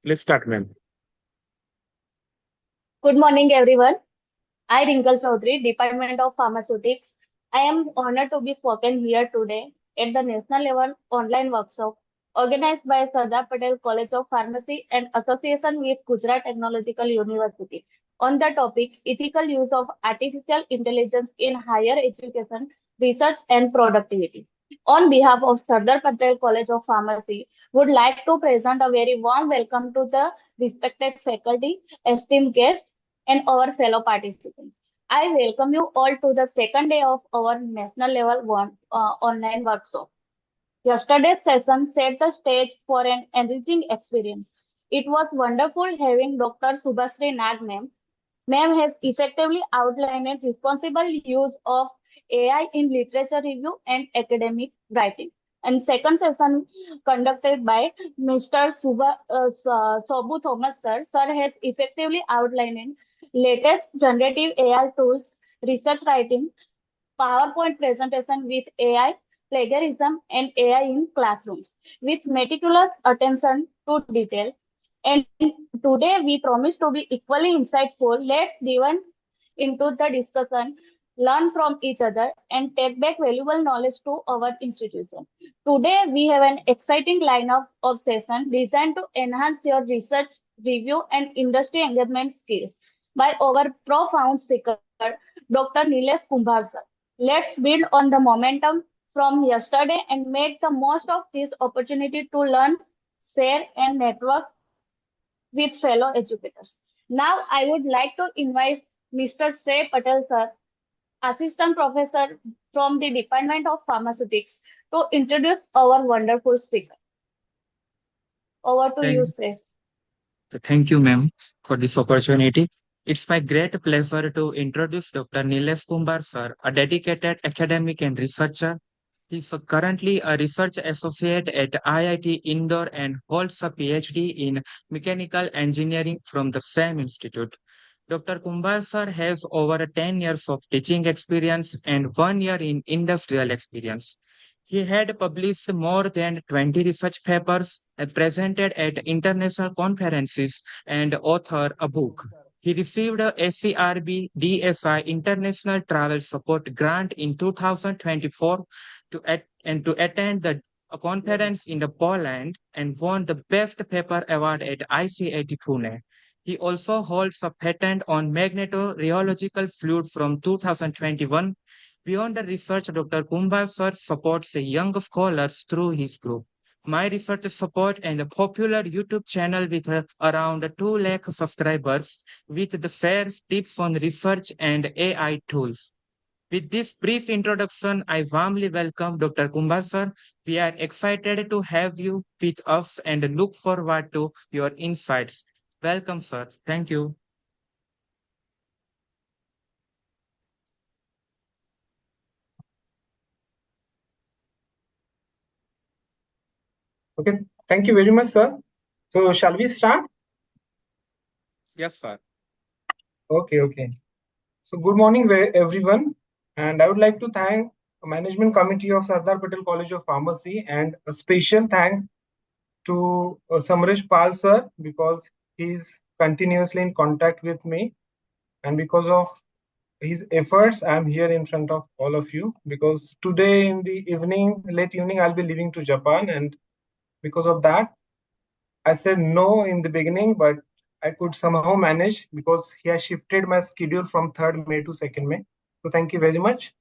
Let's start, ma'am. Good morning, everyone. I, Rinkle Chaudhary, Department of Pharmaceutics. I am honored to be spoken here today at the national level online workshop organized by Sardar Patel College of Pharmacy and association with Gujarat Technological University on the topic ethical use of artificial intelligence in higher education, research and productivity. On behalf of Sardar Patel College of Pharmacy, would like to present a very warm welcome to the respected faculty, esteemed guests and our fellow participants. I welcome you all to the second day of our national level online workshop. Yesterday's session set the stage for an enriching experience. It was wonderful having Dr. Subhasri Nag ma'am. Ma'am has effectively outlined responsible use of AI in literature review and academic writing. And second session conducted by Mr. Sobu Thomas sir. Sir has effectively outlined latest generative AI tools, research writing, PowerPoint presentation with AI, plagiarism, and AI in classrooms with meticulous attention to detail. And today we promise to be equally insightful. Let's dive into the discussion, learn from each other, and take back valuable knowledge to our institution. Today we have an exciting lineup of sessions designed to enhance your research, review, and industry engagement skills by our profound speaker, Dr. Nilesh Kumbhar sir. Let's build on the momentum from yesterday and make the most of this opportunity to learn, share, and network with fellow educators. Now, I would like to invite Mr. Shrey Patel, sir, Assistant Professor from the Department of Pharmaceutics, to introduce our wonderful speaker. Over to you, Thank, Shrey. thank you, ma'am, for this opportunity. It's my great pleasure to introduce Dr. Nilesh Kumbhar, sir, a dedicated academic and researcher. He's currently a research associate at IIT Indore and holds a PhD in mechanical engineering from the same institute. Dr. Kumbhar sir has over 10 years of teaching experience and 1 year in industrial experience. He had published more than 20 research papers and presented at international conferences and authored a book. He received a SCRB DSI International Travel Support Grant in 2024 to attend the a conference in the Poland and won the Best Paper Award at ICAT Pune. He also holds a patent on magnetorheological fluid from 2021. Beyond the research, Dr. Kumbhar sir supports young scholars through his group. My research support and a popular YouTube channel with around 2 lakh subscribers with the shares tips on research and AI tools. With this brief introduction, I warmly welcome Dr. Kumbhar sir. We are excited to have you with us and look forward to your insights. Welcome, sir. Thank you. Okay, thank you very much, sir. So, shall we start? Yes, sir. Okay. So, good morning, everyone. And I would like to thank the management committee of Sardar Patel College of Pharmacy and a special thank to Samresh Pal, sir, because he's continuously in contact with me. And because of his efforts, I'm here in front of all of you. Because today in the evening, late evening, I'll be leaving to Japan. And because of that, I said no in the beginning, but I could somehow manage because he has shifted my schedule from 3rd May to 2nd May. So thank you very much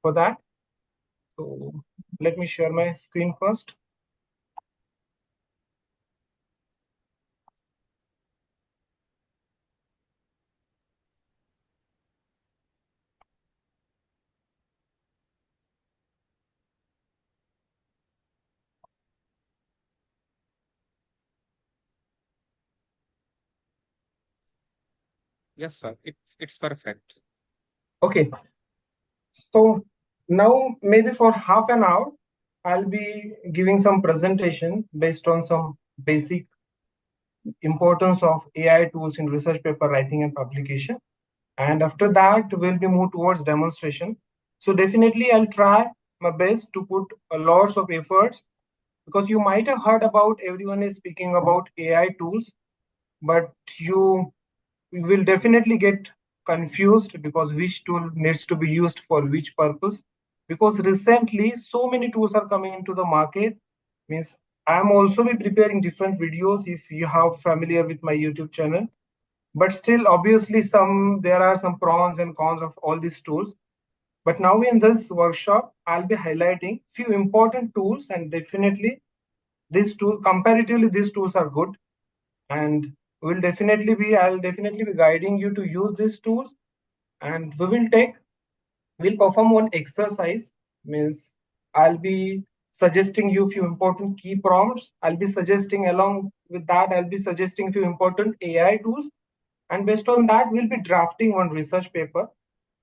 for that. So let me share my screen first. Yes, sir. It's perfect. Okay. So now maybe for half an hour, I'll be giving some presentation based on some basic importance of AI tools in research paper writing and publication. And after that, we'll be moved towards demonstration. So definitely I'll try my best to put a lots of efforts because you might have heard about everyone is speaking about AI tools, but you will definitely get confused because which tool needs to be used for which purpose. Because recently so many tools are coming into the market. Means I'm also be preparing different videos if you have familiar with my YouTube channel. But still, obviously, there are some pros and cons of all these tools. But now in this workshop, I'll be highlighting few important tools, and definitely comparatively, these tools are good, and I'll definitely be guiding you to use these tools, and we'll perform one exercise. Means I'll be suggesting you few important key prompts. Along with that, I'll be suggesting few important AI tools, and based on that, we'll be drafting one research paper.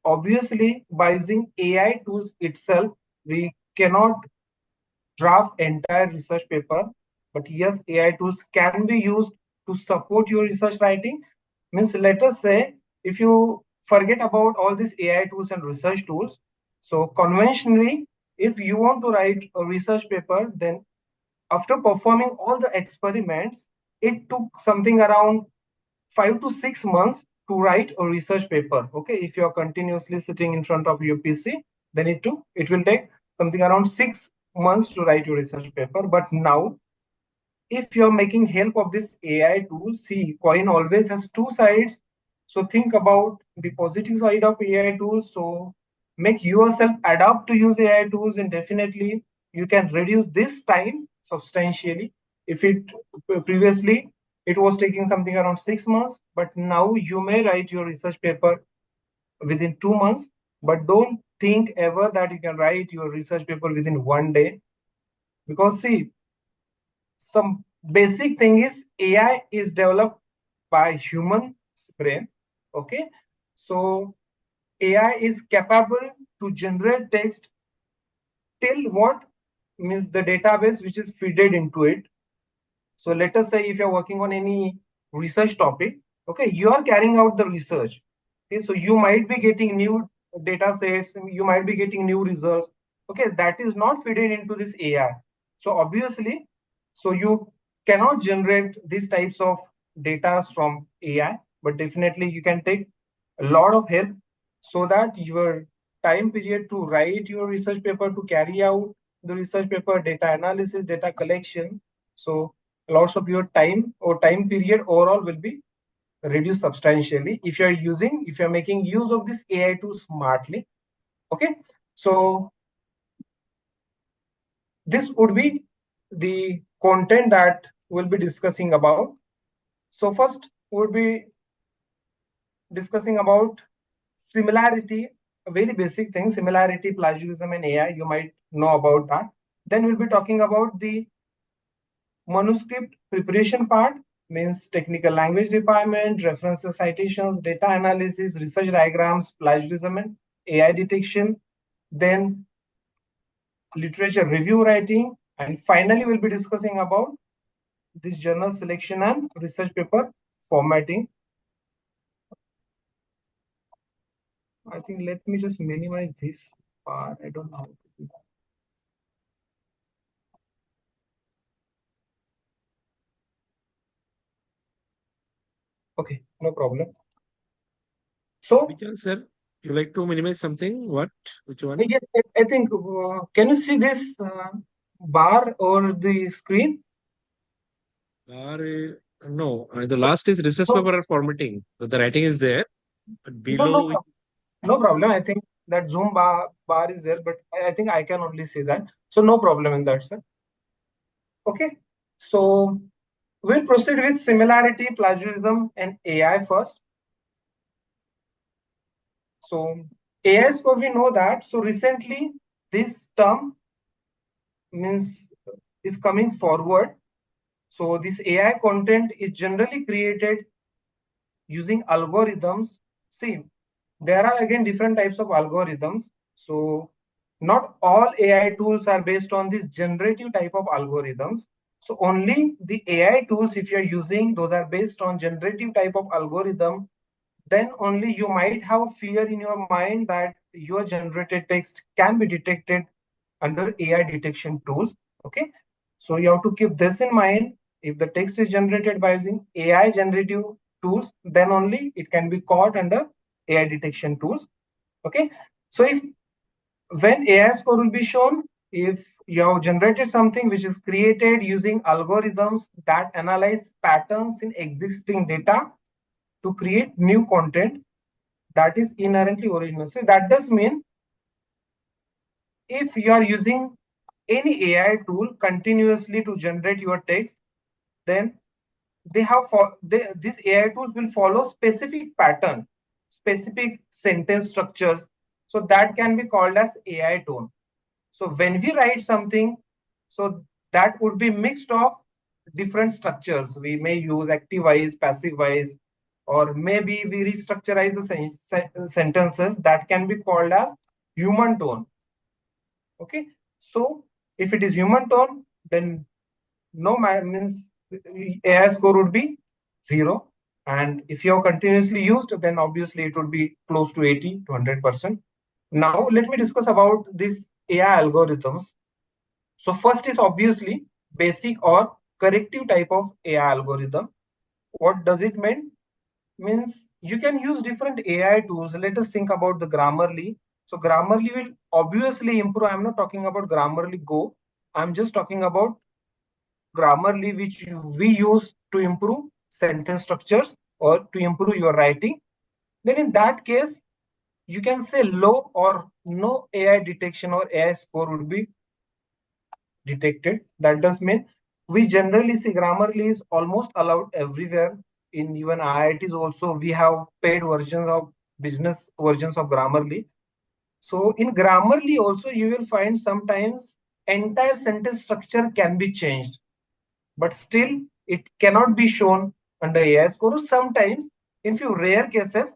Obviously, by using AI tools itself, we cannot draft entire research paper, but yes, AI tools can be used to support your research writing. Means let us say if you forget about all these AI tools and research tools, so conventionally, if you want to write a research paper, then after performing all the experiments, it took something around 5 to 6 months to write a research paper. Okay, if you are continuously sitting in front of your PC, then it will take something around 6 months to write your research paper. But now, if you're making help of this AI tool, see, coin always has two sides. So think about the positive side of AI tools. So make yourself adapt to use AI tools, and definitely you can reduce this time substantially. If it previously it was taking something around 6 months, but now you may write your research paper within 2 months. But don't think ever that you can write your research paper within one day, because see, some basic thing is AI is developed by human brain. Okay, so AI is capable to generate text till what means the database which is feeded into it. So let us say if you're working on any research topic, okay, you are carrying out the research. Okay, so you might be getting new data sets, you might be getting new results. Okay, that is not fed into this AI. So obviously, so you cannot generate these types of data from AI, but definitely you can take a lot of help so that your time period to write your research paper, to carry out the research paper, data analysis, data collection. So lots of your time or time period overall will be reduced substantially if you're making use of this AI tool smartly. Okay, so this would be the content that we'll be discussing about. So first we'll be discussing about similarity, a very basic thing, similarity, plagiarism, and AI. You might know about that. Then we'll be talking about the manuscript preparation part, means technical language requirement, references, citations, data analysis, research diagrams, plagiarism and AI detection, then literature review writing, and finally we'll be discussing about this journal selection and research paper formatting. I think let me just minimize this part. I don't know how to do that. Okay, no problem. So Sir, you like to minimize something? What? Which one? yes, I think, can you see this bar or the screen? No, the last is research No, paper or formatting. So the writing is there, but no, no, below, no problem. I think that Zoom bar is there, but I think I can only see that. So no problem in that, sir. Okay. So we'll proceed with similarity, plagiarism, and AI first. So AI score, we know that. So recently, this term means is coming forward. So this AI content is generally created using algorithms. See, there are again different types of algorithms. So not all AI tools are based on this generative type of algorithms. So only the AI tools, if you're using, those are based on generative type of algorithm, then only you might have fear in your mind that your generated text can be detected under AI detection tools. Okay, so you have to keep this in mind. if the text is generated by using AI generative tools, then only it can be caught under AI detection tools. Okay. So if when AI score will be shown, if you have generated something which is created using algorithms that analyze patterns in existing data to create new content that is inherently original. So that does mean if you are using any AI tool continuously to generate your text, then these AI tools will follow specific pattern, specific sentence structures. So that can be called as AI tone. So when we write something, so that would be mixed of different structures. We may use active voice, passive voice, or maybe we restructurize the sentences that can be called as human tone. Okay, so if it is human tone, then no means AI score would be 0. And if you have continuously used, then obviously it would be close to 80 to 100%. Now let me discuss about these AI algorithms. So first is obviously basic or corrective type of AI algorithm. What does it mean? Means you can use different AI tools. Let us think about the Grammarly. So Grammarly will obviously improve. I'm not talking about Grammarly Go. I'm just talking about Grammarly, which we use to improve sentence structures or to improve your writing. Then in that case, you can say low or no AI detection or AI score would be detected. That does mean we generally see Grammarly is almost allowed everywhere. In even IITs also, we have paid versions of business versions of Grammarly. So in Grammarly also, you will find sometimes entire sentence structure can be changed, but still it cannot be shown under AI score. Sometimes, in few rare cases,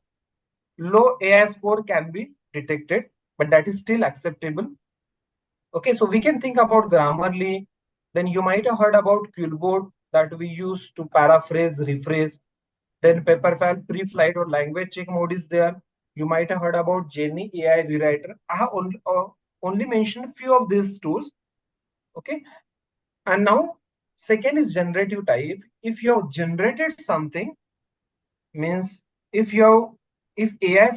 low AI score can be detected, but that is still acceptable. Okay, so we can think about Grammarly. Then you might have heard about Quillboard that we use to paraphrase, rephrase. Then Paperfile pre-flight or language check mode is there. You might have heard about Jenny AI Rewriter. I have only mentioned a few of these tools. Okay, and now second is generative type. If you have generated something, means if you have, if AI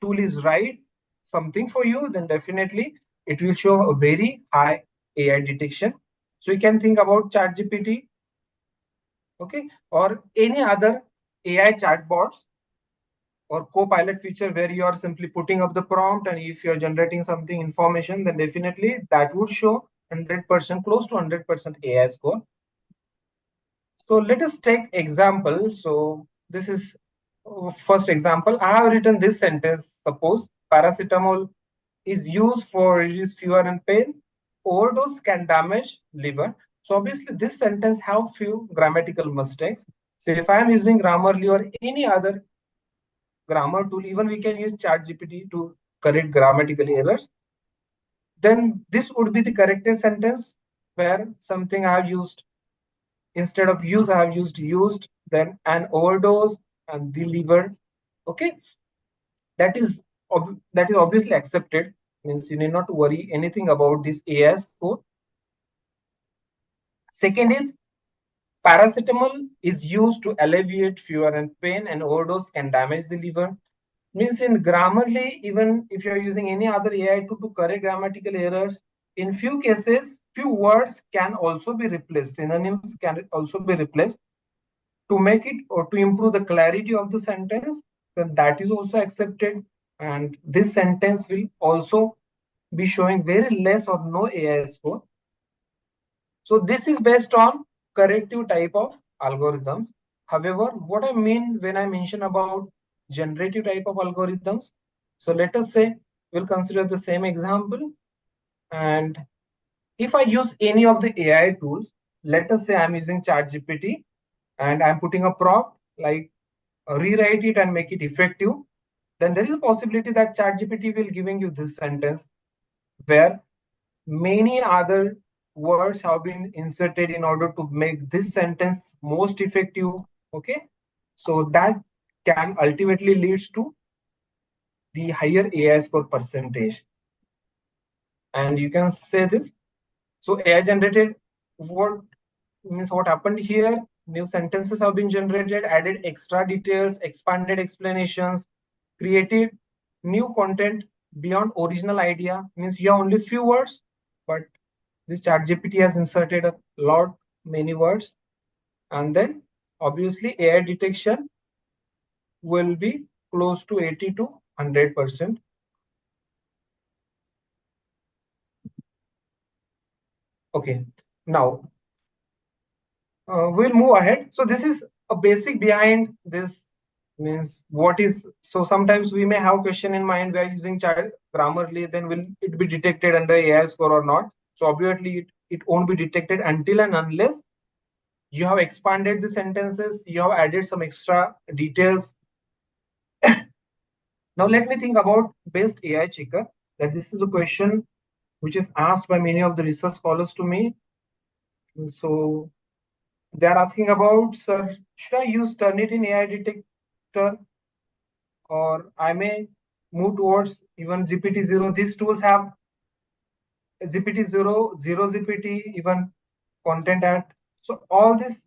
tool is right something for you, then definitely it will show a very high AI detection. So you can think about ChatGPT, okay, or any other AI chatbots or co-pilot feature where you are simply putting up the prompt, and if you're generating something information, then definitely that would show 100%, close to 100% AI score. So let us take example. So this is first example. I have written this sentence. Suppose paracetamol is used for reduce fever and pain. Overdose can damage liver. So obviously this sentence have few grammatical mistakes. So if I am using Grammarly or any other grammar tool, even we can use ChatGPT to correct grammatical errors, then this would be the corrected sentence where something I have used. Instead of use, I have used, then an overdose and delivered. Okay, that is that is obviously accepted. Means you need not worry anything about this AI score. Second is paracetamol is used to alleviate fever and pain, and overdose can damage the liver. Means in Grammarly, even if you are using any other AI to correct grammatical errors, in few cases, few words can also be replaced. Synonyms can also be replaced to make it or to improve the clarity of the sentence, then that is also accepted. And this sentence will also be showing very less or no AI score. So this is based on corrective type of algorithms. However, what I mean when I mention about generative type of algorithms, so let us say we'll consider the same example. And if I use any of the AI tools, let us say I'm using ChatGPT and I'm putting a prompt like rewrite it and make it effective, then there is a possibility that ChatGPT will giving you this sentence where many other words have been inserted in order to make this sentence most effective. Okay, so that can ultimately leads to the higher AI score percentage. And you can say this. So AI generated word means what happened here, new sentences have been generated, added extra details, expanded explanations, created new content beyond original idea. Means you have only few words, but this chat GPT has inserted a lot many words, and then obviously AI detection will be close to 80 to 100%. Okay, now we'll move ahead. So this is a basic behind this, means what is, so sometimes we may have question in mind, we are using child Grammarly, then will it be detected under AI score or not? So obviously it won't be detected until and unless you have expanded the sentences, you have added some extra details. Now let me think about best AI checker. That this is a question which is asked by many of the research scholars to me. So they are asking about, sir, should I use Turnitin AI detector, or I may move towards even GPT-0? These tools have GPT-0, zero GPT, even content at. So all this,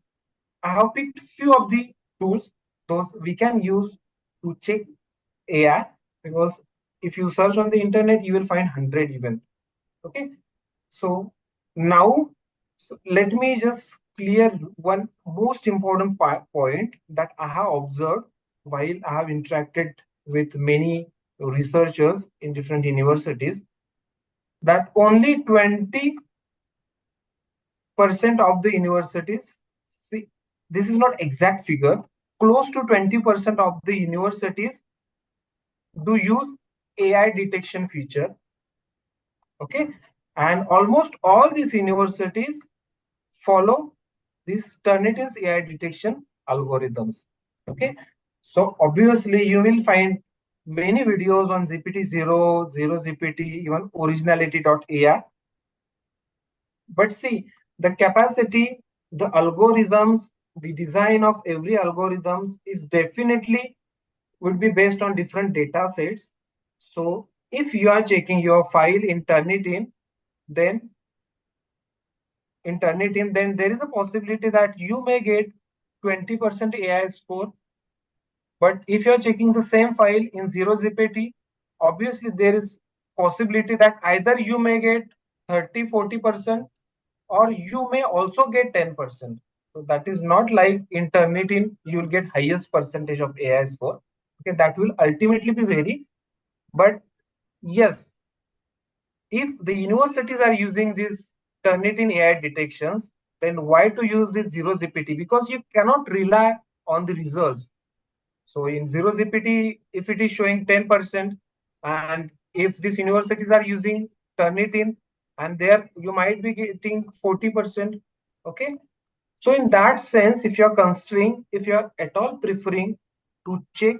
I have picked few of the tools, those we can use to check AI, because if you search on the internet, you will find 100 even. Okay. So now, so let me just clear one most important point that I have observed while I have interacted with many researchers in different universities, that only 20% of the universities, see, this is not exact figure, close to 20% of the universities do use AI detection feature. Okay. And almost all these universities follow these Turnitin's AI detection algorithms. Okay. So obviously you will find many videos on GPT-0, zero GPT, even originality.ai. But see, the capacity, the algorithms, the design of every algorithms is definitely would be based on different data sets. So if you are checking your file in Turnitin, then then there is a possibility that you may get 20% AI score. But if you're checking the same file in zero GPT, obviously there is possibility that either you may get 30-40%, or you may also get 10%. So that is not like in Turnitin you'll get highest percentage of AI score. Okay, that will ultimately be vary. But yes, if the universities are using this Turnitin AI detections, then why to use this zero GPT? Because you cannot rely on the results. So in zero GPT, if it is showing 10%, and if these universities are using Turnitin, and there you might be getting 40%. Okay. So in that sense, if you're considering, if you're at all preferring to check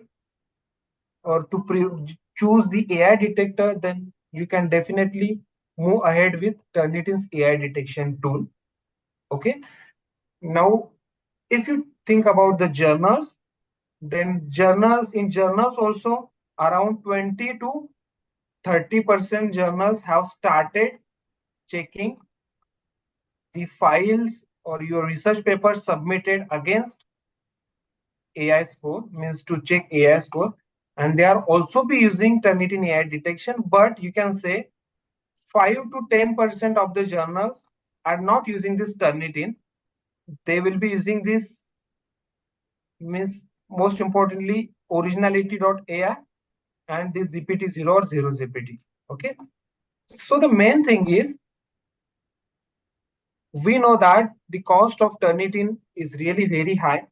or to choose the AI detector, then you can definitely move ahead with Turnitin's AI detection tool. Okay. Now, if you think about the journals, then journals also around 20 to 30% journals have started checking the files or your research paper submitted against AI score, means to check AI score, and they are also be using Turnitin AI detection. But you can say 5 to 10% of the journals are not using this Turnitin. They will be using this, means most importantly originality.ai and this GPT-0 or zero GPT. Okay. So the main thing is, we know that the cost of Turnitin is really very high.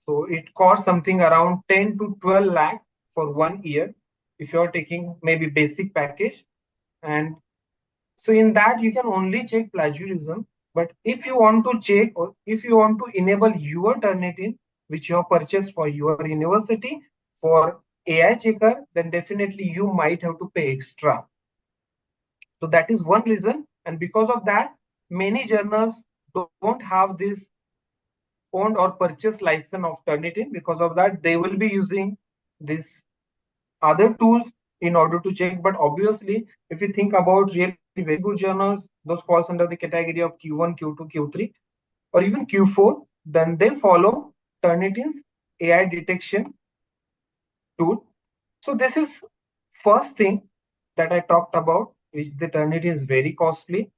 So it costs something around 10 to 12 lakh for 1 year if you're taking maybe basic package. And so in that you can only check plagiarism. But if you want to check, or if you want to enable your Turnitin, which you have purchased for your university for AI checker, then definitely you might have to pay extra. So that is one reason. And because of that, many journals don't have this owned or purchased license of Turnitin. Because of that, they will be using this other tools in order to check. But obviously, if you think about really very good journals, those falls under the category of Q1, Q2, Q3. or even Q4, then they follow Turnitin's AI detection tool. So this is first thing that I talked about, which the Turnitin is very costly.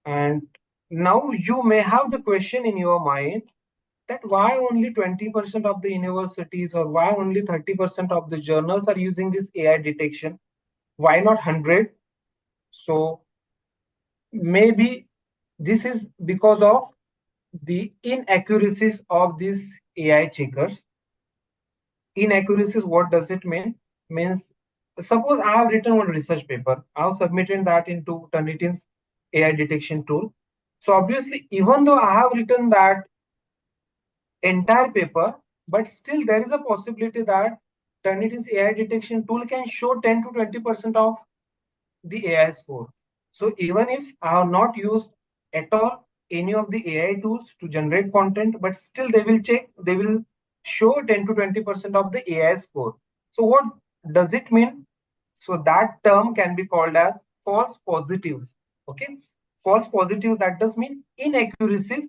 And now you may have the question in your mind that why only 20% of the universities or why only 30% of the journals are using this AI detection? Why not 100? So maybe this is because of the inaccuracies of these AI checkers. Inaccuracies, what does it mean? Means suppose I have written one research paper, I have submitted that into Turnitin's AI detection tool. So obviously, even though I have written that entire paper, but still there is a possibility that Turnitin's AI detection tool can show 10 to 20% of the AI score. So even if I have not used at all any of the AI tools to generate content, but still they will show 10 to 20% of the AI score. So what does it mean? So that term can be called as false positives. Okay, false positives, that does mean inaccuracies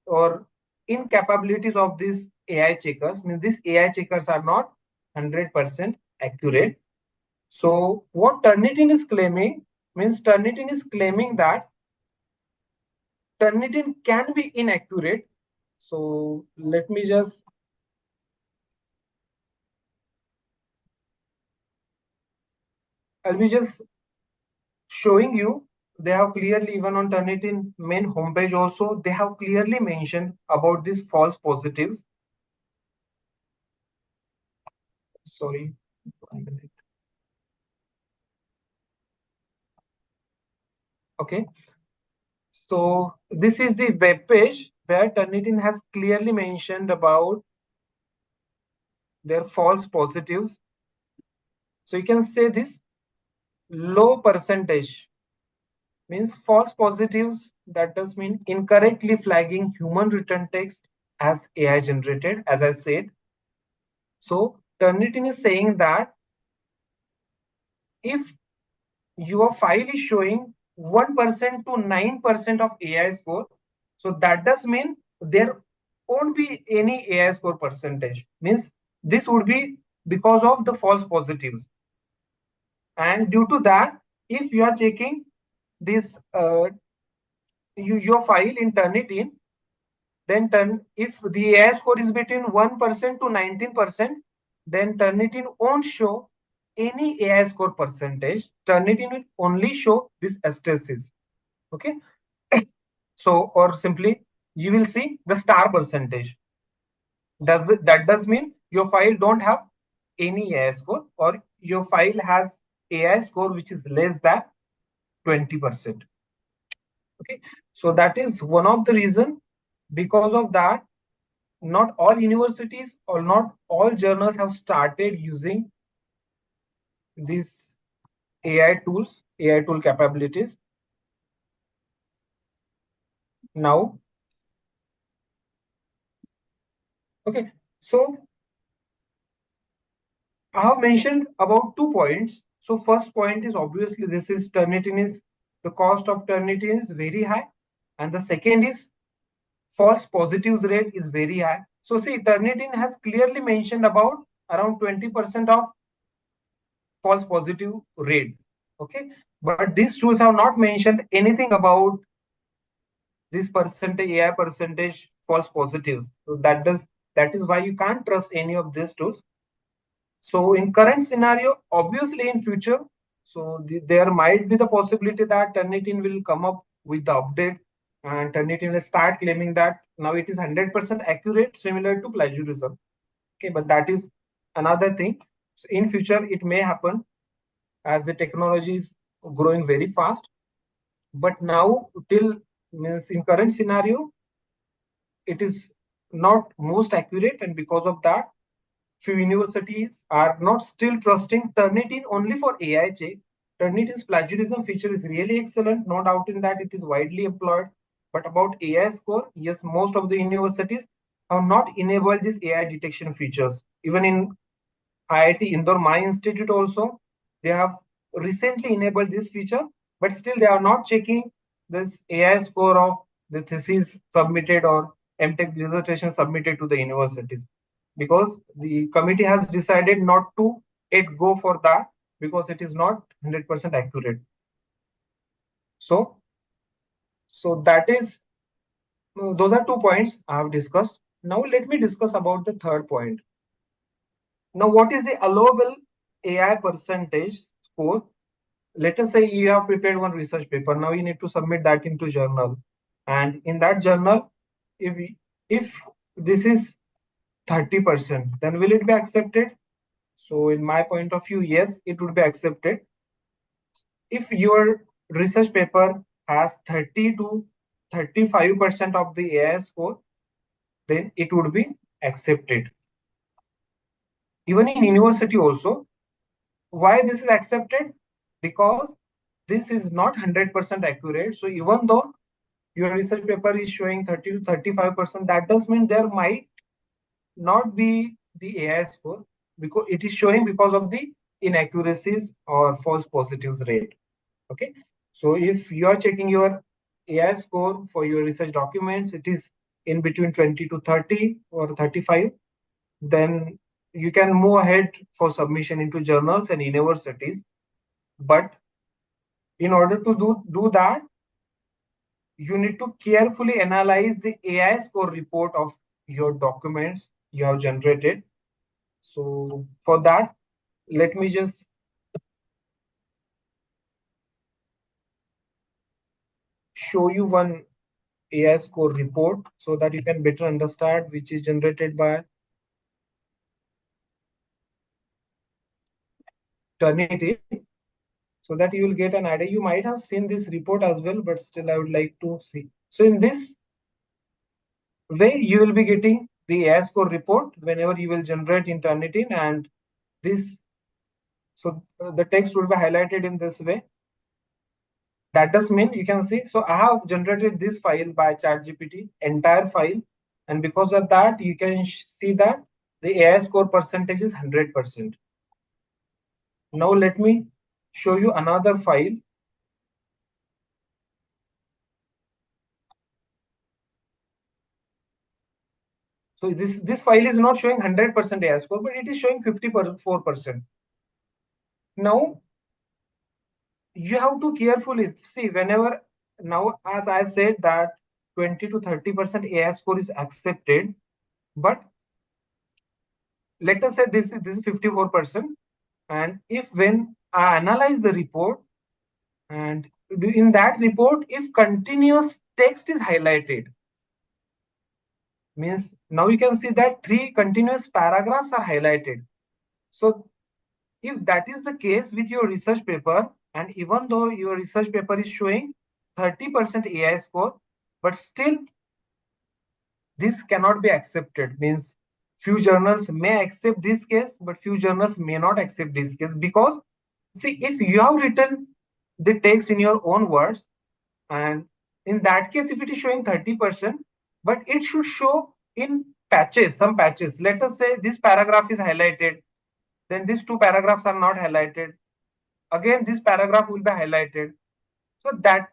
or incapabilities of these AI checkers. Means these AI checkers are not 100% accurate. So what Turnitin is claiming means Turnitin is claiming that Turnitin can be inaccurate. So let me just I'll be just showing you. They have clearly, even on Turnitin main homepage also, they have clearly mentioned about these false positives. Sorry, 1 minute. Okay. So this is the web page where Turnitin has clearly mentioned about their false positives. So you can say this low percentage means false positives. That does mean incorrectly flagging human written text as AI generated, as I said. So Turnitin is saying that if your file is showing 1% to 9% of AI score, so that does mean there won't be any AI score percentage. Means this would be because of the false positives. And due to that, if you are checking this your file in Turnitin, then if the AI score is between 1% to 19%, then Turnitin won't show any AI score percentage. Turnitin will only show this asterisks. Okay. So, or simply, you will see the star percentage. That does mean your file don't have any AI score, or your file has AI score which is less than 20%. Okay. So that is one of the reason. Because of that, not all universities or not all journals have started using these AI tools, AI tool capabilities. Now, okay, so I have mentioned about 2 points. So first point is obviously this is Turnitin is the cost of Turnitin is very high, and the second is false positives rate is very high. So see, Turnitin has clearly mentioned about around 20% of false positive rate. Okay, but these tools have not mentioned anything about this percentage AI percentage false positives. So that is why you can't trust any of these tools. So in current scenario, obviously in future, so there might be the possibility that Turnitin will come up with the update and Turnitin will start claiming that now it is 100% accurate, similar to plagiarism. Okay, but that is another thing. So in future, it may happen as the technology is growing very fast. But now, till means in current scenario, it is not most accurate, and because of that, few universities are not still trusting Turnitin only for AI check. Turnitin's plagiarism feature is really excellent, no doubt in that it is widely employed. But about AI score, yes, most of the universities have not enabled this AI detection features. Even in IIT Indore, my institute also, they have recently enabled this feature, but still they are not checking this AI score of the thesis submitted or MTech dissertation submitted to the universities, because the committee has decided not to go for that because it is not 100% accurate. So, that is, those are 2 points I have discussed. Now let me discuss about the third point. Now, what is the allowable AI percentage score? Let us say you have prepared one research paper. Now you need to submit that into journal, and in that journal, if this is 30%, then will it be accepted? So in my point of view, yes, it would be accepted. If your research paper has 30 to 35% of the AI score, then it would be accepted. Even in university also, why this is accepted? Because this is not 100% accurate. So even though your research paper is showing 30 to 35%, that does mean there might not be the AI score, because it is showing because of the inaccuracies or false positives rate. Okay. So if you are checking your AI score for your research documents, it is in between 20 to 30 or 35, then you can move ahead for submission into journals and universities. But in order to do that, you need to carefully analyze the AI score report of your documents you have generated. So for that, let me just show you one AI score report so that you can better understand, which is generated by Turnitin, so that you will get an idea. You might have seen this report as well, but still I would like to see. So in this way, you will be getting the AI score report whenever you will generate in Turnitin, and this, so the text will be highlighted in this way. That does mean you can see. So I have generated this file by ChatGPT, entire file, and because of that, you can see that the AI score percentage is 100%. Now let me show you another file. So this file is not showing 100% AI score, but it is showing 54%. Now you have to carefully see whenever, now as I said that 20 to 30% AI score is accepted, but let us say this is 54%, and if when I analyze the report, and in that report, if continuous text is highlighted, means now you can see that 3 continuous paragraphs are highlighted. So if that is the case with your research paper, and even though your research paper is showing 30% AI score, but still this cannot be accepted, means few journals may accept this case, but few journals may not accept this case, because see, if you have written the text in your own words, and in that case, if it is showing 30%, but it should show in patches, some patches. Let us say this paragraph is highlighted, then these 2 paragraphs are not highlighted. Again, this paragraph will be highlighted. So that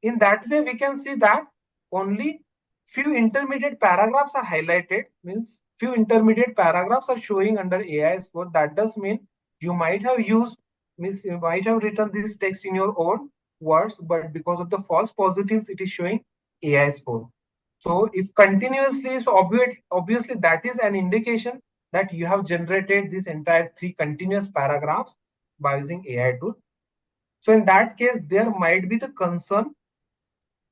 in that way, we can see that only few intermediate paragraphs are highlighted, means few intermediate paragraphs are showing under AI score. That does mean you might have used, means you might have written this text in your own words, but because of the false positives, it is showing AI score. So if continuously, so obviously that is an indication that you have generated this entire 3 continuous paragraphs by using AI tool. So in that case, there might be the concern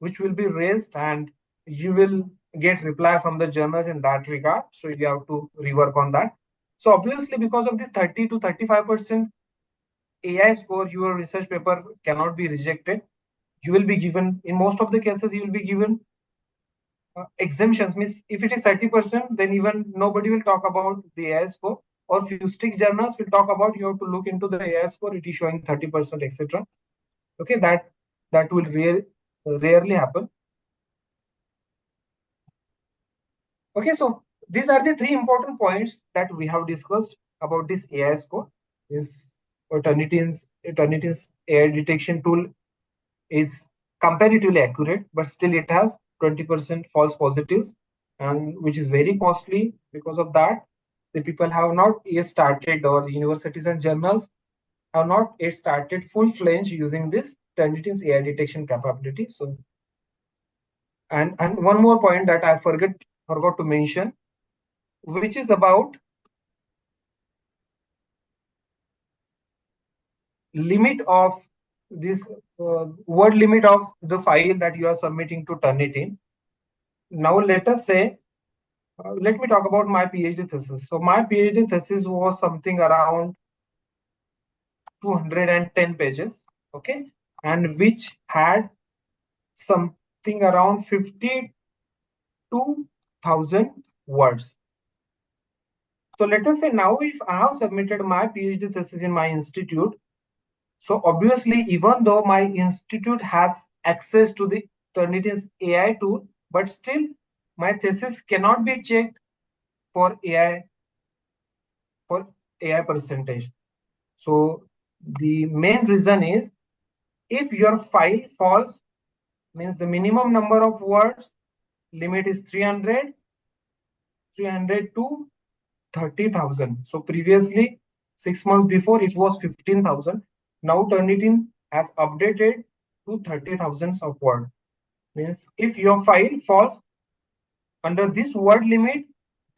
which will be raised, and you will get reply from the journals in that regard. So you have to rework on that. So obviously, because of this 30 to 35% AI score, your research paper cannot be rejected. You will be given, in most of the cases, you will be given exemptions. Means if it is 30%, then even nobody will talk about the AI score, or few strict journals will talk about you have to look into the AI score, it is showing 30%, etc. Okay, that will rarely happen. Okay, so these are the 3 important points that we have discussed about this AI score. This Turnitin's AI detection tool is comparatively accurate, but still it has 20% false positives, and which is very costly. Because of that, the people have not yet started, or universities and journals have not yet started full-fledged using this Turnitin's AI detection capability. So, and one more point that I forgot to mention, which is about limit of this word limit of the file that you are submitting to Turnitin. Now, let us say, let me talk about my PhD thesis. So, my PhD thesis was something around 210 pages, okay, and which had something around 52,000 words. So, let us say now, if I have submitted my PhD thesis in my institute, so obviously, even though my institute has access to the Turnitin's AI tool, but still my thesis cannot be checked for AI percentage. So the main reason is, if your file falls, means the minimum number of words limit is 300 to 30,000. So previously, 6 months before, it was 15,000. Now Turnitin has updated to 30,000 of word. Means if your file falls under this word limit,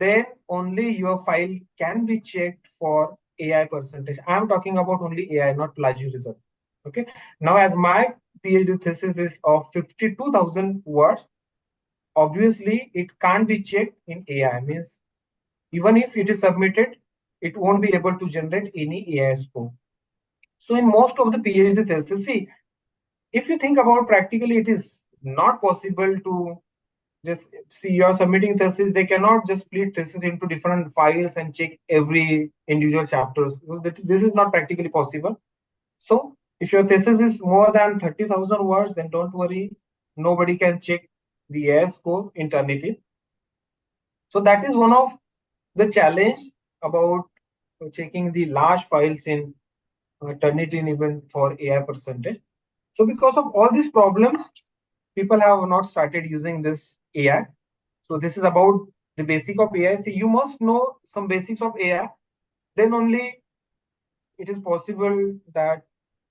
then only your file can be checked for AI percentage. I am talking about only AI, not plagiarism. Okay. Now, as my PhD thesis is of 52,000 words, obviously it can't be checked in AI. Means even if it is submitted, it won't be able to generate any AI score. So in most of the PhD thesis, see, if you think about practically, it is not possible to just see you're submitting thesis. They cannot just split thesis into different files and check every individual chapters. This is not practically possible. So if your thesis is more than 30,000 words, then don't worry, nobody can check the AI score internally. So that is one of the challenge about checking the large files in Turnitin even for AI percentage. So because of all these problems, people have not started using this AI. So this is about the basic of AI. So you must know some basics of AI. Then only it is possible that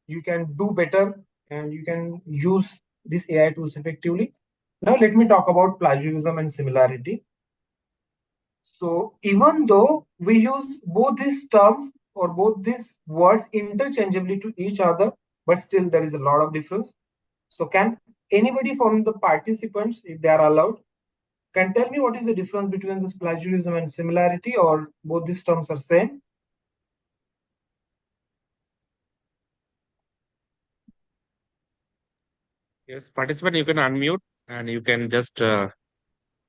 you can do better and you can use these AI tools effectively. Now let me talk about plagiarism and similarity. So even though we use both these terms or both these words interchangeably to each other, but still there is a lot of difference. So can anybody from the participants, if they are allowed, can tell me what is the difference between this plagiarism and similarity, or both these terms are same? Yes, participant, you can unmute and you can just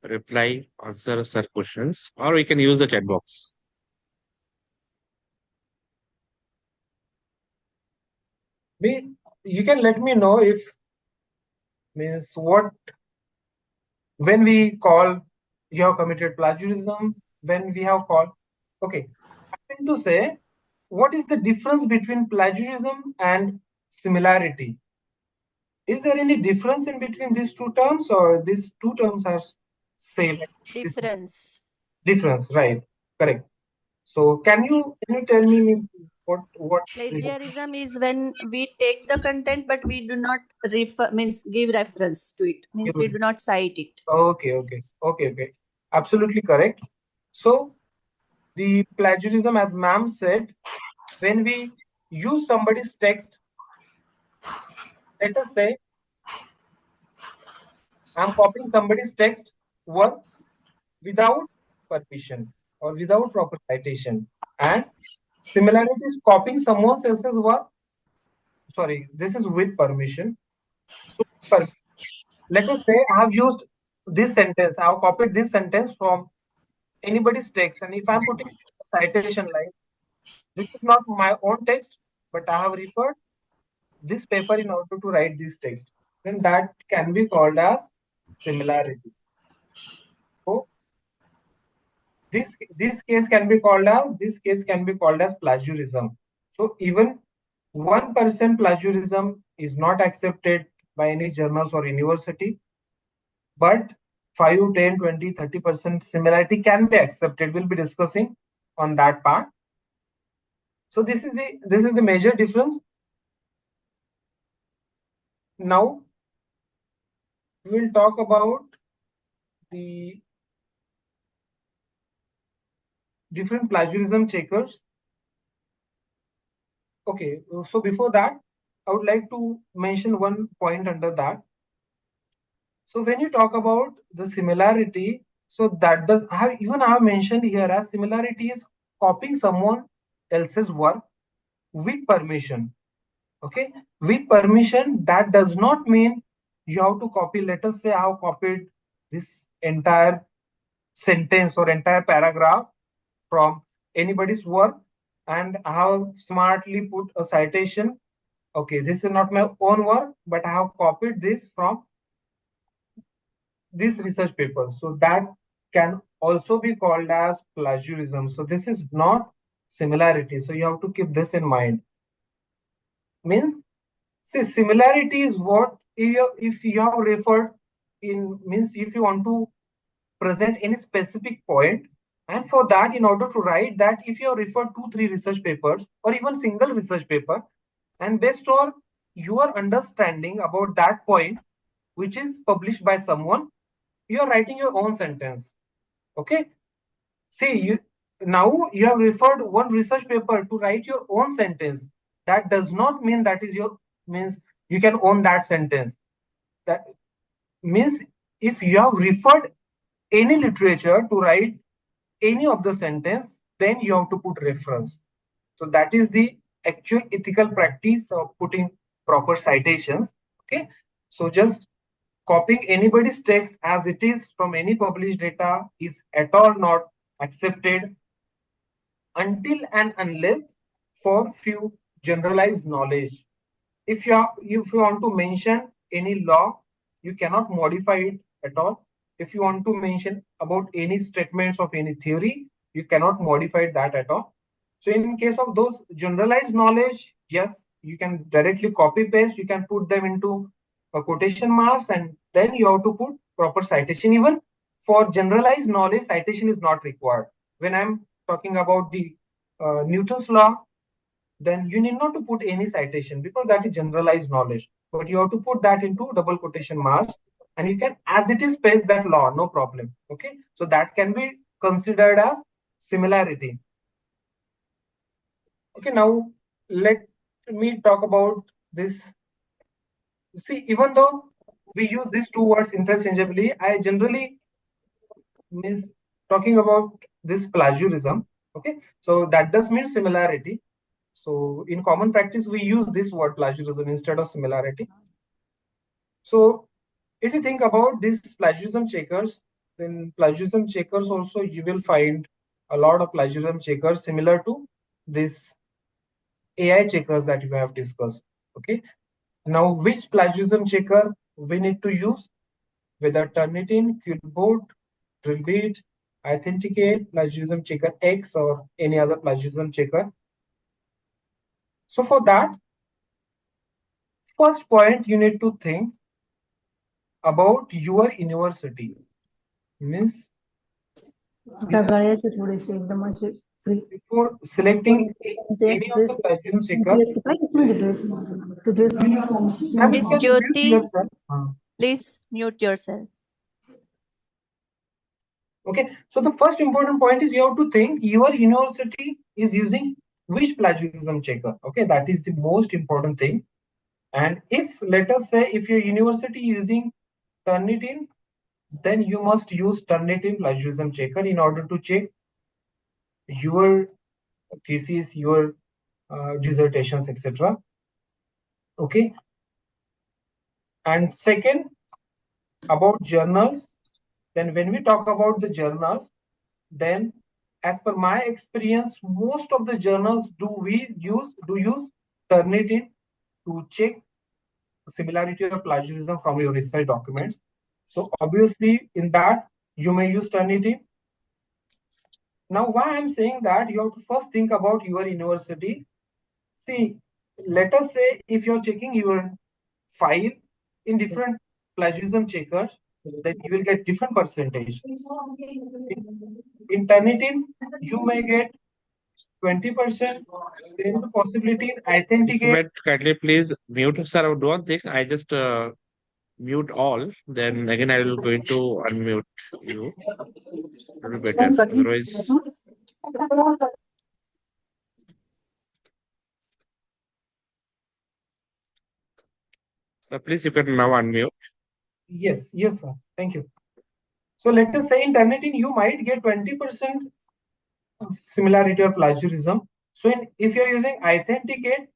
reply, answer sir questions, or you can use the chat box. You can let me know if means what when we call you have committed plagiarism, when we have called. Okay, I mean to say, what is the difference between plagiarism and similarity? Is there any difference in between these two terms, or these two terms are same? Difference. Difference, right? Correct. So can you tell me means what Plagiarism is when we take the content but we do not refer means give reference to it. Means we do not cite it. Okay. Absolutely correct. So the plagiarism, as ma'am said, when we use somebody's text, let us say I'm copying somebody's text work without permission or without proper citation, and similarity is copying someone else's work. Sorry, this is with permission. So let us say I have used this sentence, I have copied this sentence from anybody's text, and if I'm putting a citation like this is not my own text, but I have referred this paper in order to write this text, then that can be called as similarity. So this case can be called as plagiarism. So even 1% plagiarism is not accepted by any journals or university, but 5, 10, 20, 30% similarity can be accepted. We'll be discussing on that part. So this is the major difference. Now we'll talk about the different plagiarism checkers. Okay, so before that, I would like to mention one point under that. So when you talk about the similarity, so that does I have mentioned here as similarity is copying someone else's work with permission. Okay, with permission, that does not mean you have to copy. Let us say I have copied this entire sentence or entire paragraph from anybody's work, and I have smartly put a citation. Okay, this is not my own work, but I have copied this from this research paper. So that can also be called as plagiarism. So this is not similarity. So you have to keep this in mind. Means, see, similarity is what if you have referred in, means if you want to present any specific point, and for that, in order to write that, if you have referred 2, 3 research papers or even single research paper, and based on your understanding about that point, which is published by someone, you are writing your own sentence. Okay. See, now you have referred one research paper to write your own sentence. That does not mean that is your means you can own that sentence. That means if you have referred any literature to write any of the sentence, then you have to put reference. So that is the actual ethical practice of putting proper citations. Okay. So just copying anybody's text as it is from any published data is at all not accepted until and unless for few generalized knowledge. If you want to mention any law, you cannot modify it at all. If you want to mention about any statements of any theory, you cannot modify that at all. So in case of those generalized knowledge, yes, you can directly copy paste, you can put them into a quotation marks, and then you have to put proper citation. Even for generalized knowledge, citation is not required. When I'm talking about the Newton's law, then you need not to put any citation because that is generalized knowledge. But you have to put that into double quotation marks, and you can, as it is, paste that law, no problem. Okay, so that can be considered as similarity. Okay, now let me talk about this. See, even though we use these two words interchangeably, I generally means talking about this plagiarism. Okay, so that does mean similarity. So in common practice, we use this word plagiarism instead of similarity. So if you think about these plagiarism checkers, then plagiarism checkers also you will find a lot of plagiarism checkers similar to this AI checkers that we have discussed. Okay. Now, which plagiarism checker we need to use? Whether Turnitin, Qboot, Drillbit, Authenticate, plagiarism checker X, or any other plagiarism checker. So for that, first point you need to think about your university. Means before selecting any of the plagiarism checkers, and you Miss can mute Jyoti, yourself. please mute yourself. Okay, so the first important point is you have to think your university is using which plagiarism checker. Okay, that is the most important thing. And if, let us say, if your university is using Turnitin, then you must use Turnitin plagiarism checker in order to check your thesis, your dissertations, etc. Okay. And second, about journals, then when we talk about the journals, then as per my experience, most of the journals do use Turnitin to check similarity or plagiarism from your research documents. So obviously in that you may use Turnitin. Now why I'm saying that, you have to first think about your university. See, let us say if you're checking your file in different plagiarism checkers, then you will get different percentage. In Turnitin, you may get 20%. There is a possibility in Authenticate. Smith, kindly please mute, sir. Do one thing. I just mute all. Then again, I will going to unmute you. It will be better. Otherwise, so please you can now unmute. Yes, yes, sir. Thank you. So let us say in Turnitin, you might get 20% similarity or plagiarism. So if you're using Authenticate,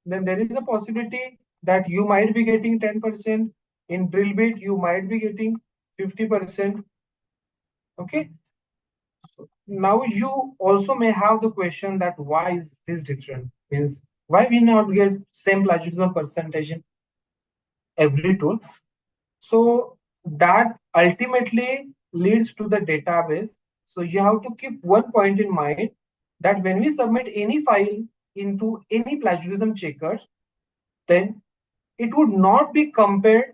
then there is a possibility that you might be getting 10%. In Drillbit, you might be getting 50%. Okay. So now you also may have the question that why is this different? Means why we not get same plagiarism percentage in every tool? So that ultimately leads to the database. So you have to keep one point in mind that when we submit any file into any plagiarism checkers, then it would not be compared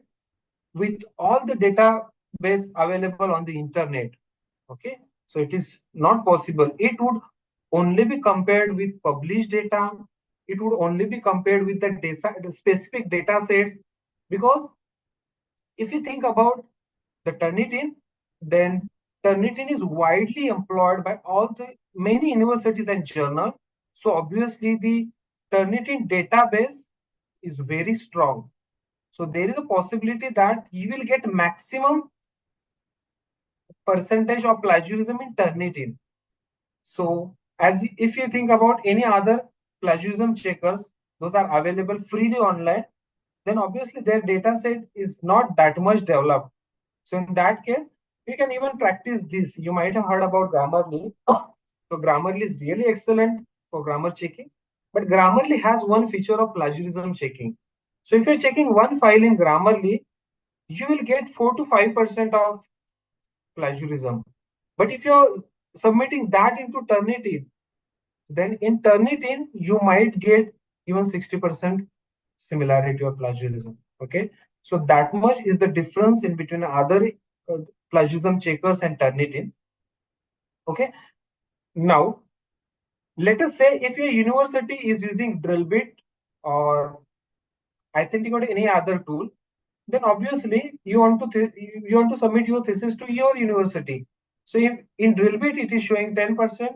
with all the database available on the internet. Okay, so it is not possible. It would only be compared with published data. It would only be compared with the specific data sets, because if you think about the Turnitin, then Turnitin is widely employed by all the many universities and journals. So obviously the Turnitin database is very strong. So there is a possibility that you will get maximum percentage of plagiarism in Turnitin. So as if you think about any other plagiarism checkers, those are available freely online, then obviously their data set is not that much developed. So in that case, you can even practice this. You might have heard about Grammarly. So Grammarly is really excellent for grammar checking. But Grammarly has one feature of plagiarism checking. So if you're checking one file in Grammarly, you will get 4 to 5% of plagiarism. But if you're submitting that into Turnitin, then in Turnitin, you might get even 60% similarity or plagiarism. Okay, so that much is the difference in between other plagiarism checkers and Turnitin. Okay, now let us say if your university is using Drillbit or Authenticate or any other tool, then obviously you want to submit your thesis to your university. So if in Drillbit it is showing 10%,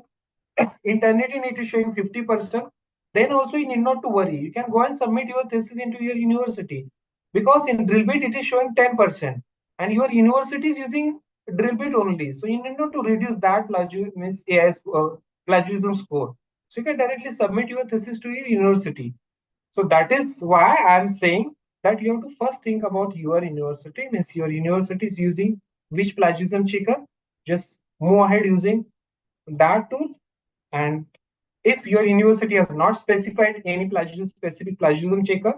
in Turnitin it is showing 50%, then also you need not to worry. You can go and submit your thesis into your university, because in Drillbit it is showing 10% and your university is using Drillbit only. So you need not to reduce that plagiarism score. So you can directly submit your thesis to your university. So that is why I'm saying that you have to first think about your university. Means your university is using which plagiarism checker. Just move ahead using that tool. And if your university has not specified any plagiarism specific plagiarism checker,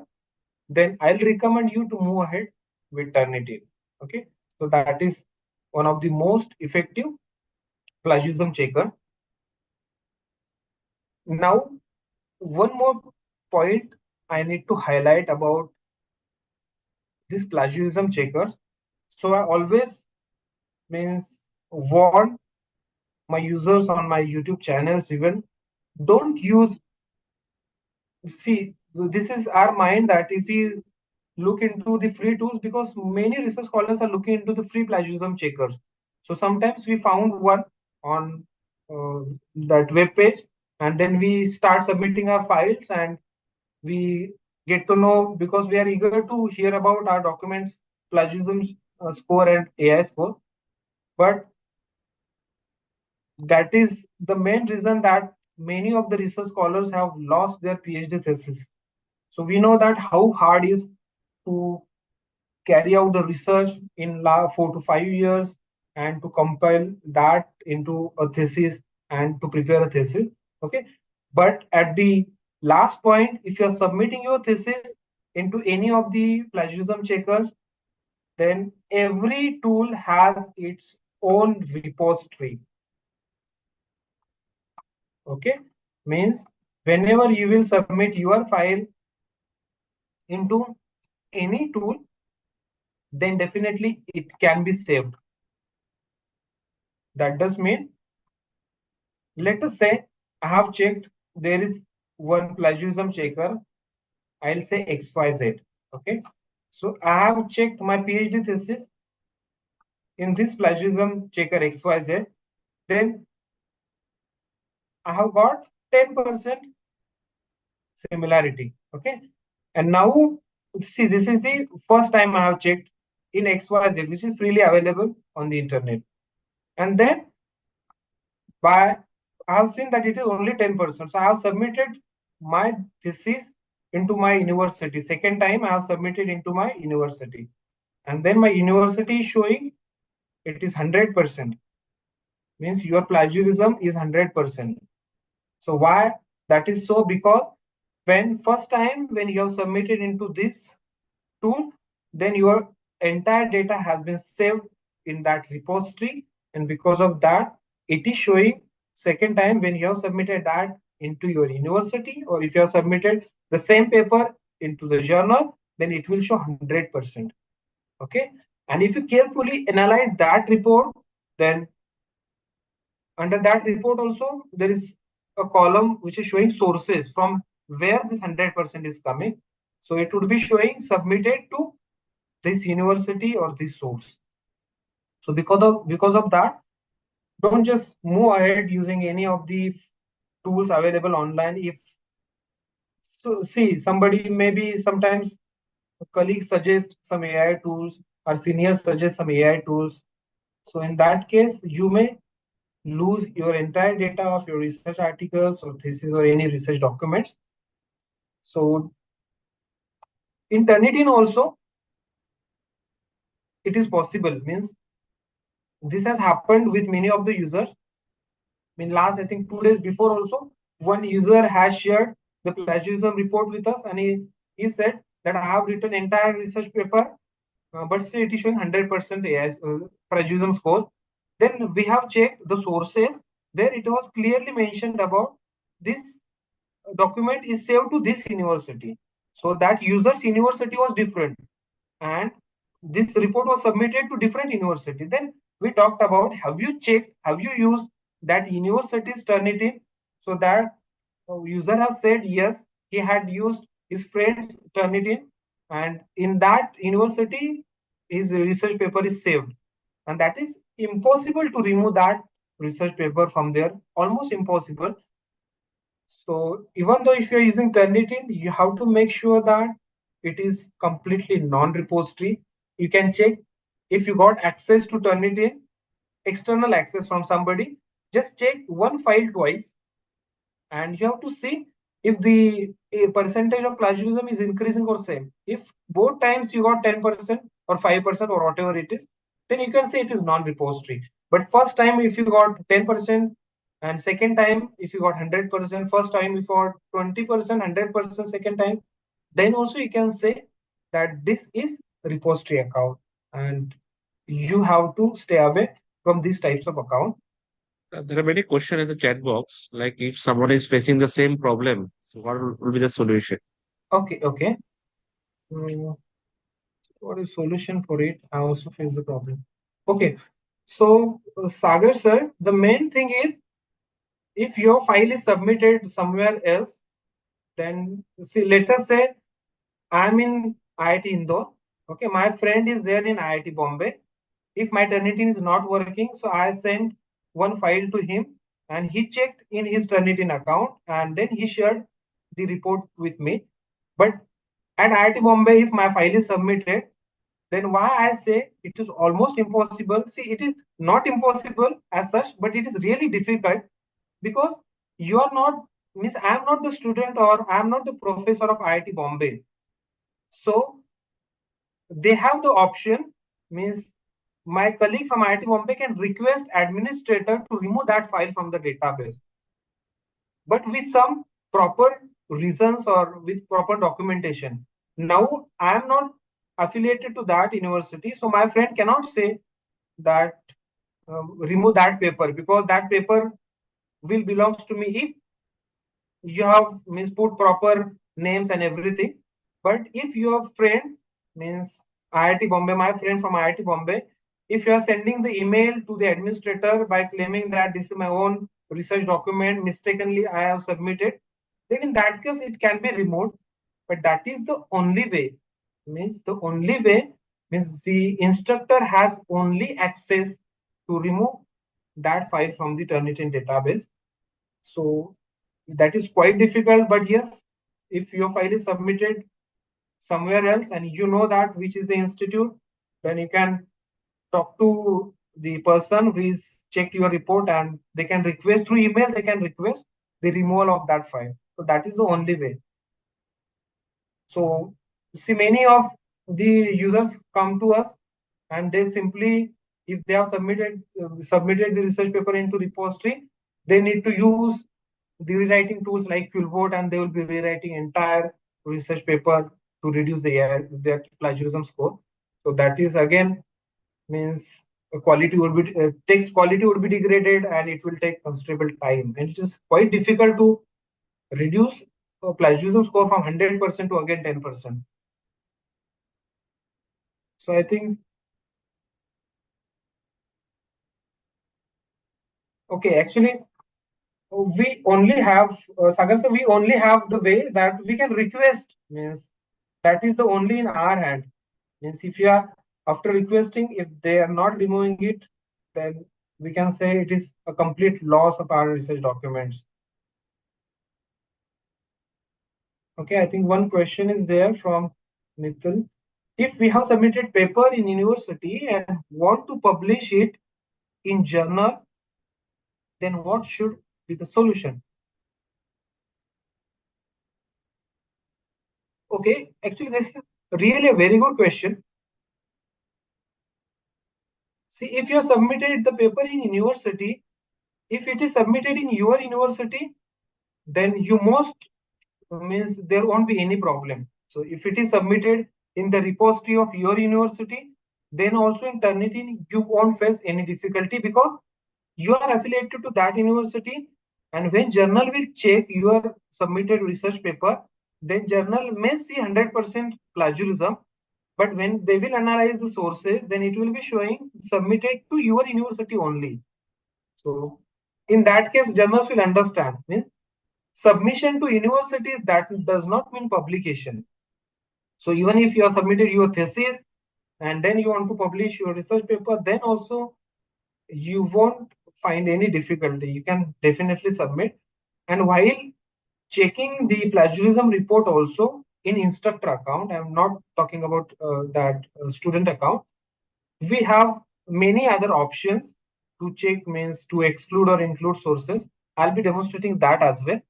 then I'll recommend you to move ahead with Turnitin. Okay, so that is one of the most effective plagiarism checker. Now, one more point I need to highlight about this plagiarism checkers. So I always warn my users on my YouTube channels even, don't use, see, this is our mind that if we look into the free tools, because many research scholars are looking into the free plagiarism checkers. So sometimes we found one on that web page, and then we start submitting our files, and we get to know, because we are eager to hear about our documents plagiarism score and AI score. But that is the main reason that many of the research scholars have lost their PhD thesis. So we know that how hard is to carry out the research in 4 to 5 years and to compile that into a thesis and to prepare a thesis. Okay, but at the last point, if you're submitting your thesis into any of the plagiarism checkers, then every tool has its own repository. Okay, means whenever you will submit your file into any tool, then definitely it can be saved. That does mean, let us say I have checked there is one plagiarism checker, I'll say XYZ. Okay. So I have checked my PhD thesis in this plagiarism checker XYZ. Then I have got 10% similarity. Okay. And now, see, this is the first time I have checked in XYZ, which is freely available on the internet. And then by I have seen that it is only 10%. So I have submitted my thesis into my university. Second time I have submitted into my university. And then my university is showing it is 100%. Means your plagiarism is 100%. So why that is so? Because when first time when you have submitted into this tool, then your entire data has been saved in that repository, and because of that it is showing second time when you have submitted that into your university, or if you have submitted the same paper into the journal, then it will show 100%. Okay. And if you carefully analyze that report, then under that report also there is a column which is showing sources from where this 100% is coming. So it would be showing submitted to this university or this source. So because of that, don't just move ahead using any of the tools available online. If so, see, somebody maybe sometimes colleagues suggest some AI tools or seniors suggest some AI tools. So in that case, you may lose your entire data of your research articles or thesis or any research documents. So in Turnitin also, it is possible. Means this has happened with many of the users. I mean, last I think 2 days before also, one user has shared the plagiarism report with us, and he said that I have written entire research paper, but still it is showing 100% plagiarism score. Then we have checked the sources where it was clearly mentioned about this document is saved to this university. So that user's university was different, and this report was submitted to different university. Then we talked about, have you checked, have you used that university's Turnitin? So that user has said yes, he had used his friend's Turnitin, and in that university his research paper is saved, and that is impossible to remove that research paper from there, almost impossible. So even though if you're using Turnitin, you have to make sure that it is completely non-repository. You can check if you got access to Turnitin, external access from somebody, just check one file twice, and you have to see if the percentage of plagiarism is increasing or same. If both times you got 10% or 5% or whatever it is, then you can say it is non-repository. But first time if you got 10%, and second time if you got 100%, first time if you got 20%, 100% second time, then also you can say that this is repository account, and you have to stay away from these types of account. There are many questions in the chat box, like if someone is facing the same problem, so what will be the solution? Okay. Mm, what is solution for it? I also face the problem. Okay, so Sagar sir, the main thing is if your file is submitted somewhere else, then see, let us say I'm in IIT Indore. Okay, my friend is there in IIT Bombay. If my Turnitin is not working, so I sent one file to him, and he checked in his Turnitin account, and then he shared the report with me. But at IIT Bombay, if my file is submitted, then why I say it is almost impossible. See, it is not impossible as such, but it is really difficult, because you are not, means I am not the student or I am not the professor of IIT Bombay. So they have the option, means my colleague from IIT Bombay can request administrator to remove that file from the database, but with some proper reasons or with proper documentation. Now I am not affiliated to that university, so my friend cannot say that remove that paper, because that paper will belongs to me if you have means put proper names and everything. But if your friend, means IIT Bombay, my friend from IIT Bombay, if you are sending the email to the administrator by claiming that this is my own research document, mistakenly I have submitted, then in that case it can be removed. But that is the only way. Means the only way means the instructor has only access to remove that file from the Turnitin database. So that is quite difficult, but yes, if your file is submitted somewhere else and you know that which is the institute, then you can talk to the person who is checked your report and they can request through email, they can request the removal of that file. So that is the only way. So see, many of the users come to us and they simply, if they have submitted the research paper into repository, they need to use the rewriting tools like Fulbot, and they will be rewriting entire research paper to reduce their plagiarism score. So that is again means quality would be text quality would be degraded, and it will take considerable time, and it is quite difficult to reduce plagiarism score from 100% to again 10%. So I think, okay, actually, we only have, Sagar sir, we only have the way that we can request, means that is the only in our hand. Means if you are, after requesting, if they are not removing it, then we can say it is a complete loss of our research documents. Okay, I think one question is there from Nitin. If we have submitted paper in university and want to publish it in journal, then what should be the solution? Okay, actually, this is really a very good question. See, if you have submitted the paper in university, if it is submitted in your university, then you most means there won't be any problem. So if it is submitted in the repository of your university, then also in Turnitin, you won't face any difficulty because you are affiliated to that university. And when journal will check your submitted research paper, then journal may see 100% plagiarism. But when they will analyze the sources, then it will be showing submitted to your university only. So in that case, journals will understand. Means submission to universities, that does not mean publication. So even if you have submitted your thesis and then you want to publish your research paper, then also you won't find any difficulty. You can definitely submit. And while checking the plagiarism report also in instructor account, I'm not talking about that student account, we have many other options to check, means to exclude or include sources. I'll be demonstrating that as well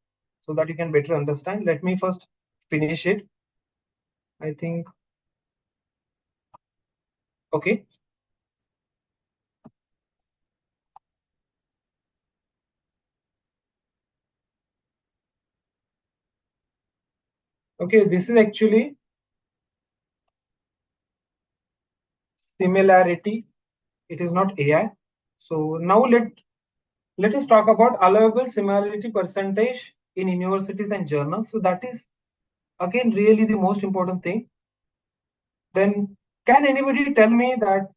so that you can better understand. Let me first finish it. I think, okay. Okay, this is actually similarity. It is not AI. So now let us talk about allowable similarity percentage in universities and journals. So that is again really the most important thing. Then can anybody tell me that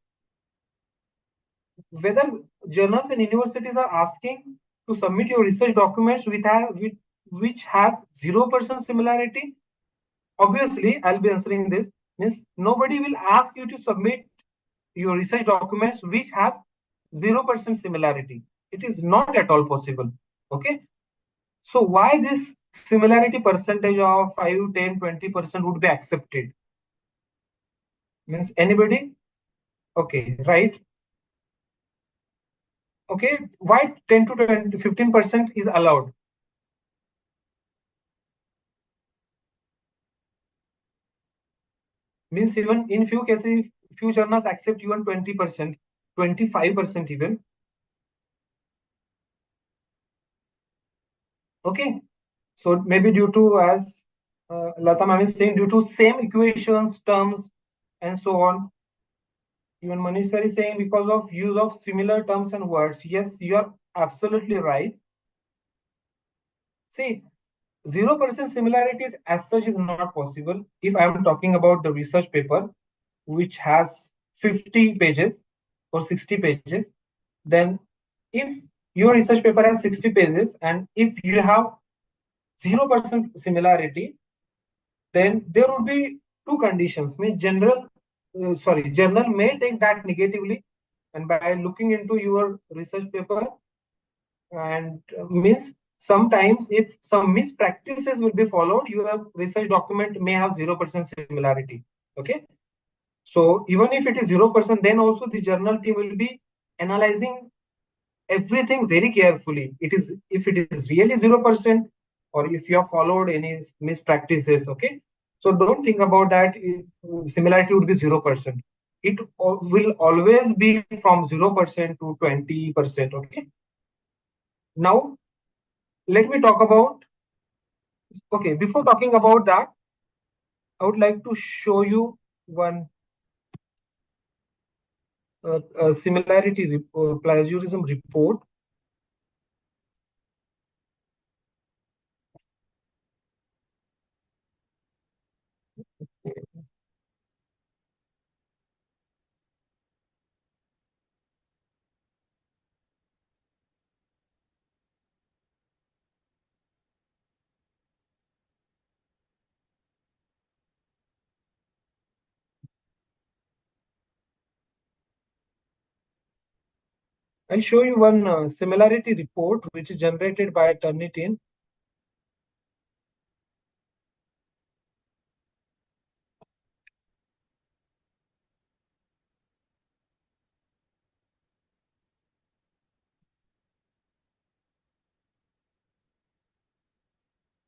whether journals and universities are asking to submit your research documents which has 0% similarity? Obviously, I'll be answering this. Means nobody will ask you to submit your research documents which has 0% similarity. It is not at all possible. Okay. So why this similarity percentage of 5, 10, 20% would be accepted? Means anybody? Okay, right. Okay, why 10 to 20, 15% is allowed? Means even in few cases, few journals accept even 20%, 25% even. Okay, so maybe due to, as Lata ma'am is saying, due to same equations, terms, and so on. Even Manish sir is saying because of use of similar terms and words. Yes, you are absolutely right. See, 0% similarities as such is not possible if I am talking about the research paper. which has 50 pages or 60 pages, then if your research paper has 60 pages and if you have 0% similarity, then there would be two conditions. Means journal may take that negatively, and by looking into your research paper, and means sometimes if some mispractices will be followed, your research document may have 0% similarity. Okay, so even if it is 0%, then also the journal team will be analyzing everything very carefully. It is if it is really 0%, or if you have followed any mispractices. Okay, so don't think about that. Similarity would be 0%. It will always be from 0% to 20%. Okay, now let me talk about. Okay, before talking about that, I would like to show you one plagiarism report. I'll show you one similarity report which is generated by Turnitin.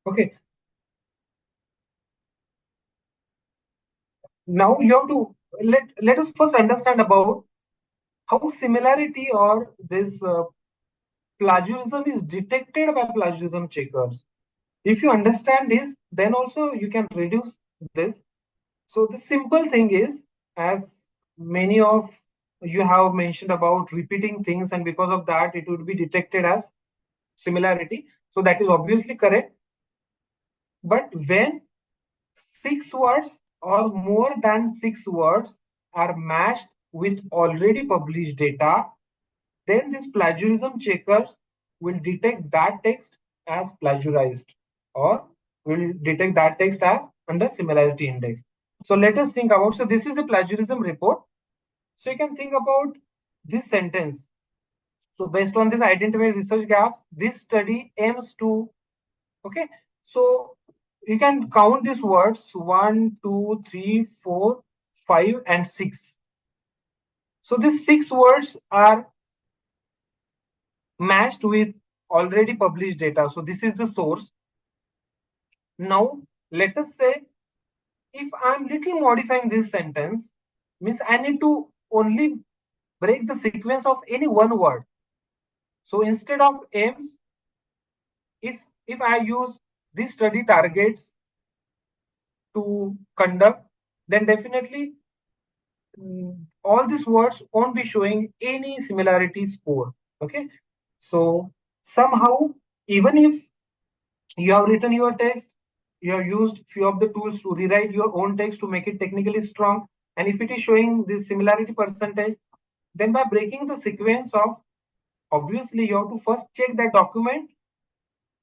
Okay, now you have to let us first understand about how similarity or this plagiarism is detected by plagiarism checkers. If you understand this, then also you can reduce this. So the simple thing is, as many of you have mentioned about repeating things, and because of that, it would be detected as similarity. So that is obviously correct. But when 6 words or more than 6 words are matched with already published data, then this plagiarism checkers will detect that text as plagiarized, or will detect that text as under similarity index. So let us think about, so this is a plagiarism report. So you can think about this sentence. So based on this identified research gaps, this study aims to, okay, so you can count these words 1, 2, 3, 4, 5, and 6. So these 6 words are matched with already published data. So this is the source. Now let us say if I'm little modifying this sentence, means I need to only break the sequence of any one word. So instead of aims, if I use this study targets to conduct, then definitely all these words won't be showing any similarity score. Okay, so somehow, even if you have written your text, you have used few of the tools to rewrite your own text to make it technically strong, and if it is showing this similarity percentage, then by breaking the sequence of, obviously you have to first check that document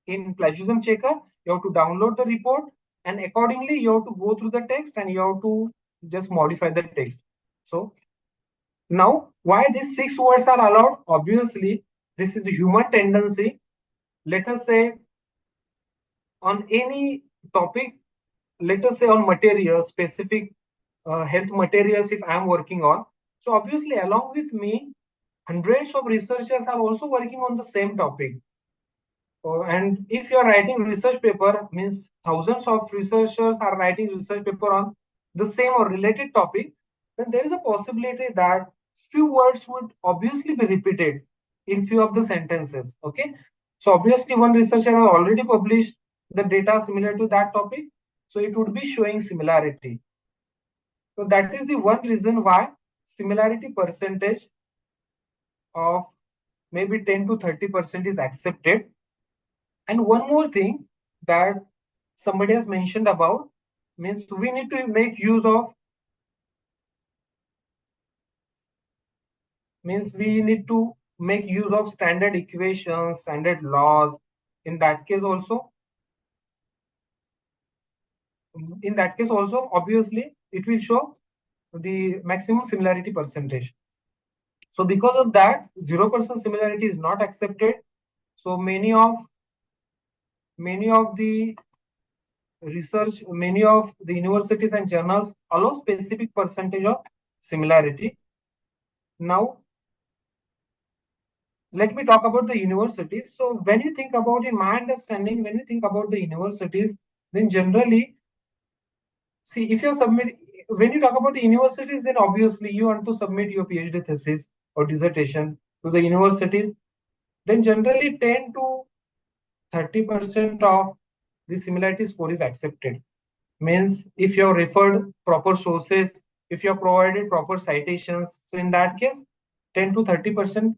in plagiarism checker, you have to download the report, and accordingly you have to go through the text and you have to just modify the text. So now, why these 6 words are allowed? Obviously, this is the human tendency. Let us say on any topic, let us say on material, specific health materials, if I'm working on. So obviously, along with me, hundreds of researchers are also working on the same topic. And if you are writing research paper, means thousands of researchers are writing research paper on the same or related topic, then there is a possibility that few words would obviously be repeated in few of the sentences. Okay, so obviously one researcher has already published the data similar to that topic, so it would be showing similarity. So that is the one reason why similarity percentage of maybe 10 to 30% is accepted. And one more thing that somebody has mentioned about, means we need to make use of means we need to make use of standard equations, standard laws. In that case also, obviously, it will show the maximum similarity percentage. So because of that, 0% similarity is not accepted. So many of the research, many of the universities and journals allow specific percentage of similarity. Now, let me talk about the universities. So when you think about, in my understanding, when you think about the universities, then generally, see, if you submit, when you talk about the universities, then obviously you want to submit your PhD thesis or dissertation to the universities, then generally 10 to 30% of the similarity score is accepted. Means if you have referred proper sources, if you have provided proper citations, so in that case, 10 to 30%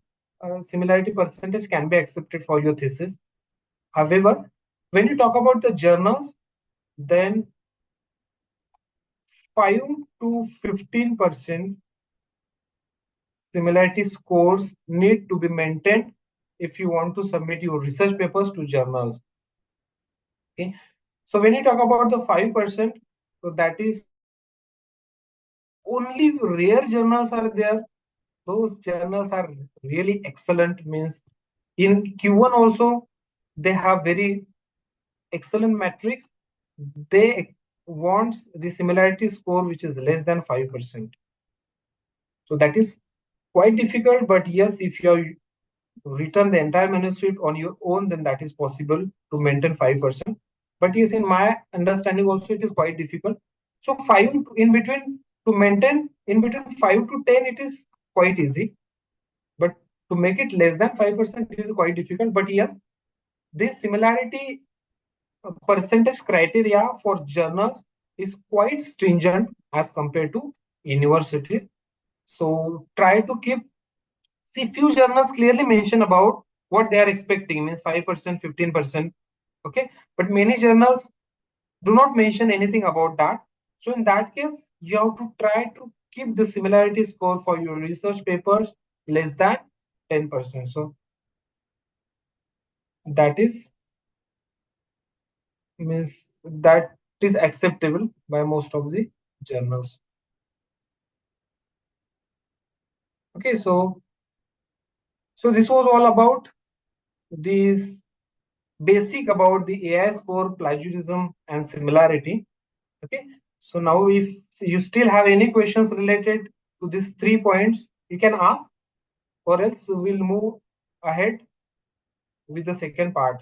similarity percentage can be accepted for your thesis. However, when you talk about the journals, then 5 to 15% similarity scores need to be maintained if you want to submit your research papers to journals. Okay, so when you talk about the 5%, so that is only rare journals are there. Those journals are really excellent. Means in Q1 also they have very excellent metrics. They want the similarity score which is less than 5%. So that is quite difficult, but yes, if you have written the entire manuscript on your own, then that is possible to maintain 5%. But yes, in my understanding also, it is quite difficult. So 5 in between, to maintain in between 5 to 10, it is quite easy. But to make it less than 5%, it is quite difficult. But yes, this similarity percentage criteria for journals is quite stringent as compared to universities. So try to keep, see, few journals clearly mention about what they are expecting, means 5%, 15%. Okay, but many journals do not mention anything about that. So in that case, you have to try to keep the similarity score for your research papers less than 10%. So that is, means that is acceptable by most of the journals. Okay, so this was all about these basic about the AI score, plagiarism, and similarity. Okay, so now if you still have any questions related to these 3 points, you can ask, or else we'll move ahead with the second part.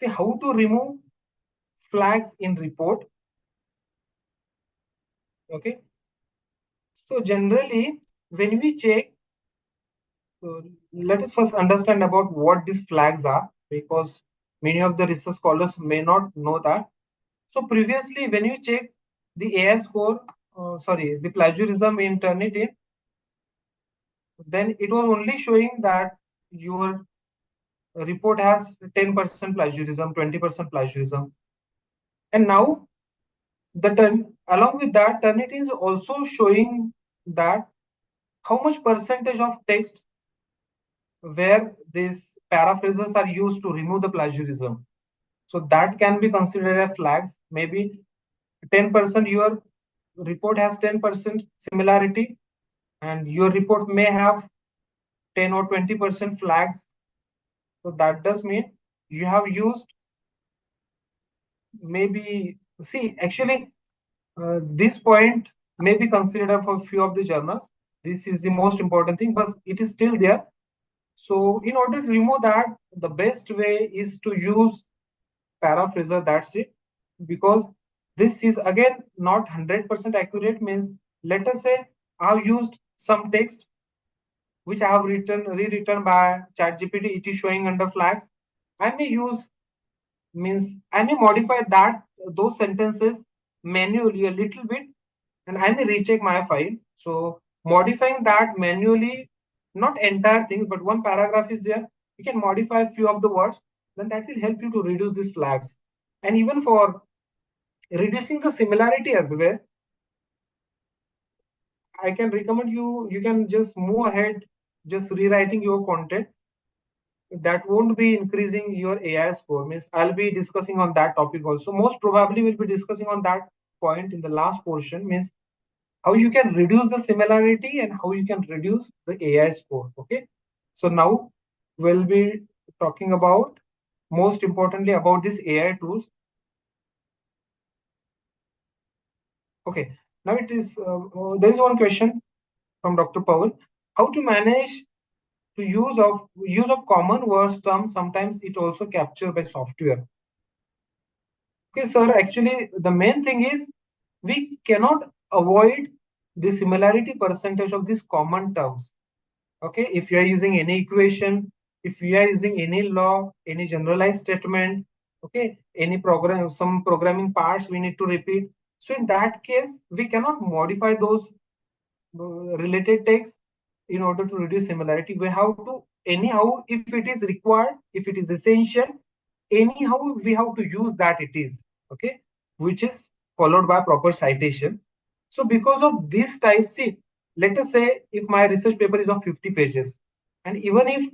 See how to remove flags in report. Okay, so generally when we check, let us first understand about what these flags are, because many of the research scholars may not know that. So previously, when you check the AI score, the plagiarism in Turnitin, then it was only showing that your report has 10% plagiarism, 20% plagiarism. And now, along with that, Turnitin is also showing that how much percentage of text where these paraphrases are used to remove the plagiarism. So that can be considered as flags. Maybe 10%, your report has 10% similarity, and your report may have 10 or 20% flags. So that does mean you have used, maybe, see, actually, this point may be considered for a few of the journals. This is the most important thing, but it is still there. So in order to remove that, the best way is to use paraphraser, that's it. Because this is again not 100% accurate. Means, let us say I have used some text which I have rewritten by ChatGPT. It is showing under flags. I may use, means I may modify those sentences manually a little bit, and I may recheck my file. So modifying that manually, not entire thing, but one paragraph is there, you can modify a few of the words, then that will help you to reduce these flags. And even for reducing the similarity as well, I can recommend you can just move ahead, just rewriting your content. That won't be increasing your AI score. Means I'll be discussing on that topic also. Most probably we'll be discussing on that point in the last portion. Means how you can reduce the similarity and how you can reduce the AI score. Okay. So now we'll be talking about most importantly about these AI tools. Okay. Now it is there is one question from Dr. Paul. How to manage to use of common words terms, sometimes it also captured by software. Okay, sir, actually the main thing is we cannot avoid the similarity percentage of these common terms. Okay, if you are using any equation, if you are using any law, any generalized statement, okay, any program, some programming parts we need to repeat. So in that case, we cannot modify those related text in order to reduce similarity. We have to anyhow, if it is required, if it is essential, anyhow we have to use that it is, okay, which is followed by proper citation. So because of this type, see, let us say if my research paper is of 50 pages, and even if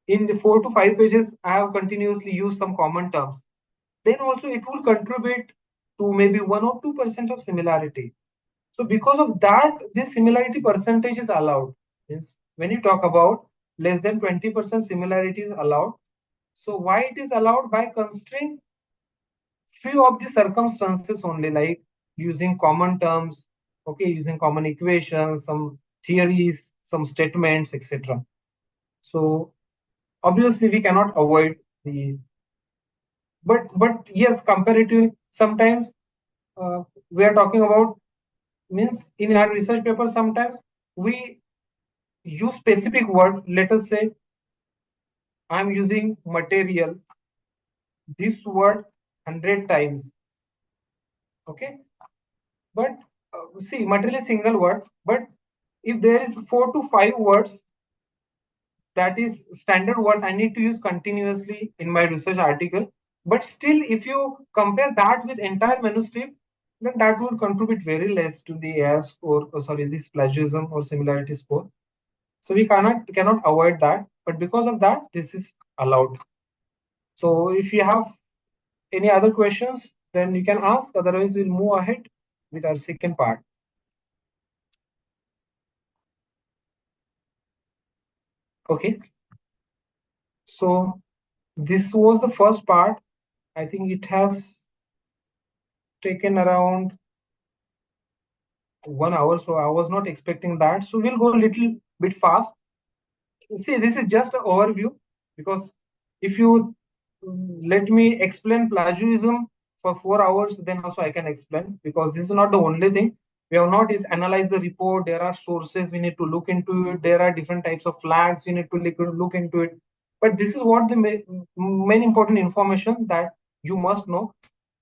in the 4 to 5 pages I have continuously used some common terms, then also it will contribute to maybe 1 or 2% of similarity. So because of that, this similarity percentage is allowed. Means when you talk about less than 20% similarity is allowed. So why it is allowed? By considering few of the circumstances only, like using common terms, okay, using common equations, some theories, some statements, etc. So obviously we cannot avoid the, but yes, comparatively sometimes we are talking about, means in our research paper sometimes we use specific word. Let us say I'm using material, this word 100 times, okay, but see, material is single word, but if there is 4 to 5 words, that is standard words I need to use continuously in my research article. But still, if you compare that with entire manuscript, then that will contribute very less to the AI score, or sorry, this plagiarism or similarity score. So we cannot avoid that, but because of that, this is allowed. So if you have any other questions, then you can ask. Otherwise, we'll move ahead with our second part. Okay. So this was the first part. I think it has taken around 1 hour, so I was not expecting that. So we'll go a little bit fast. See, this is just an overview, because if you let me explain plagiarism for 4 hours, then also I can explain, because this is not the only thing. We have not is analyze the report. There are sources we need to look into it. There are different types of flags you need to look into it. But this is what the main important information that you must know.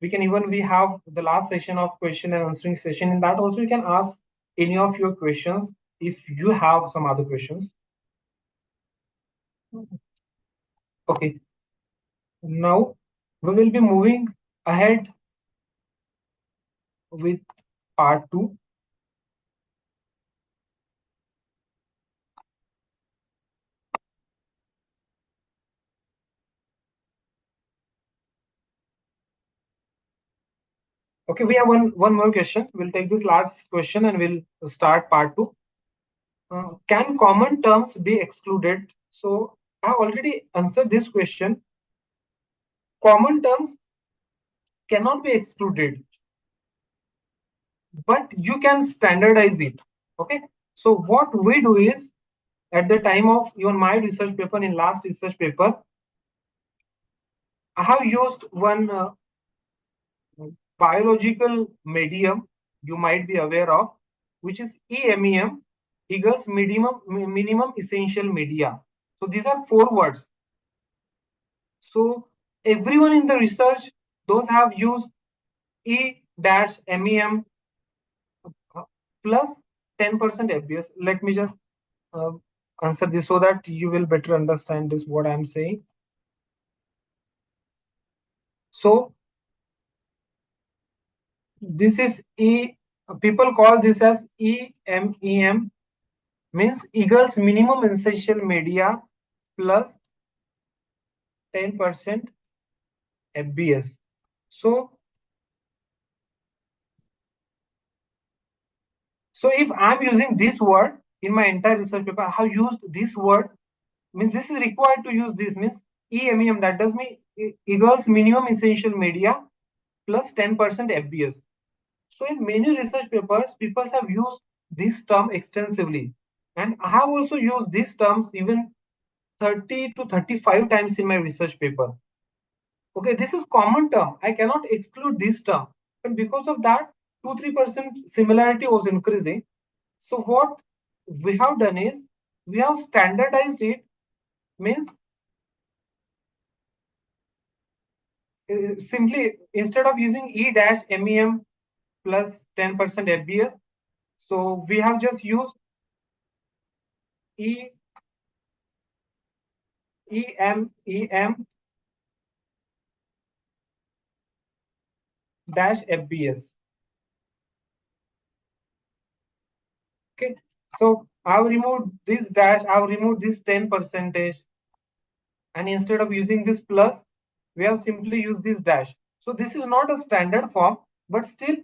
We have the last session of question and answering session. In that also you can ask any of your questions if you have some other questions. Okay. Now we will be moving ahead with part 2. Okay, we have one more question. We'll take this last question and we'll start part 2. Can common terms be excluded? So I have already answered this question. Common terms cannot be excluded, but you can standardize it. Okay. So what we do is, at the time of even my research paper, in last research paper, I have used one biological medium you might be aware of, which is EMEM, Eagles minimum essential media. So these are 4 words. So everyone in the research, those have used E-MEM plus 10% FBS. Let me just uh, answer this so that you will better understand this what I'm saying. So This is people call this as EMEM, means Eagle's minimum essential media plus 10% FBS. So if I'm using this word in my entire research paper, I have used this word, means this is required to use this, means EMEM, that does mean Eagle's minimum essential media plus 10% FBS. So in many research papers, people have used this term extensively. And I have also used these terms even 30 to 35 times in my research paper. Okay, this is common term. I cannot exclude this term. And because of that, 2-3% similarity was increasing. So what we have done is, we have standardized it, means simply instead of using E-MEM plus 10% FBS, so we have just used EMEM dash FBS. Okay, so I've removed this dash, I've removed this 10%, and instead of using this plus, we have simply used this dash. So this is not a standard form, but still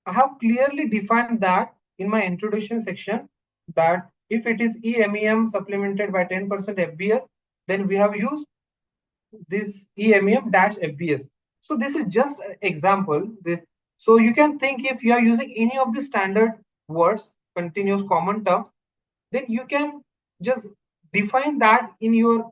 I have clearly defined that in my introduction section, that if it is EMEM supplemented by 10% FBS, then we have used this EMEM dash FBS. So this is just an example. So you can think, if you are using any of the standard words, continuous common terms, then you can just define that in your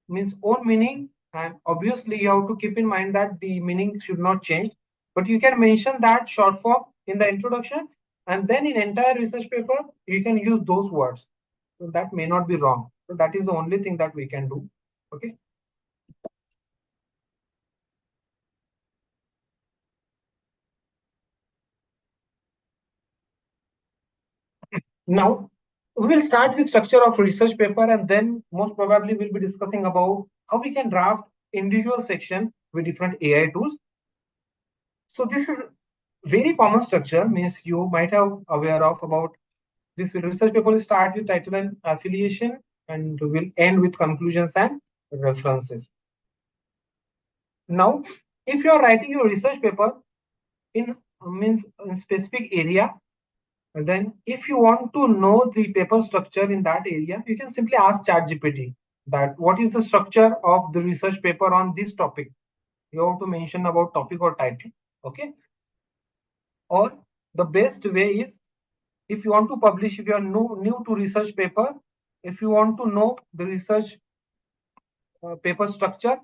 means own meaning, and obviously you have to keep in mind that the meaning should not change, but you can mention that short form in the introduction, and then in entire research paper you can use those words. So that may not be wrong. So that is the only thing that we can do. Okay. Now we will start with structure of research paper, and then most probably we'll be discussing about how we can draft individual section with different AI tools. So this is very common structure, means you might have aware of about this. Research paper will start with title and affiliation, and will end with conclusions and references. Now, if you are writing your research paper in means in specific area, then if you want to know the paper structure in that area, you can simply ask ChatGPT that what is the structure of the research paper on this topic. You have to mention about topic or title. Okay. Or the best way is, if you want to publish, if you are new to research paper, if you want to know the research paper structure,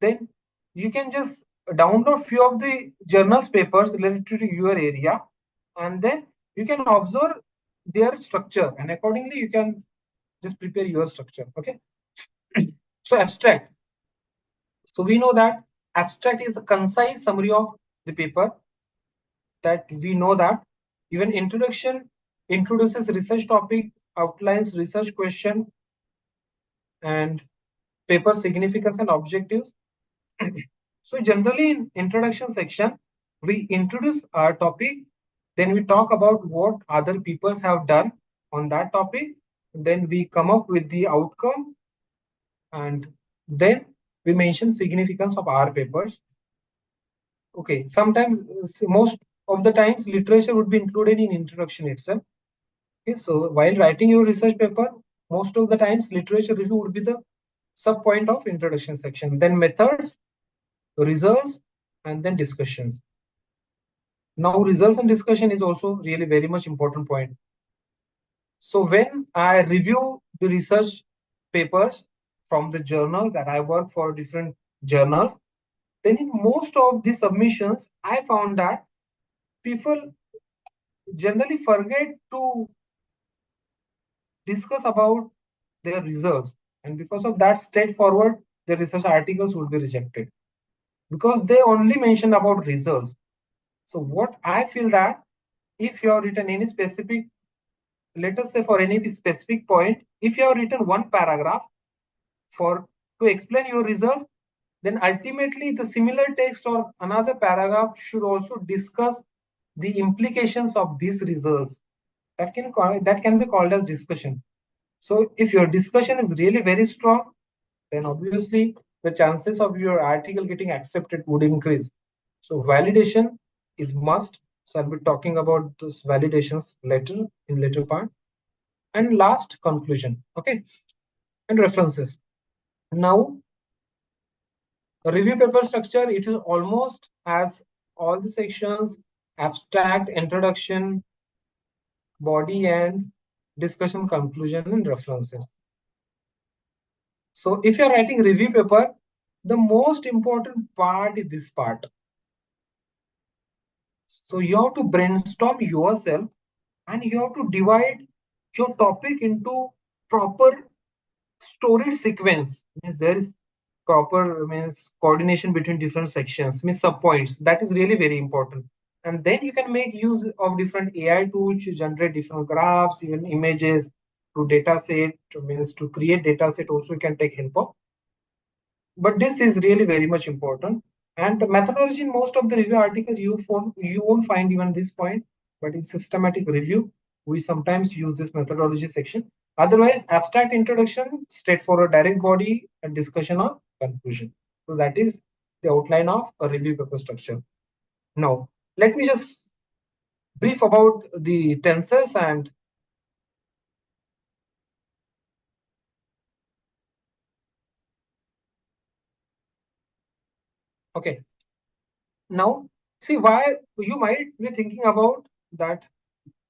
then you can just download few of the journals papers related to your area, and then you can observe their structure, and accordingly you can just prepare your structure. Okay. So abstract. So we know that abstract is a concise summary of the paper, that we know that even introduction introduces research topic, outlines research question, and paper significance and objectives. So generally in introduction section, we introduce our topic, then we talk about what other peoples have done on that topic, then we come up with the outcome, and then we mention significance of our papers. Okay, sometimes, most of the times, literature would be included in introduction itself. Okay, so while writing your research paper, most of the times literature review would be the sub point of introduction section, then methods, results, and then discussions. Now results and discussion is also really very much important point. So when I review the research papers from the journals that I work for, different journals, then in most of the submissions, I found that people generally forget to discuss about their results. And because of that, straightforward, the research articles would be rejected because they only mention about results. So what I feel that if you have written any specific, let us say for any specific point, if you have written one paragraph for to explain your results, then ultimately the similar text or another paragraph should also discuss the implications of these results, that can be called as discussion. So if your discussion is really very strong, then obviously the chances of your article getting accepted would increase. So validation is must. So I'll be talking about those validations later in later part. And last, conclusion. Okay, and references. Now, review paper structure, it is almost as all the sections: abstract, introduction, body, and discussion, conclusion, and references. So if you're writing review paper, the most important part is this part. So you have to brainstorm yourself and you have to divide your topic into proper storage sequence. Means there is proper means coordination between different sections, means subpoints. That is really very important. And then you can make use of different AI tools to generate different graphs, even images, to data set, means to create data set also you can take help of. But this is really very much important. And the methodology in most of the review articles you won't find even this point, but in systematic review, we sometimes use this methodology section. Otherwise, abstract introduction, straightforward direct body, and discussion or conclusion. So that is the outline of a review paper structure. Now, let me just brief about the tenses and okay. Now, see why you might be thinking about that,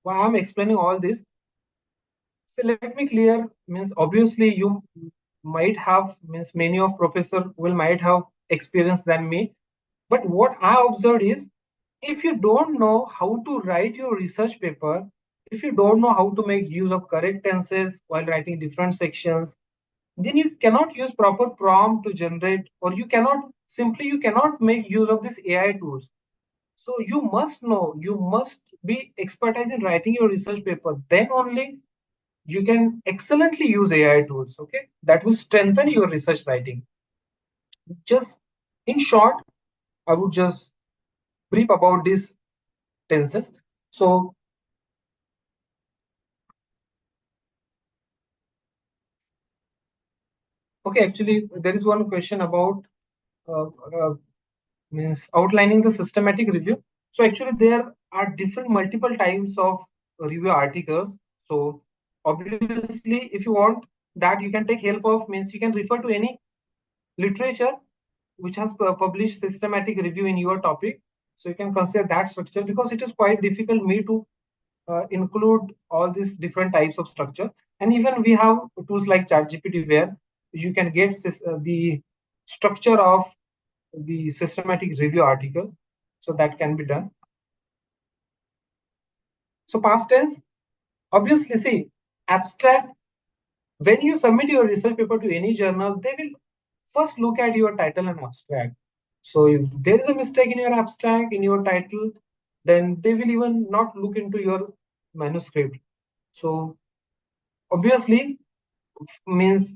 why I'm explaining all this. So let me clear, means obviously you might have, means many of professor will might have experience than me. But what I observed is, if you don't know how to write your research paper, if you don't know how to make use of correct tenses while writing different sections, then you cannot use proper prompt to generate, or you cannot make use of these AI tools. So you must know, you must be expertise in writing your research paper. Then only you can excellently use AI tools, okay? That will strengthen your research writing. Just in short, I would just brief about these tenses. So, okay, actually, there is one question about uh, uh, means outlining the systematic review. So actually, there are different multiple types of review articles. So obviously, if you want that, you can take help of, means you can refer to any literature which has published systematic review in your topic. So you can consider that structure, because it is quite difficult me to include all these different types of structure. And even we have tools like ChatGPT where you can get the structure of the systematic review article. So that can be done. So past tense, obviously, see, abstract, when you submit your research paper to any journal, they will first look at your title and abstract. So if there is a mistake in your abstract, in your title, then they will even not look into your manuscript. So obviously, means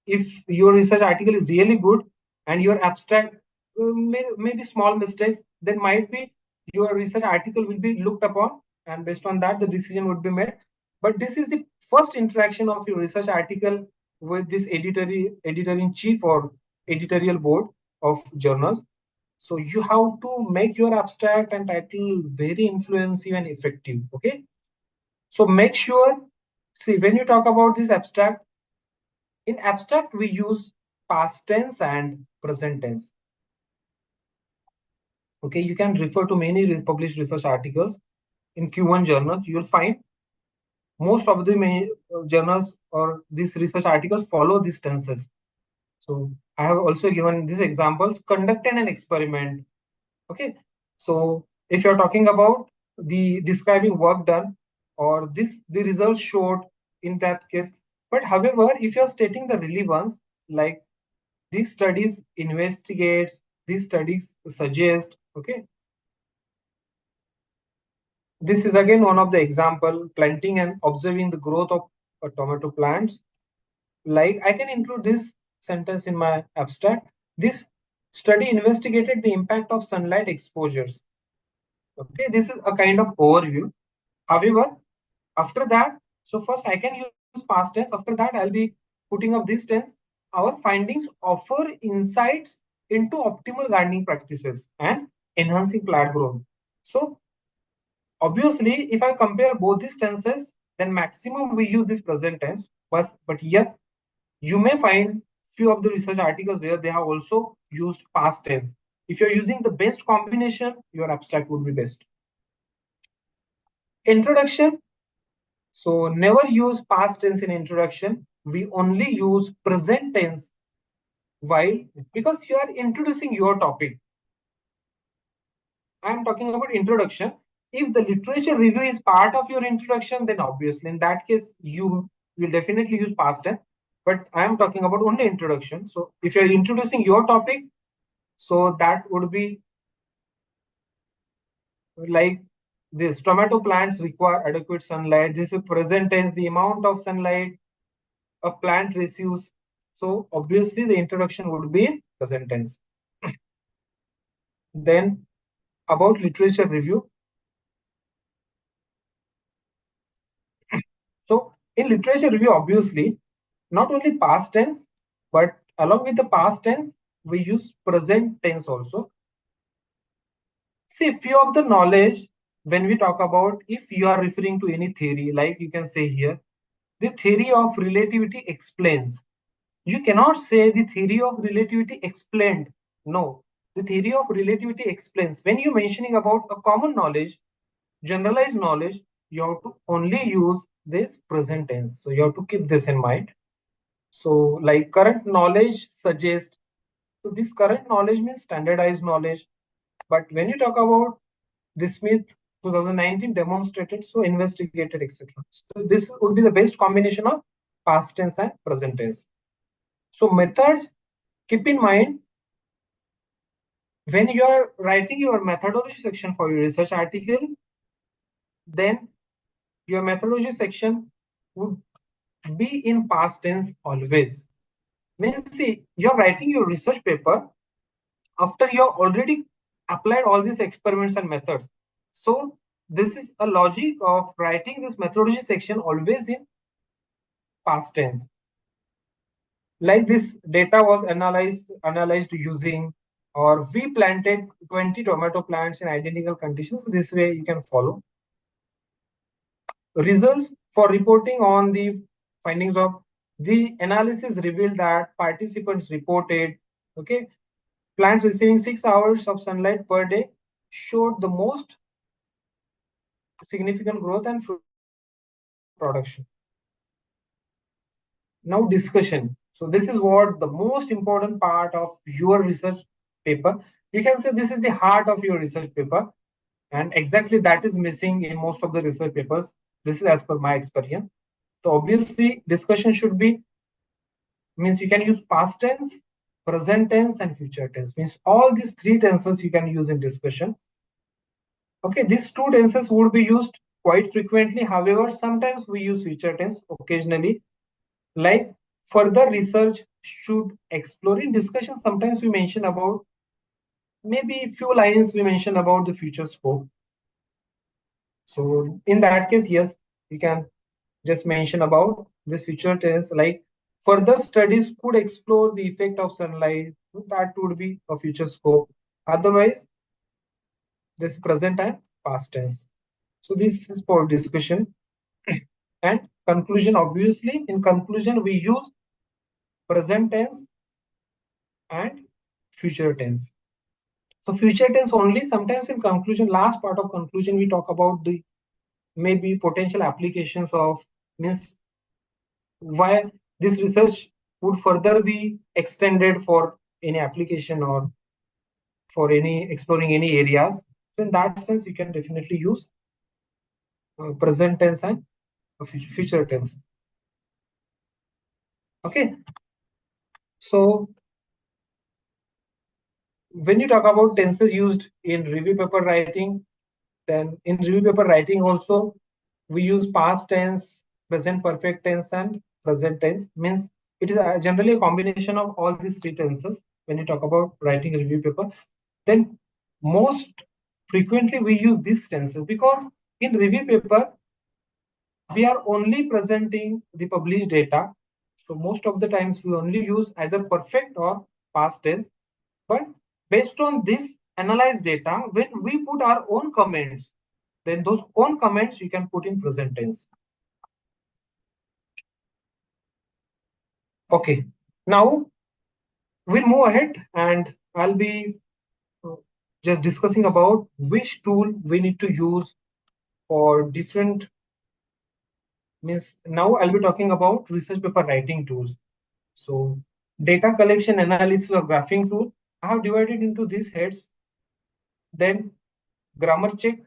if your research article is really good and your abstract may be small mistakes, then might be your research article will be looked upon, and based on that the decision would be made. But this is the first interaction of your research article with this editor in chief or editorial board of journals. So you have to make your abstract and title very influensive and effective. Okay, so make sure, see, when you talk about this abstract, in abstract, we use past tense and present tense. Okay, you can refer to many published research articles in Q1 journals. You'll find most of the journals or these research articles follow these tenses. So I have also given these examples: conducted an experiment. Okay, so if you're talking about the describing work done, or the results showed in that case. But however, if you're stating the relevance, like these studies investigates, these studies suggest, okay. This is again one of the example: planting and observing the growth of tomato plants. Like I can include this sentence in my abstract. This study investigated the impact of sunlight exposures. Okay, this is a kind of overview. However, after that, so first I can use past tense. After that, I'll be putting up this tense. Our findings offer insights into optimal gardening practices and enhancing plant growth. So obviously, if I compare both these tenses, then maximum we use this present tense. But yes, you may find few of the research articles where they have also used past tense. If you're using the best combination, your abstract would be best. Introduction. So never use past tense in introduction. We only use present tense while because you are introducing your topic. I am talking about introduction. If the literature review is part of your introduction, then obviously in that case you will definitely use past tense. But I am talking about only introduction. So if you are introducing your topic, so that would be like this: tomato plants require adequate sunlight. This is present tense, the amount of sunlight a plant receives. So obviously the introduction would be present tense. Then about literature review. So in literature review, obviously, not only past tense, but along with the past tense, we use present tense also. See, few of the knowledge when we talk about, if you are referring to any theory, like you can say here, the theory of relativity explains. You cannot say the theory of relativity explained. No, the theory of relativity explains. When you're mentioning about a common knowledge, generalized knowledge, you have to only use this present tense. So you have to keep this in mind. So like current knowledge suggests, so this current knowledge means standardized knowledge. But when you talk about this Smith 2019 demonstrated, so investigated, etc. So this would be the best combination of past tense and present tense. So methods, keep in mind when you are writing your methodology section for your research article, then your methodology section would be in past tense always. Means see, you're writing your research paper after you have already applied all these experiments and methods. So this is a logic of writing this methodology section always in past tense. Like this data was analyzed using, or we planted 20 tomato plants in identical conditions. This way you can follow. Results for reporting on the findings of the analysis revealed that participants reported, okay, plants receiving 6 hours of sunlight per day showed the most significant growth and fruit production. Now discussion. So this is what the most important part of your research paper. You can say this is the heart of your research paper, and exactly that is missing in most of the research papers. This is as per my experience. So obviously discussion should be, means you can use past tense, present tense, and future tense. Means all these three tenses you can use in discussion. Okay, these two tenses would be used quite frequently. However, sometimes we use future tense occasionally. Like further research should explore in discussion. Sometimes we mention about, maybe few lines we mention about the future scope. So in that case, yes, you can just mention about this future tense, like further studies could explore the effect of sunlight. That would be a future scope. Otherwise, this present and past tense. So this is for discussion. And conclusion, obviously, in conclusion, we use present tense and future tense. So future tense only. Sometimes in conclusion, last part of conclusion, we talk about the maybe potential applications of, means why this research would further be extended for any application or for any exploring any areas. So in that sense, you can definitely use present tense and future tense. Okay. So when you talk about tenses used in review paper writing, then in review paper writing also we use past tense, present perfect tense, and present tense. Means it is generally a combination of all these three tenses when you talk about writing a review paper. Then most frequently we use these tenses because in review paper, we are only presenting the published data. So most of the times we only use either perfect or past tense. But based on this analyzed data, when we put our own comments, then those own comments you can put in present tense. Okay, now we'll move ahead and I'll be just discussing about which tool we need to use for different means now I'll be talking about research paper writing tools. So data collection, analysis, or graphing tool, I have divided into these heads. Then grammar check,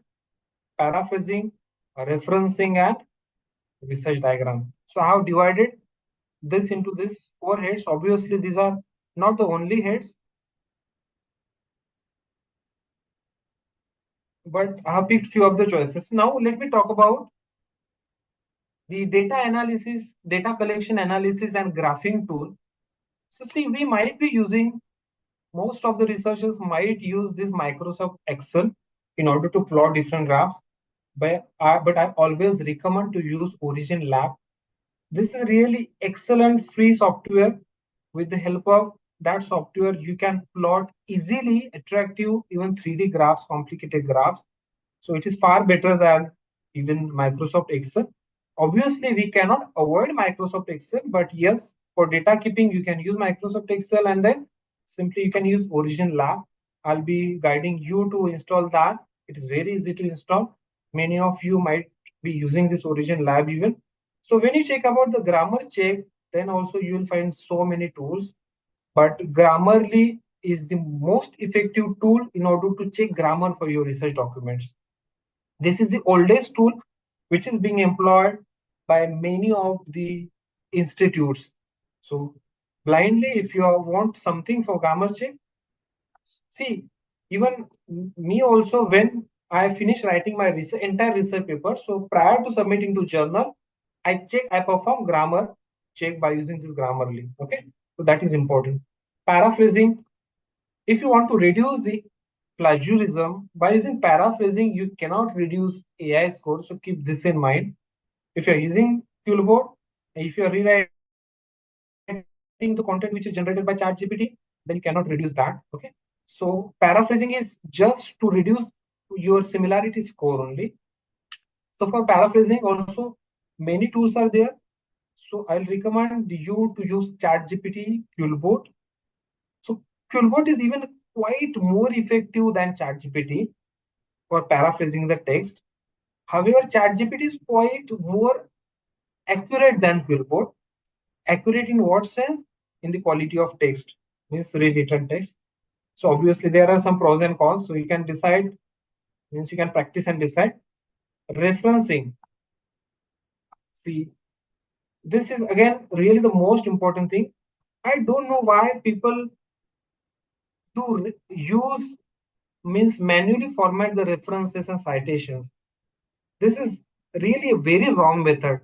paraphrasing, referencing, and research diagram. So I have divided this into these four heads. Obviously, these are not the only heads, but I have picked few of the choices. Now let me talk about the data analysis, data collection analysis, and graphing tool. So see, we might be using, most of the researchers might use this Microsoft Excel in order to plot different graphs, but I always recommend to use Origin Lab. This is really excellent free software. With the help of that software, you can plot easily attractive, even 3D graphs, complicated graphs. So it is far better than even Microsoft Excel. Obviously, we cannot avoid Microsoft Excel, but yes, for data keeping, you can use Microsoft Excel and then simply you can use Origin Lab. I'll be guiding you to install that. It is very easy to install. Many of you might be using this Origin Lab even. So when you check about the grammar check, then also you will find so many tools. But Grammarly is the most effective tool in order to check grammar for your research documents. This is the oldest tool which is being employed by many of the institutes. So blindly, if you want something for grammar check, see, even me also, when I finish writing my entire research paper, so prior to submitting to journal, I perform grammar check by using this Grammarly. Okay, so that is important. Paraphrasing, if you want to reduce the plagiarism by using paraphrasing, you cannot reduce AI score. So keep this in mind. If you're using Toolboard, if you're rewriting the content which is generated by ChatGPT, then you cannot reduce that. Okay. So paraphrasing is just to reduce your similarity score only. So for paraphrasing also many tools are there. So I'll recommend you to use ChatGPT, Toolboard. So Toolboard is even quite more effective than ChatGPT for paraphrasing the text. However, ChatGPT is quite more accurate than Toolboard. Accurate in what sense? In the quality of text, means rewritten text. So obviously there are some pros and cons. So you can decide, means you can practice and decide. Referencing. See, this is again really the most important thing. I don't know why people do use, means manually format the references and citations. This is really a very wrong method.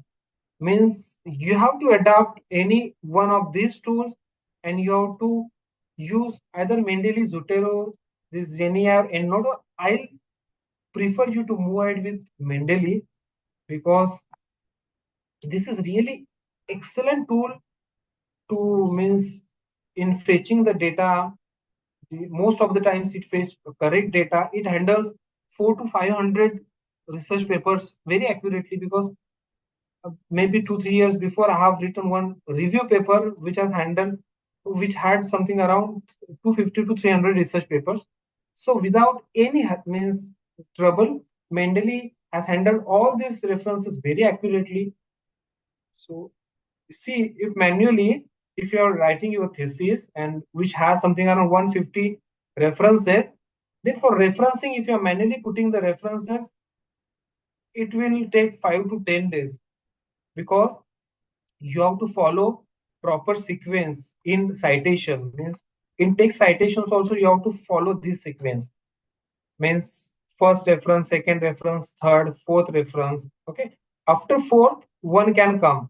Means you have to adopt any one of these tools and you have to use either Mendeley, Zotero, this Genia, and not. I prefer you to move ahead with Mendeley because this is really excellent tool to, means in fetching the data. Most of the times it fetch correct data. It handles 400 to 500 research papers very accurately because maybe 2 3 years before I have written one review paper which had something around 250 to 300 research papers. So without any means trouble, Mendeley has handled all these references very accurately. So see, if manually, if you are writing your thesis and which has something around 150 references, then for referencing, if you are manually putting the references, it will take 5 to 10 days because you have to follow proper sequence in citation. Means in text citations also you have to follow this sequence. Means first reference, second reference, third, fourth reference. Okay. After fourth, one can come,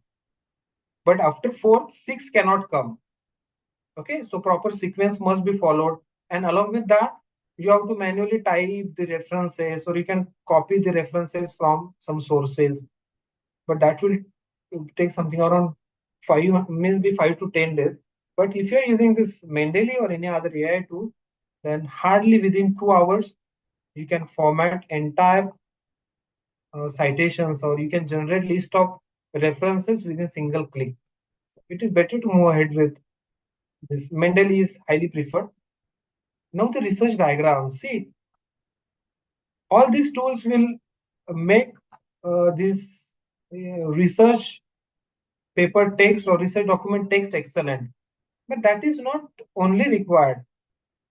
but after fourth, six cannot come. Okay, so proper sequence must be followed, and along with that, you have to manually type the references, or you can copy the references from some sources, but that will take something around maybe 5 to 10 days. But if you're using this Mendeley or any other AI tool, then hardly within 2 hours you can format entire citations, or you can generate list of references within a single click. It is better to move ahead with this. Mendeley is highly preferred. Now the research diagram. See, all these tools will make this research paper text or research document text excellent. But that is not only required.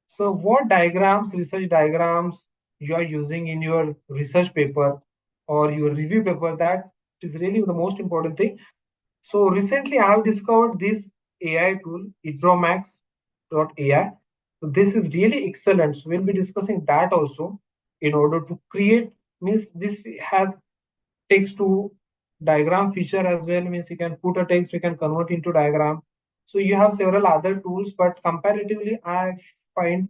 So what diagrams, research diagrams you are using in your research paper or your review paper, that is really the most important thing. So recently I have discovered this AI tool, idromax.ai. So this is really excellent. So we'll be discussing that also in order to create, means this has text to diagram feature as well, means you can put a text, you can convert into diagram. So you have several other tools, but comparatively I find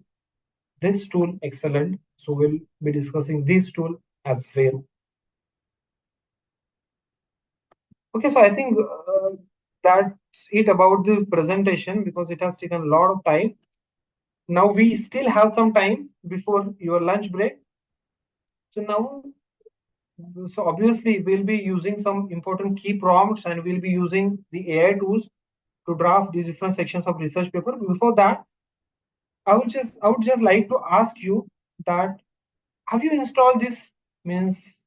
this tool excellent. So we'll be discussing this tool as well. Okay, so I think that's it about the presentation, because it has taken a lot of time. Now we still have some time before your lunch break. So now, so obviously we'll be using some important key prompts, and we'll be using the AI tools to draft these different sections of research paper. Before that, I would just like to ask you that, have you installed this, means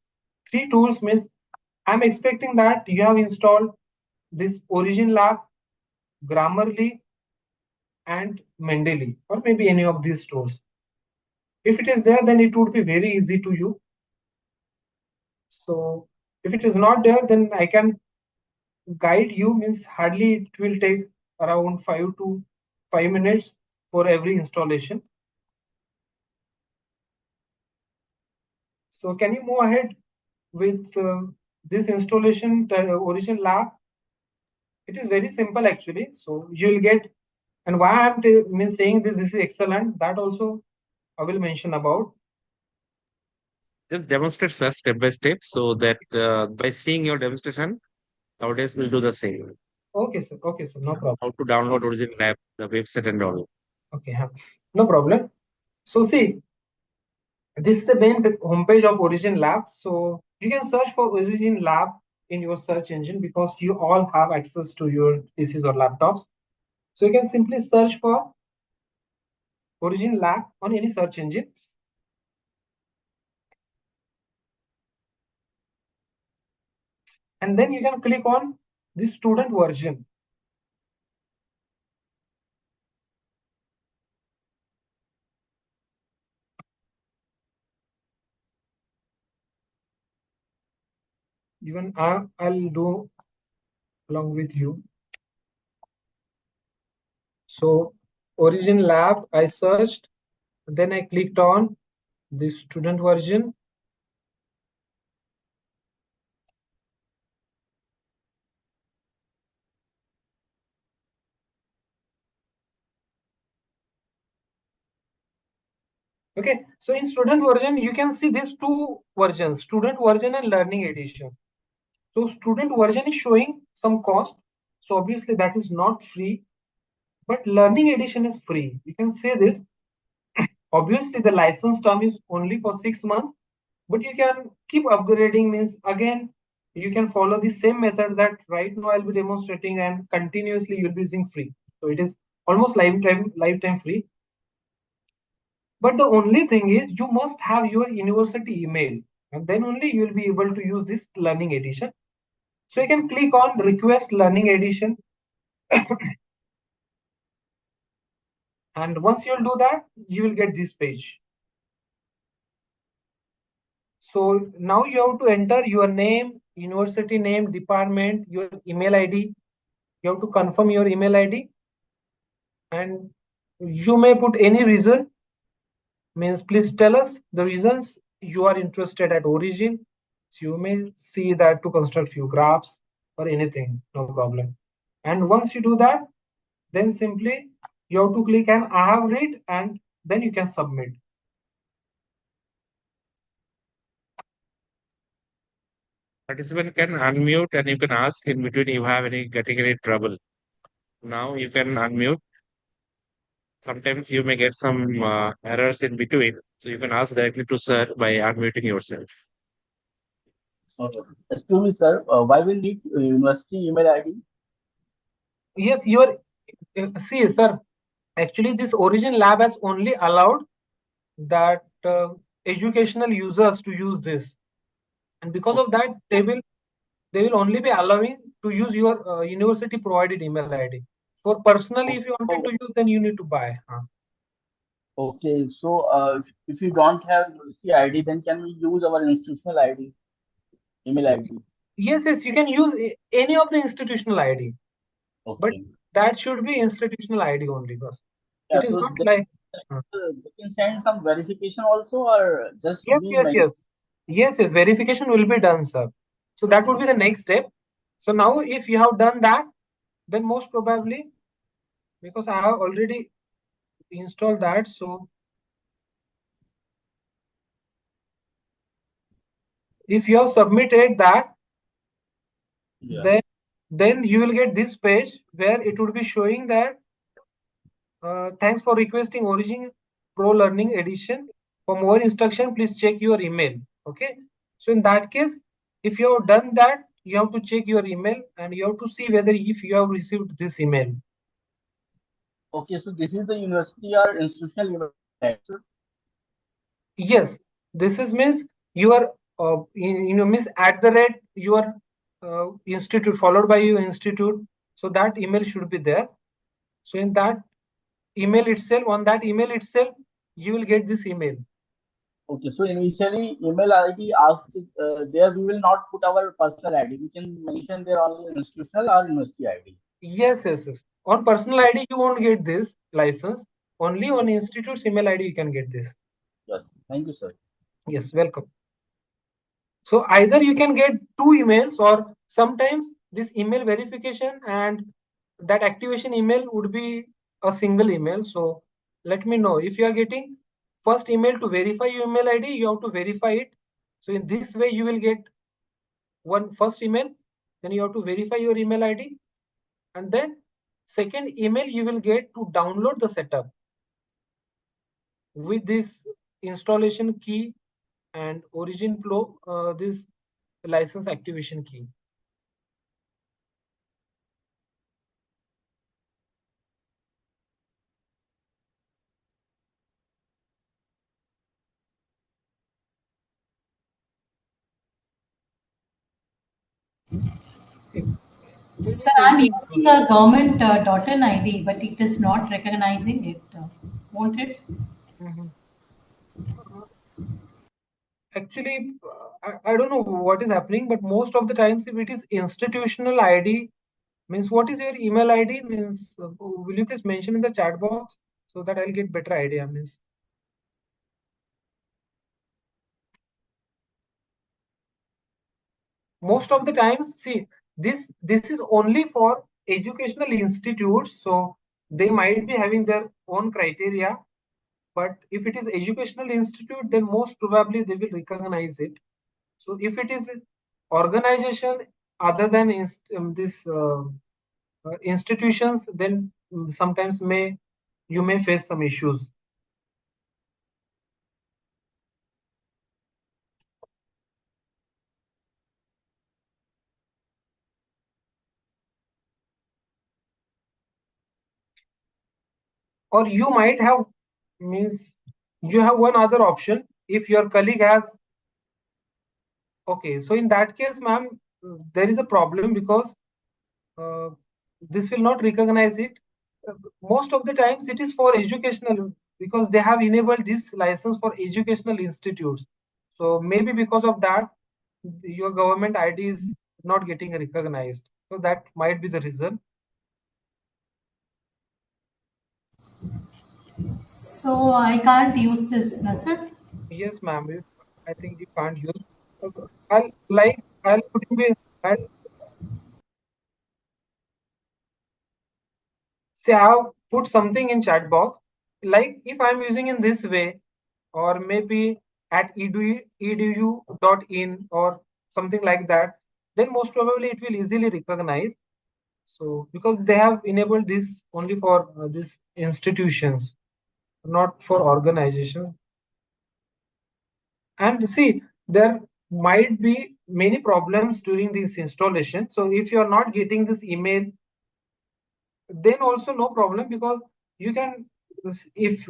three tools, means I'm expecting that you have installed this Origin Lab, Grammarly, and Mendeley, or maybe any of these tools. If it is there, then it would be very easy to you. So if it is not there, then I can guide you, means hardly it will take around 5 to 5 minutes for every installation. So can you move ahead with this installation, the Origin Lab? It is very simple actually. So you will get, and why I'm saying this is excellent, that also I will mention about. Just demonstrate sir step by step so that by seeing your demonstration, nowadays will do the same. Okay, sir, no problem. How to download Origin app, the website and all. Okay, no problem. So see, this is the main homepage of Origin Lab. So you can search for Origin Lab in your search engine, because you all have access to your PCs or laptops. So you can simply search for Origin Lab on any search engine. And then you can click on the student version. Even I'll do along with you. So Origin Lab, I searched, then I clicked on the student version. Okay, so in student version, you can see these two versions, student version and learning edition. So student version is showing some cost. So obviously that is not free, but learning edition is free. You can say this. Obviously the license term is only for 6 months, but you can keep upgrading, means again, you can follow the same methods that right now I'll be demonstrating, and continuously you'll be using free. So it is almost lifetime free. But the only thing is you must have your university email, and then only you will be able to use this learning edition. So you can click on request learning edition. And once you'll do that, you will get this page. So now you have to enter your name, university name, department, your email ID. You have to confirm your email ID, and you may put any reason, means please tell us the reasons you are interested at Origin. So you may see that to construct few graphs or anything, no problem. And once you do that, then simply you have to click and I have read, and then you can submit. Participant can unmute and you can ask in between if you have getting any trouble. Now you can unmute. Sometimes you may get some errors in between. So you can ask directly to sir by unmuting yourself. Excuse me, sir. Why we need university email ID? Yes, you are. See, sir. Actually, this Origin Lab has only allowed that educational users to use this, and because of that, they will only be allowing to use your university provided email ID. For personally, if you wanted to use, then you need to buy. Okay, so if you don't have university ID, then can we use our institutional ID, email ID? Yes, yes, you can use any of the institutional ID, but Okay. that should be institutional ID only, because Yeah, it is so not like. they can send some verification also, or just Yes, we yes, mention. yes, yes, yes. Verification will be done, sir. So that would be the next step. So now, if you have done that, then most probably, because I have already installed that, so if you have submitted that, Yeah. then you will get this page where it would be showing that thanks for requesting Origin Pro Learning Edition. For more instruction, please check your email. Okay. So in that case, if you have done that, you have to check your email and you have to see whether if you have received this email. Okay, so this is the university or institutional email ID. Yes, this is means your means at the rate your institute followed by your institute. So that email should be there. So in that email itself, on that email itself, you will get this email. Okay, so initially email ID asked there we will not put our personal ID. We can mention there only institutional or university ID. Yes, yes, yes. On personal ID, you won't get this license. Only on institute's email ID, you can get this. Yes, thank you, sir. Yes, welcome. So either you can get two emails, or sometimes this email verification and that activation email would be a single email. So let me know if you are getting first email to verify your email ID, you have to verify it. So in this way, you will get one first email, then you have to verify your email ID, and then second email you will get to download the setup with this installation key and Origin Pro, this license activation key. Sir, I'm using a government .in ID, but it is not recognizing it. Won't it? Mhm. Actually, I don't know what is happening, but most of the times, if it is institutional ID, means what is your email ID? Means will you please mention in the chat box so that I'll get better idea? Means most of the times, see, this is only for educational institutes, so they might be having their own criteria. But if it is educational institute, then most probably they will recognize it. So if it is organization other than this institutions, then sometimes you may face some issues. Or you might have, means you have one other option. If your colleague has, okay, so in that case, ma'am, there is a problem because uh, this will not recognize it. Most of the times it is for educational, because they have enabled this license for educational institutes. So maybe because of that, your government ID is not getting recognized. So that might be the reason. So I can't use this, does it? Yes, ma'am. I think you can't use. I'll put in. I'll say I have put something in chat box. Like if I'm using in this way, or maybe at edu.in or something like that, then most probably it will easily recognize. So because they have enabled this only for these institutions, not for organizations. And see, there might be many problems during this installation. So if you are not getting this email, then also no problem, because you can, if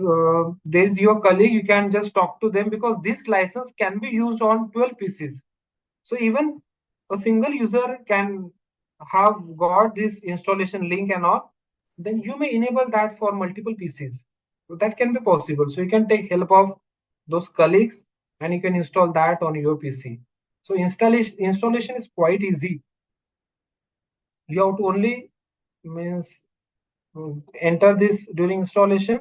there's your colleague, you can just talk to them, because this license can be used on 12 PCs. So even a single user can have got this installation link and all, then you may enable that for multiple PCs. So that can be possible. So you can take help of those colleagues and you can install that on your PC. So installation is quite easy. You have to only means enter this during installation.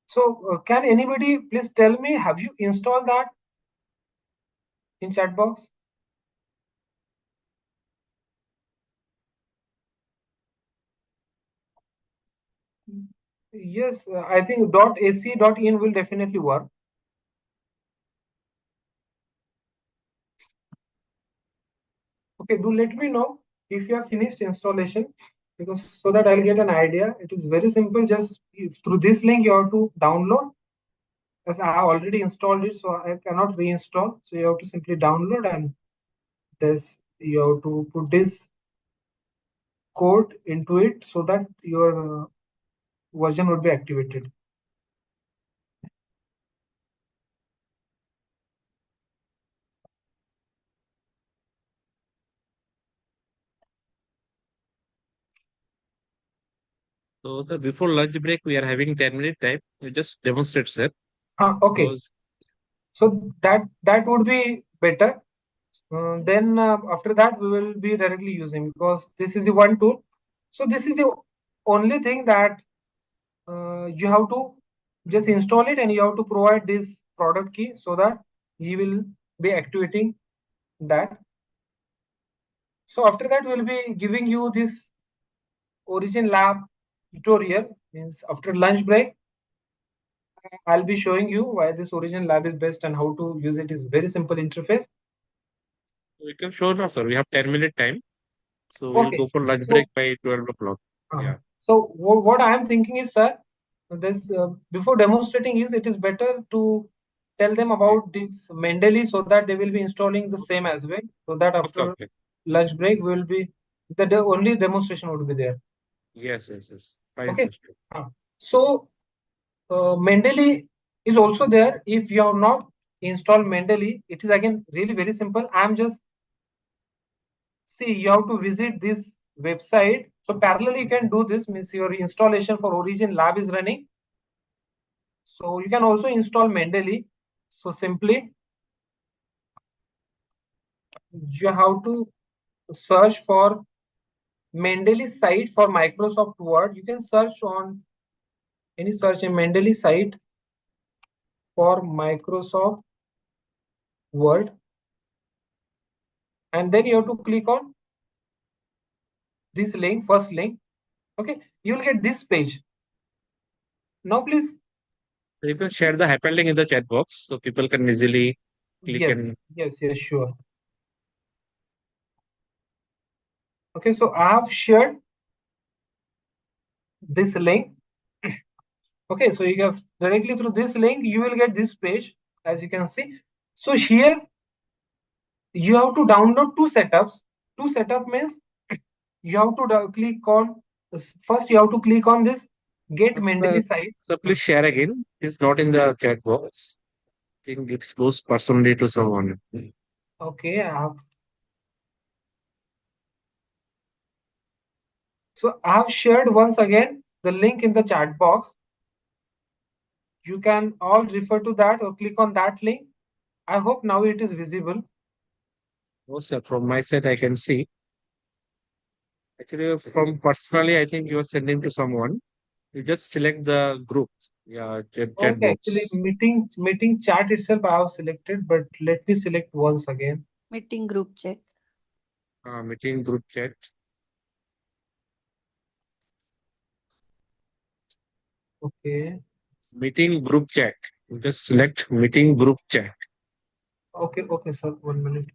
So can anybody please tell me, have you installed that in chat box? Yes, I think .ac.in will definitely work. Okay, do let me know if you have finished installation, because so that I'll get an idea. It is very simple. Just through this link you have to download. As I have already installed it, so I cannot reinstall. So you have to simply download, and this you have to put this code into it so that your version would be activated. So the before lunch break, we are having 10-minute time. You just demonstrate, sir. Okay. Because So that would be better. Then after that we will be directly using, because this is the one tool. So this is the only thing that you have to just install it, and you have to provide this product key so that you will be activating that. So after that we'll be giving you this Origin Lab tutorial. Means after lunch break, I'll be showing you why this Origin Lab is best and how to use it. Is very simple interface. we can show now, sir. We have 10-minute time. So we'll Okay. go for lunch break So by 12 o'clock. Yeah. So what I am thinking is, sir, this before demonstrating is, it is better to tell them about this Mendeley so that they will be installing the same as well. So that Okay, after okay. lunch break will be the only demonstration would be there. Yes, yes, yes. Fine, Okay. sir. So Mendeley is also there. If you have not installed Mendeley, it is again really very simple. I'm just, see, you have to visit this website. So parallelly you can do this, means your installation for Origin Lab is running. So you can also install Mendeley. So simply you have to search for Mendeley site for Microsoft Word. You can search on any search in Mendeley site for Microsoft Word, and then you have to click on this link, first link. Okay, you will get this page. Now please. So you can share the hyperlink in the chat box so people can easily click Yes, and. yes, yes, sure. Okay, so I have shared this link. Okay, so you have directly through this link, you will get this page, as you can see. So here you have to download two setups. Two setup means you have to click on, first you have to click on this get Mendeley site. So please share again. It's not in the chat box. I think it goes personally to someone. Okay, so I have shared once again the link in the chat box. You can all refer to that or click on that link. I hope now it is visible. No, sir. From my side, I can see. Actually, from personally, I think you are sending to someone. You just select the group. Yeah, chat Okay, actually box. meeting chat itself I have selected, but let me select once again. Meeting group chat. Meeting group chat. Okay. Meeting group chat. You just select meeting group chat. Okay, okay, sir. 1 minute.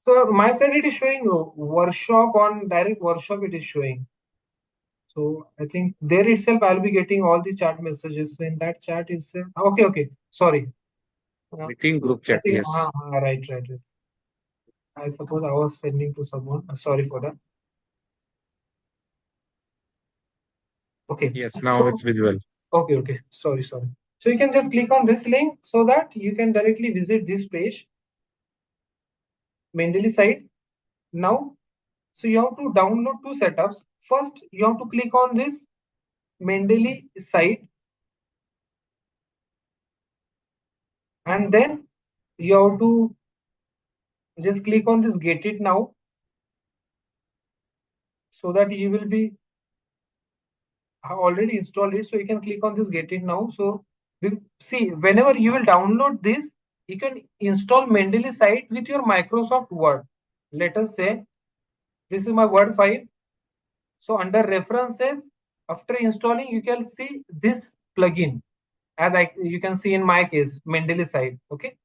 So my side it is showing workshop on direct workshop it is showing. So I think there itself I'll be getting all the chat messages. So in that chat itself, okay. Sorry. Meeting group I chat, think yes. right. I suppose I was sending to someone. Sorry for that. Okay. Yes, now So it's visible. okay. Sorry. So you can just click on this link so that you can directly visit this page, Mendeley site. Now, so you have to download two setups. First, you have to click on this Mendeley site, and then you have to just click on this Get It Now, so that you will be already installed it. So you can click on this Get It Now. So see, whenever you will download this, you can install Mendeley site with your Microsoft Word. Let us say this is my Word file. So under references, after installing, you can see this plugin, as you can see in my case, Mendeley site. Okay.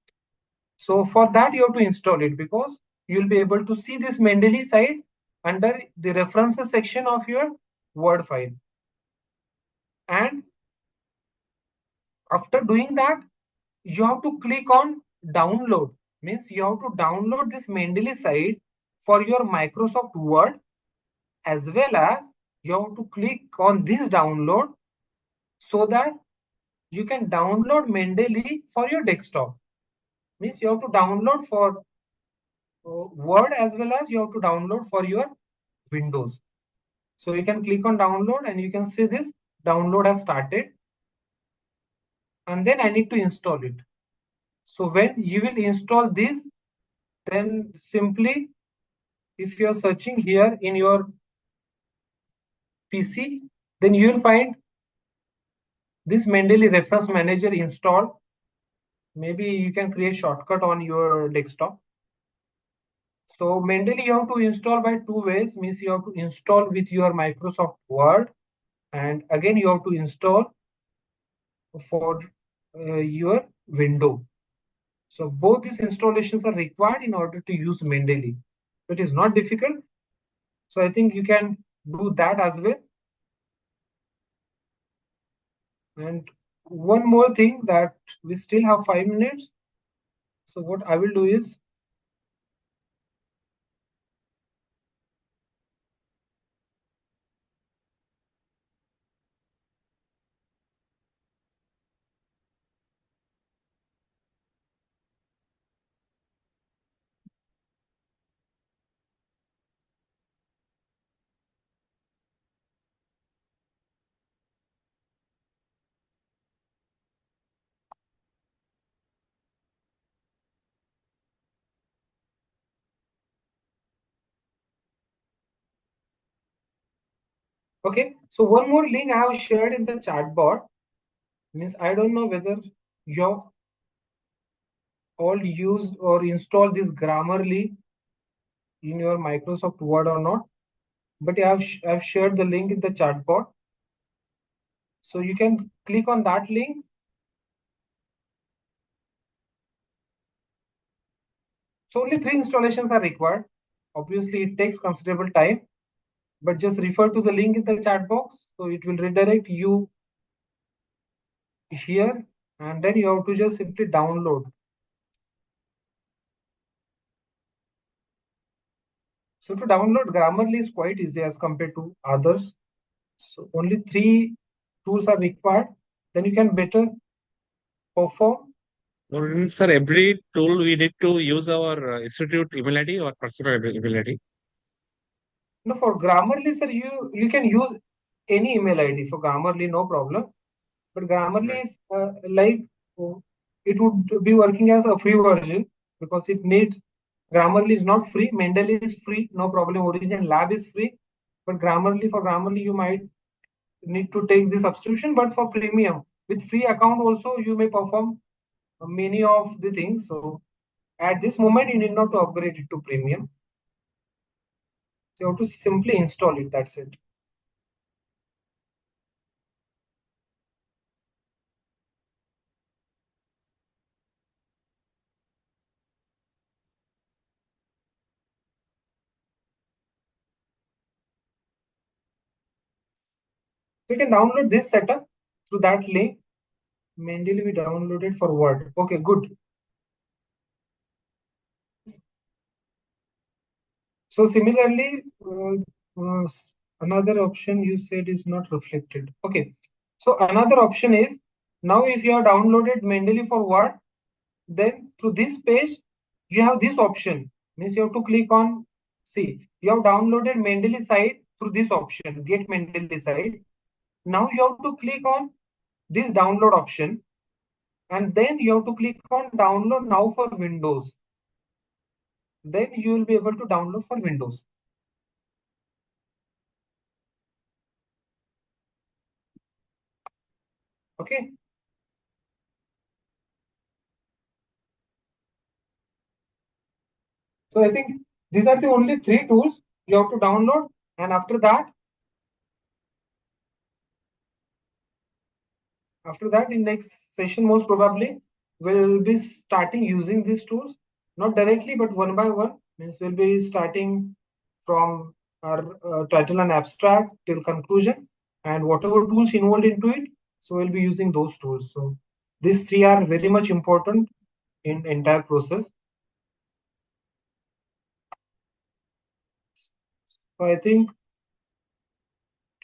So for that, you have to install it, because you'll be able to see this Mendeley site under the references section of your Word file. And after doing that, you have to click on download. Means you have to download this Mendeley site for your Microsoft Word, as well as you have to click on this download so that you can download Mendeley for your desktop. Means you have to download for Word, as well as you have to download for your Windows. So you can click on download and you can see this download has started. And then I need to install it. So when you will install this, then simply, if you are searching here in your PC, then you will find this Mendeley reference manager installed. Maybe you can create shortcut on your desktop. So Mendeley you have to install by two ways. Means you have to install with your Microsoft Word, and again you have to install for your window. So both these installations are required in order to use Mendeley. It is not difficult. So I think you can do that as well. And one more thing, that we still have 5 minutes. So what I will do is, okay. So one more link I have shared in the chat board. Means I don't know whether you have all used or installed this Grammarly in your Microsoft Word or not. But I've shared the link in the chat board. So you can click on that link. So only 3 installations are required. Obviously, it takes considerable time, but just refer to the link in the chat box. So it will redirect you here, and then you have to just simply download. So to download Grammarly is quite easy as compared to others. So only 3 tools are required. Then you can better perform. Sir, every tool we need to use our institute email ID or personal email ID. No, for Grammarly, sir, you can use any email ID for Grammarly, no problem. But Grammarly Right. is it would be working as a free version, because it needs, Grammarly is not free. Mendeley is free, no problem. Origin Lab is free, but for Grammarly you might need to take the subscription. But for premium, with free account also, you may perform many of the things. So at this moment, you need not to upgrade it to premium. So you have to simply install it. That's it. We can download this setup through that link. Manually we downloaded for Word. Okay, good. So similarly, another option you said is not reflected. Okay. So another option is, now if you have downloaded Mendeley for Word, then through this page, you have this option. Means you have to click on, see, you have downloaded Mendeley site through this option, get Mendeley site. Now you have to click on this download option, and then you have to click on download now for Windows. Then you will be able to download for Windows. Okay. So I think these are the only three tools you have to download, and after that in next session most probably we'll be starting using these tools, not directly but one by one. Means we'll be starting from our title and abstract till conclusion, and whatever tools involved into it, so we'll be using those tools. So these three are very much important in entire process. So I think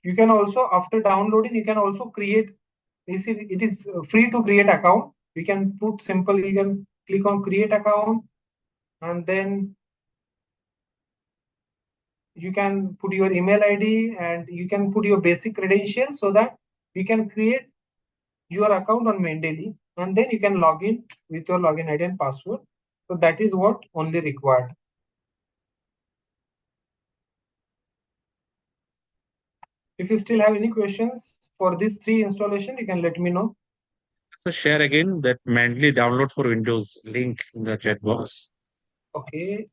you can also, after downloading, you can also create, it is free to create account. We can put simple, you can click on create account, and then you can put your email ID and you can put your basic credentials so that you can create your account on Mendeley, and then you can log in with your login ID and password. So that is what only required. If you still have any questions for these three installation, you can let me know. So share again that manually download for Windows link in the chat box. Okay.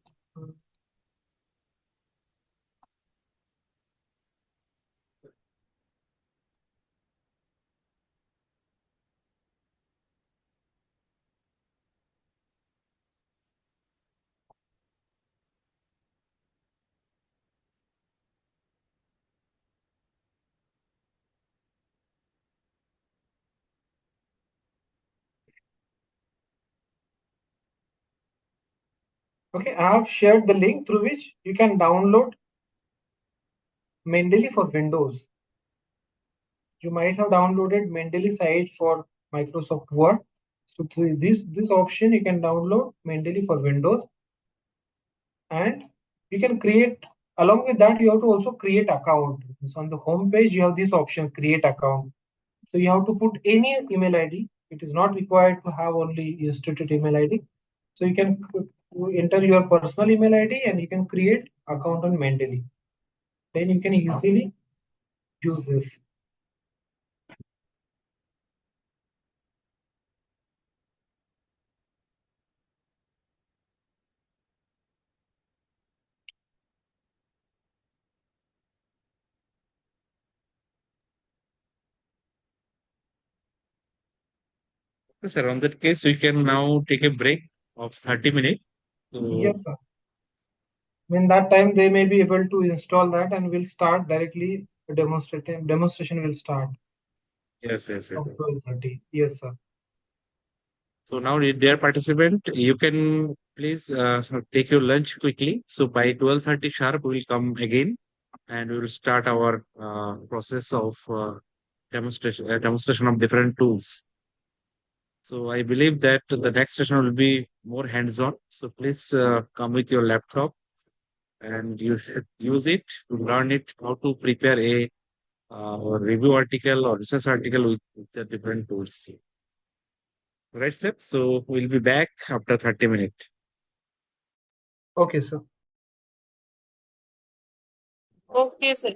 Okay, I have shared the link through which you can download Mendeley for Windows. You might have downloaded Mendeley site for Microsoft Word. So through this option, you can download Mendeley for Windows, and you can create. Along with that, you have to also create account. So on the home page, you have this option, create account. So you have to put any email ID. It is not required to have only institute email ID. So you can enter your personal email ID and you can create account on Mendeley. Then you can easily use this. Sir, on that case, we can now take a break of 30 minutes. So, Yes, sir. In that time, they may be able to install that, and we'll start directly. Demonstration will start yes. at 12:30. Yes, sir. So now, dear participant, you can please take your lunch quickly. So by 12:30 sharp, we'll come again and we will start our process of demonstration of different tools. So I believe that the next session will be more hands-on. So please come with your laptop and you should use it to learn it how to prepare a review article or research article with the different tools. Right, sir? So we'll be back after 30 minutes. Okay, sir. Okay, sir.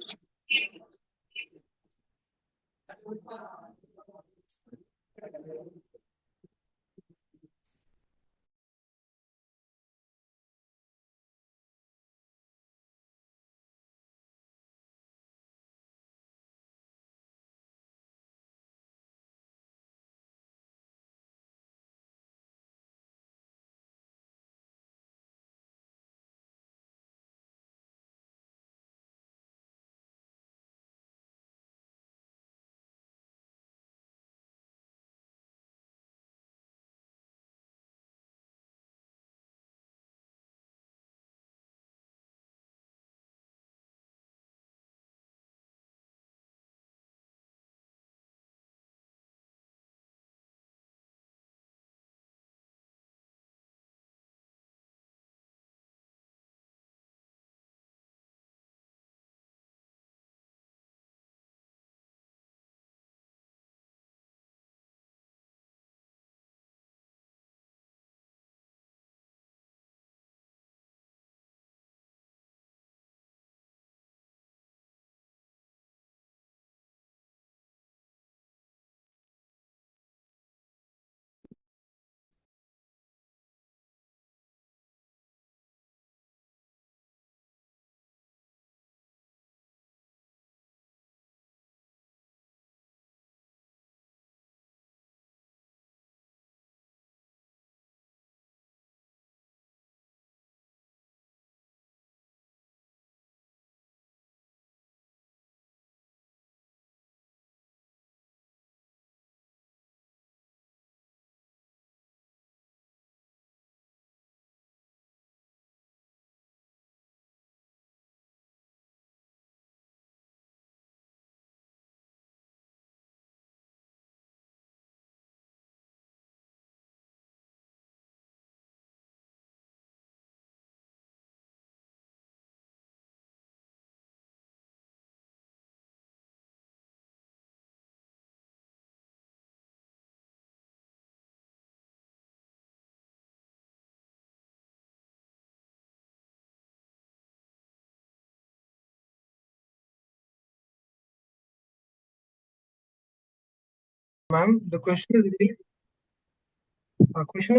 ma'am. The question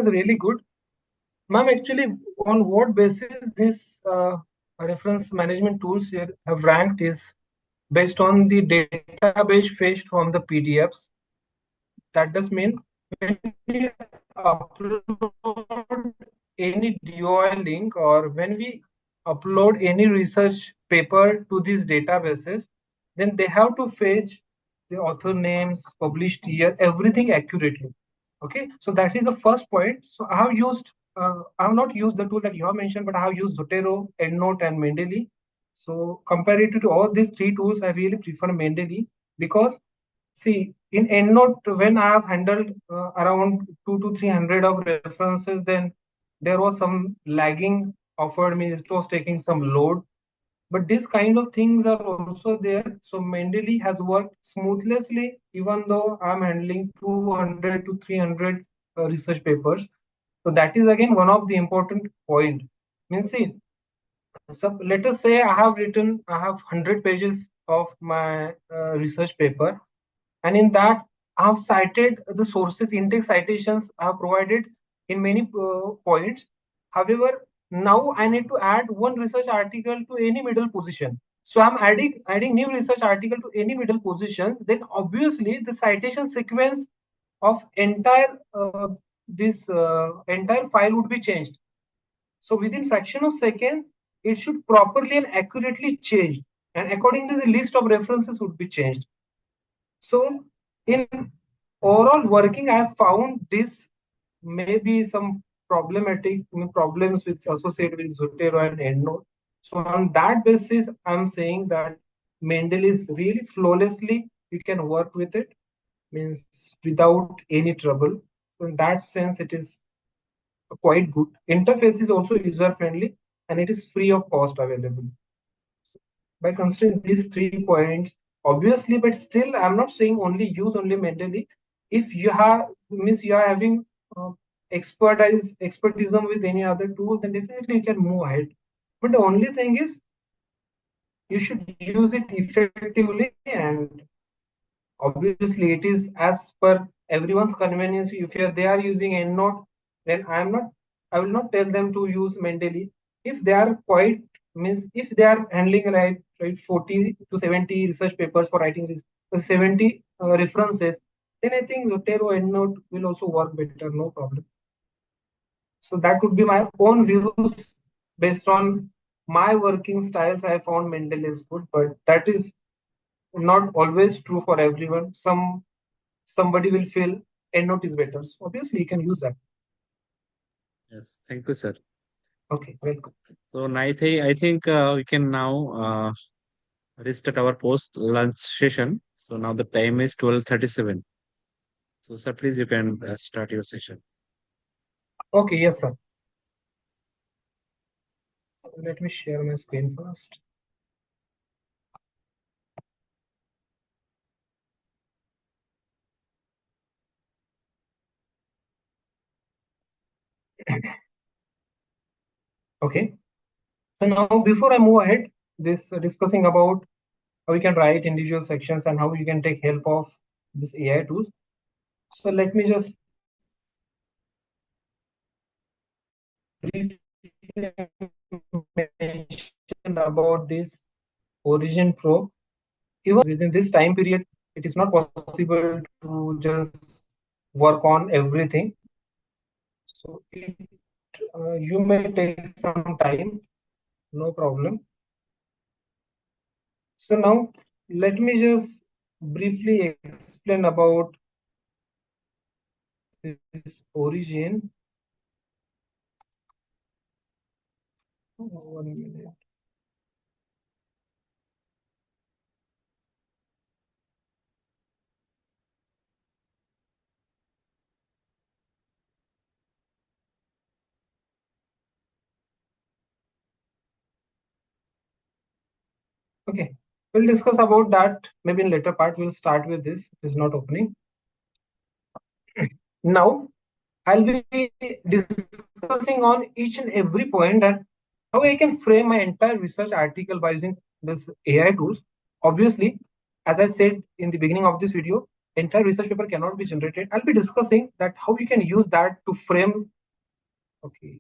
is really good. Ma'am, actually, on what basis this reference management tools here have ranked is based on the database fetched from the PDFs. That does mean when we upload any DOI link or when we upload any research paper to these databases, then they have to fetch the author names, published year, everything accurately. Okay, so that is the first point. So I have not used the tool that you have mentioned, but I have used Zotero, EndNote, and Mendeley. So comparative to all these three tools, I really prefer Mendeley because see, in EndNote, when I have handled around 200 to 300 of references, then there was some lagging offered me. It was taking some load. But these kind of things are also there. So Mendeley has worked smoothly, even though I'm handling 200 to 300 research papers. So that is again one of the important point. Means see, so let us say I have 100 pages of my research paper, and in that I have cited the sources, index citations I have provided in many points. However, now I need to add one research article to any middle position. So I'm adding new research article to any middle position. Then obviously the citation sequence of entire file would be changed. So within fraction of second, it should properly and accurately change, and according to the list of references would be changed. So in overall working, I have found this may be some problems with associated with Zotero and EndNote. So on that basis, I'm saying that Mendel is really flawlessly, you can work with it, means without any trouble. So in that sense, it is quite good. Interface is also user friendly and it is free of cost available. By considering these 3 points, obviously, but still, I'm not saying only use only Mendeley. If you have means you are having expertism with any other tool, then definitely you can move ahead. But the only thing is you should use it effectively, and obviously it is as per everyone's convenience. If they are using EndNote, then I will not tell them to use Mendeley. If they are quite means if they are handling right 40 to 70 research papers for writing 70 references, then I think Zotero EndNote will also work better, no problem. So that would be my own views based on my working styles. I found Mendeley is good, but that is not always true for everyone. Somebody will feel EndNote is better. So obviously, you can use that. Yes, thank you, sir. Okay, let's go. So, I think we can now restart our post-lunch session. So now the time is 12:37. So, sir, please you can start your session. Okay, yes, sir. Let me share my screen first. Okay. So now, before I move ahead, this discussing about how you can write individual sections and how you can take help of this AI tools. So let me just briefly mention about this Origin Pro. Even within this time period, it is not possible to just work on everything. So you may take some time, no problem. So now let me just briefly explain about this origin. 1 minute. Okay, we'll discuss about that maybe in later part. We'll start with this. It's not opening. Now I'll be discussing on each and every point that how I can frame my entire research article by using this AI tools. Obviously, as I said in the beginning of this video, entire research paper cannot be generated. I'll be discussing that how you can use that to frame. Okay.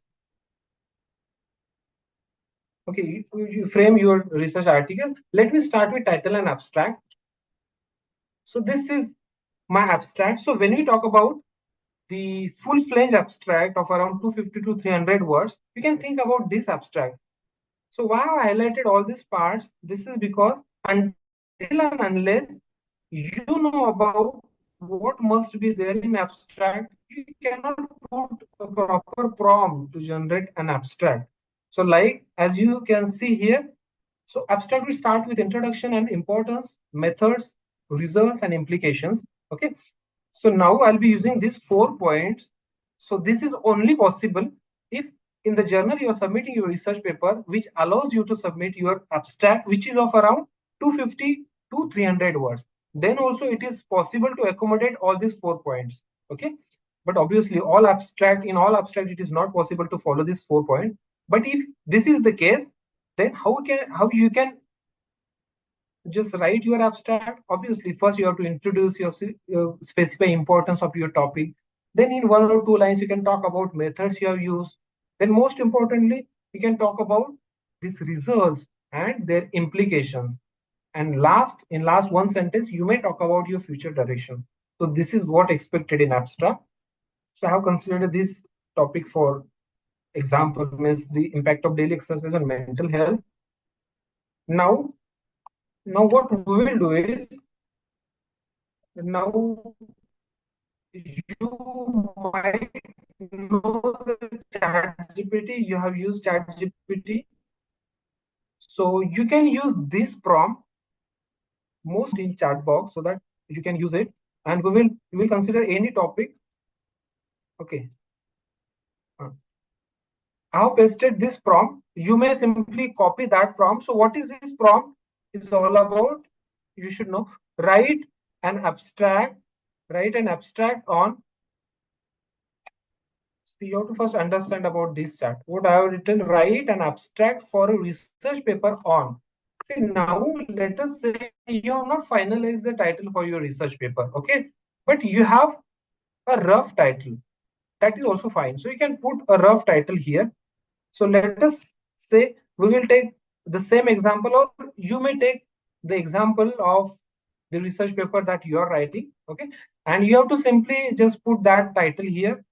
Okay, you frame your research article. Let me start with title and abstract. So this is my abstract. So when we talk about the full-fledged abstract of around 250 to 300 words, you can think about this abstract. So why I highlighted all these parts? This is because until and unless you know about what must be there in abstract, you cannot put a proper prompt to generate an abstract. So like as you can see here, so abstract will start with introduction and importance, methods, results, and implications. Okay. So now I'll be using these 4 points. So this is only possible if in the journal you are submitting your research paper, which allows you to submit your abstract, which is of around 250 to 300 words. Then also it is possible to accommodate all these 4 points. Okay. But obviously in all abstract, it is not possible to follow these 4 points. But if this is the case, then how you can just write your abstract? Obviously first you have to introduce your specify importance of your topic, then in 1 or 2 lines you can talk about methods you have used, then most importantly you can talk about these results and their implications, and last one sentence you may talk about your future direction. So this is what expected in abstract. So I have considered this topic for example means the impact of daily exercise on mental health. Now now what we will do is, now you might know the chat GPT, you have used chat GPT. So you can use this prompt most in chat box so that you can use it. And we will consider any topic. Okay. I have pasted this prompt. You may simply copy that prompt. So what is this prompt? Is all about, you should know, write an abstract on. So you have to first understand about this chat. What I have written, write an abstract for a research paper on. See, now let us say you have not finalized the title for your research paper, okay? But you have a rough title. That is also fine. So you can put a rough title here. So let us say we will take the same example, or you may take the example of the research paper that you are writing, okay? And you have to simply just put that title here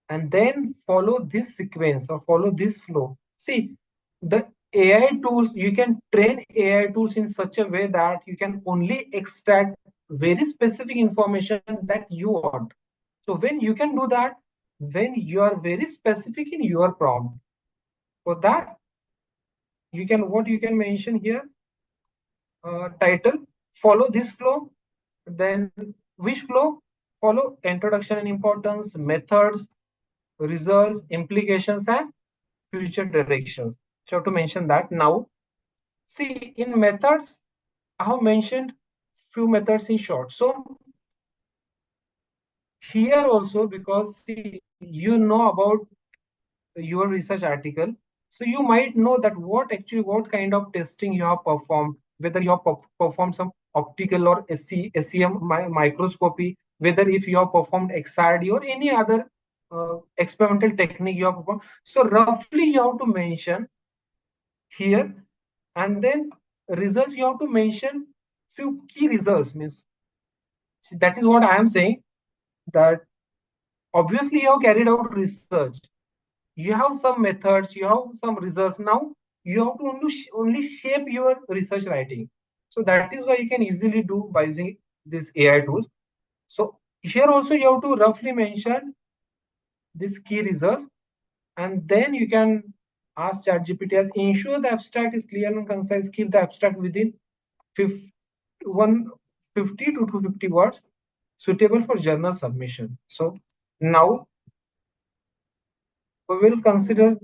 and then follow this sequence or follow this flow. See, the AI tools, you can train AI tools in such a way that you can only extract very specific information that you want. So when you can do that, when you are very specific in your prompt, for that, what you can mention here, title, follow this flow, then which flow? Follow introduction and importance, methods, results, implications, and future directions. So I have to mention that now. See, in methods, I have mentioned few methods in short. So here also, because see, you know about your research article, so you might know that what kind of testing you have performed, whether you have performed some optical or SEM microscopy, whether if you have performed XRD or any other experimental technique you have performed. So roughly you have to mention here, and then results you have to mention few key results. Means that is what I am saying, that obviously you have carried out research, you have some methods, you have some results. Now you have to only shape your research writing. So that is why you can easily do by using this AI tools. So here also you have to roughly mention this key results, and then you can ask ChatGPT as ensure the abstract is clear and concise. Keep the abstract within 150 to 250 words, suitable for journal submission. So now we will consider.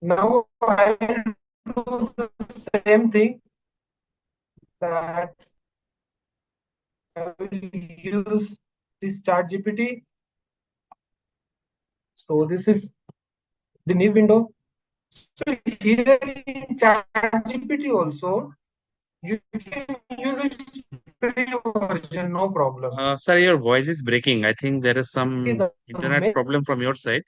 Now I will do the same thing, that I will use this chat GPT. So this is the new window. So here in chat GPT also, You can use its free version, no problem. Sir, your voice is breaking. I think there is Okay, some the internet main problem from your side.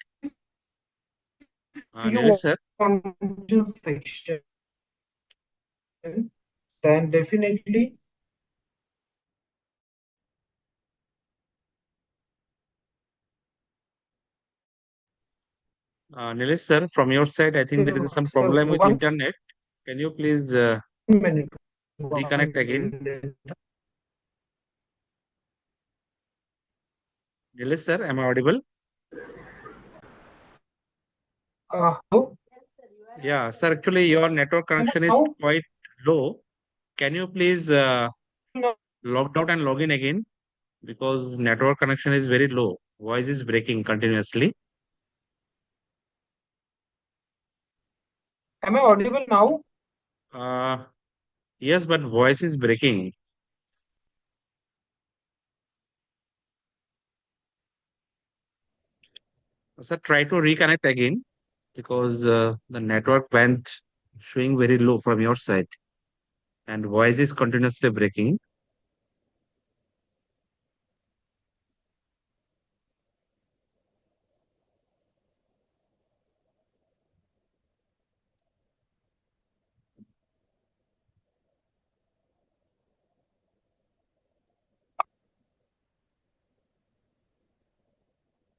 Nilesh you sir. want to section, then definitely Nilesh sir, from your side, I think there is some sir, problem with one internet. Can you please minute. reconnect again? Nilesh sir, am I audible? Hello? Yeah, sir, actually your network connection is Now, quite low. Can you please now, log out and log in again? Because network connection is very low. Voice is breaking continuously. am I audible now? Uh, yes, but voice is breaking. Sir, try to reconnect again because the network went showing very low from your side and voice is continuously breaking.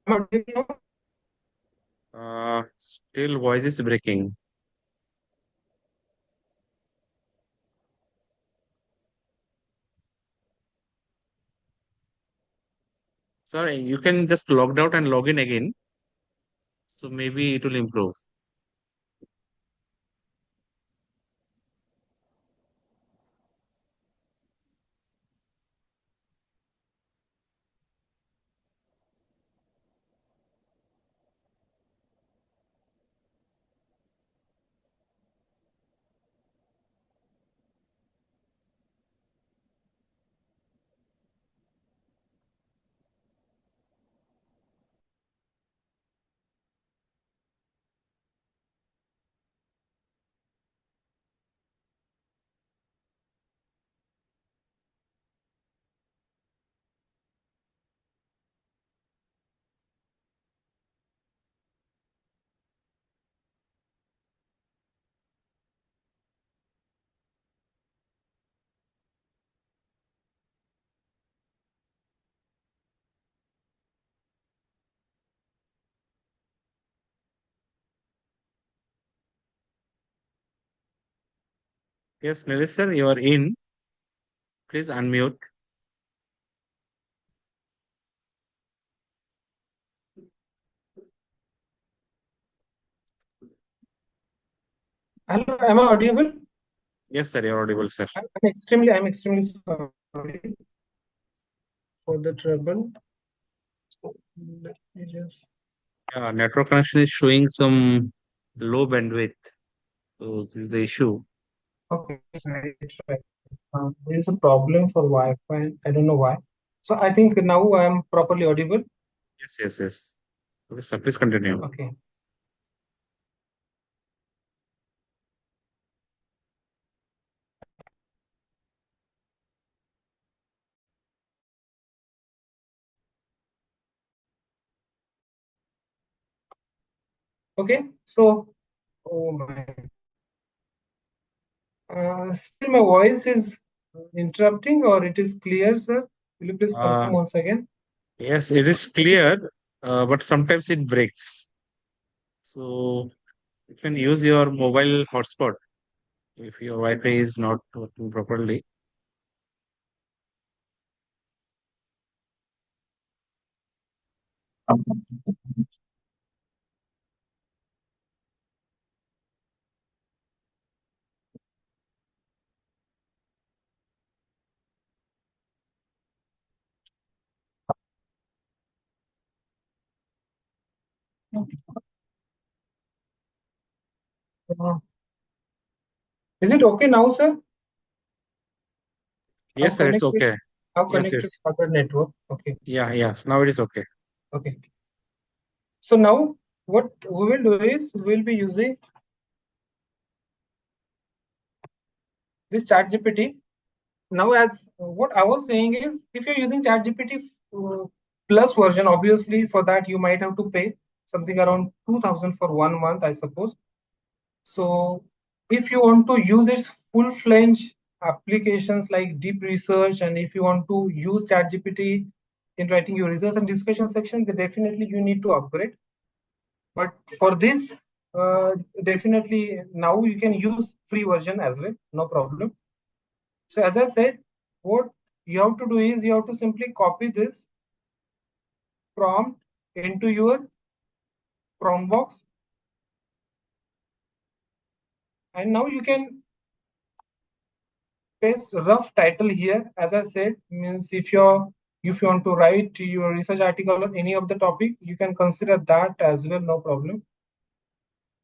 Am I audible now? Still voice is breaking. Sorry, you can just log out and log in again. So maybe it will improve. Yes, Nilesh sir, you are in. Please unmute. Hello, am I audible? Yes, sir, you're audible, sir. I'm extremely sorry for the trouble. So, let me just. Yeah, network connection is showing some low bandwidth. So this is the issue. Okay, right. There's a problem for Wi-Fi. I don't know why. So I think now I'm properly audible. Yes, yes, yes. Okay, sir, please continue. Okay. Okay. So, oh my. Still my voice is interrupting or it is clear, sir? Will you please Uh, confirm once again? yes, it is clear, but sometimes it breaks. So you can use your mobile hotspot if your Wi-Fi is not working properly. Uh, is it okay now, sir? Yes, I've sir, it's connected. okay. I've Yes, connected yes. other network. Okay. Yeah, yes. Now it is okay. Okay. So now what we will do is we'll be using this ChatGPT. Now, as what I was saying is, if you're using ChatGPT plus version, obviously for that you might have to pay something around 2000 for 1 month, I suppose. So if you want to use its full-fledged applications like deep research, and if you want to use ChatGPT in writing your research and discussion section, then definitely you need to upgrade. But for this, definitely now you can use free version as well, no problem. So as I said, what you have to do is you have to simply copy this prompt into your prompt box, and now you can paste rough title here. As I said, means if you want to write your research article on any of the topic, you can consider that as well, no problem.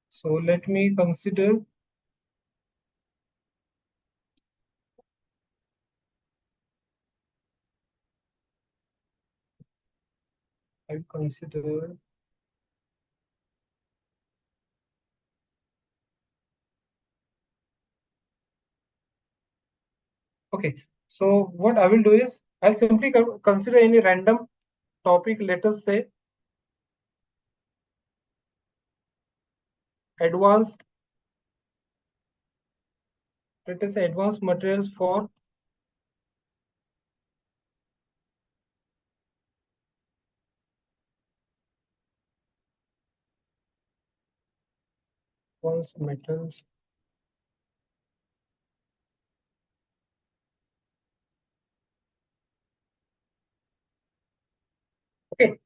So let me consider. I consider. Okay, so what I will do is I'll simply consider any random topic. Let us say advanced. Let us say advanced materials for advanced metals. Okay,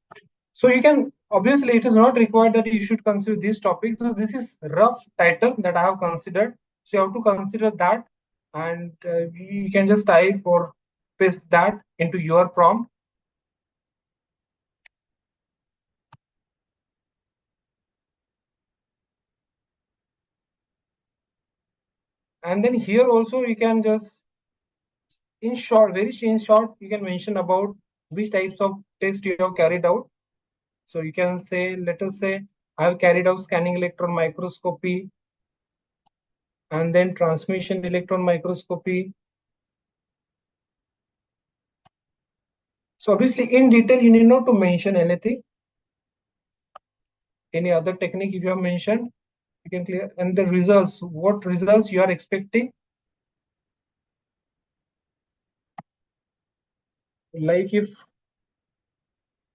so you can, obviously it is not required that you should consider this topic. So this is rough title that I have considered. So you have to consider that, and you can just type or paste that into your prompt. And then here also you can just, in short, in short, you can mention about which types of test you have carried out. So you can say, let us say, I have carried out scanning electron microscopy, and then transmission electron microscopy. So obviously in detail, you need not to mention anything. Any other technique if you have mentioned, you can clear. And the results, what results you are expecting. Like if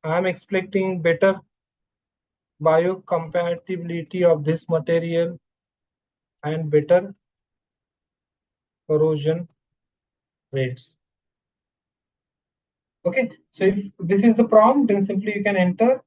I am expecting better biocompatibility of this material and better corrosion rates. Okay, so if this is the prompt, then simply you can enter.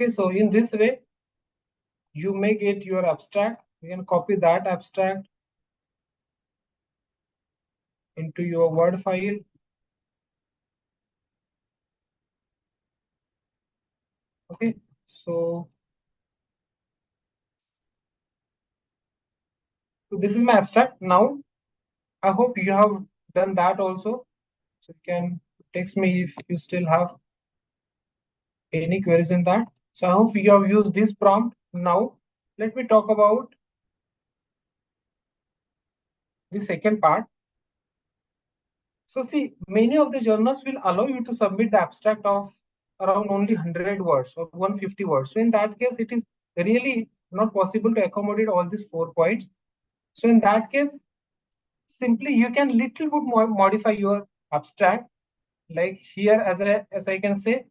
Okay, so in this way, you may get your abstract. You can copy that abstract into your Word file. Okay, so this is my abstract. Now, I hope you have done that also. So you can text me if you still have any queries in that. So I hope you have used this prompt. Now, let me talk about the second part. So see, many of the journals will allow you to submit the abstract of around only 100 words or 150 words. So in that case, it is really not possible to accommodate all these 4 points. So in that case, simply you can little bit more modify your abstract. Like here, as I can say,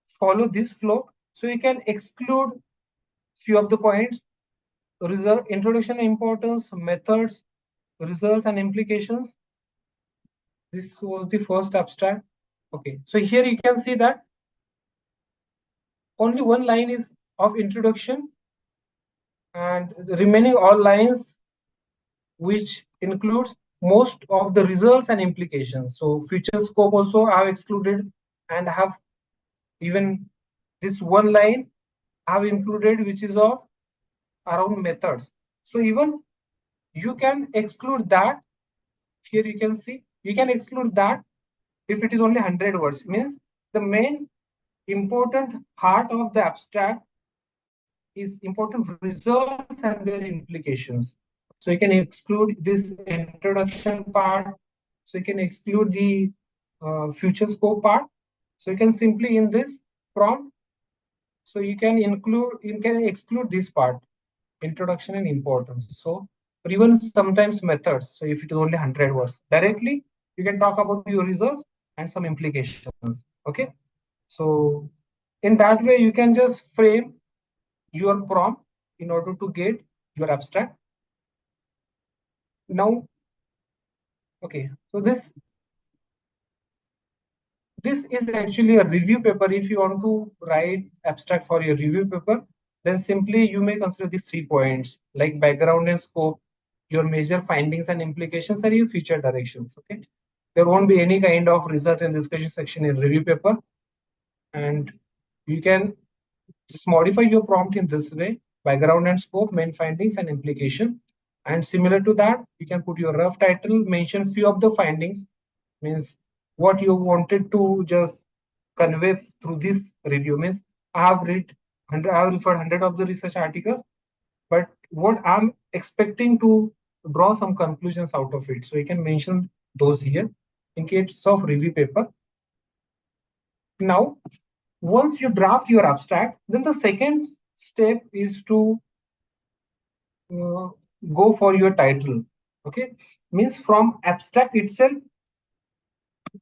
follow this flow. So you can exclude few of the points: result, introduction, importance, methods, results, and implications. This was the first abstract. Okay, so here you can see that only one line is of introduction, and the remaining all lines which includes most of the results and implications. So future scope also I have excluded, and have even this one line I have included, which is of around methods. So even you can exclude that. Here you can see you can exclude that if it is only 100 words. Means the main important heart of the abstract is important results and their implications. So you can exclude this introduction part. So you can exclude the future scope part. So you can simply in this prompt. So you can exclude this part, introduction and importance. So or even sometimes methods. So if it is only 100 words, directly you can talk about your results and some implications. Okay. So in that way, you can just frame your prompt in order to get your abstract. Now, okay, so this is actually a review paper. If you want to write abstract for your review paper, then simply you may consider these 3 points like background and scope, your major findings and implications, and your future directions. Okay, there won't be any kind of research and discussion section in review paper, and you can just modify your prompt in this way: background and scope, main findings and implication. And similar to that, you can put your rough title, mention few of the findings, means what you wanted to just convey through this review. Means I have I have referred 100 of the research articles, but what I'm expecting to draw some conclusions out of it. So you can mention those here in case of review paper. Now, once you draft your abstract, then the second step is to uh, go for your title. Okay, means from abstract itself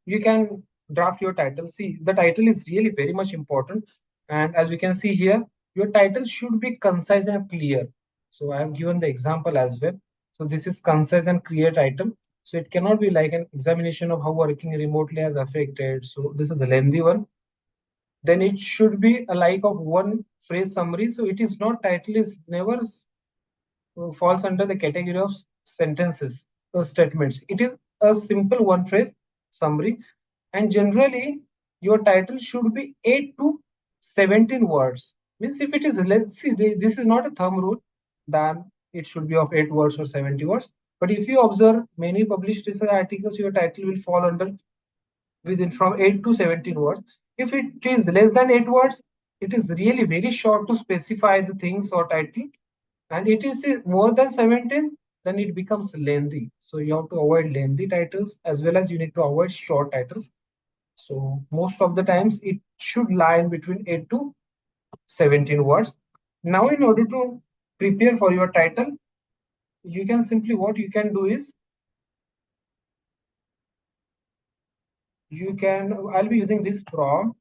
you can draft your title. See, the title is really very much important, and as we can see here, your title should be concise and clear. So I have given the example as well. So this is concise and clear title. So it cannot be like an examination of how working remotely has affected. So this is a lengthy one. Then it should be a like of one phrase summary. So it is not, title is never falls under the category of sentences or statements. It is a simple one phrase summary, and generally your title should be 8 to 17 words. Means if it is, let's see, this is not a thumb rule, then it should be of 8 words or 70 words. But if you observe many published research articles, your title will fall under within from 8 to 17 words. If it is less than 8 words, it is really very short to specify the things or title, and it is more than 17, then it becomes lengthy. So you have to avoid lengthy titles as well as you need to avoid short titles. So most of the times it should lie in between 8 to 17 words. Now in order to prepare for your title, you can simply, what you can do is, I'll be using this prompt.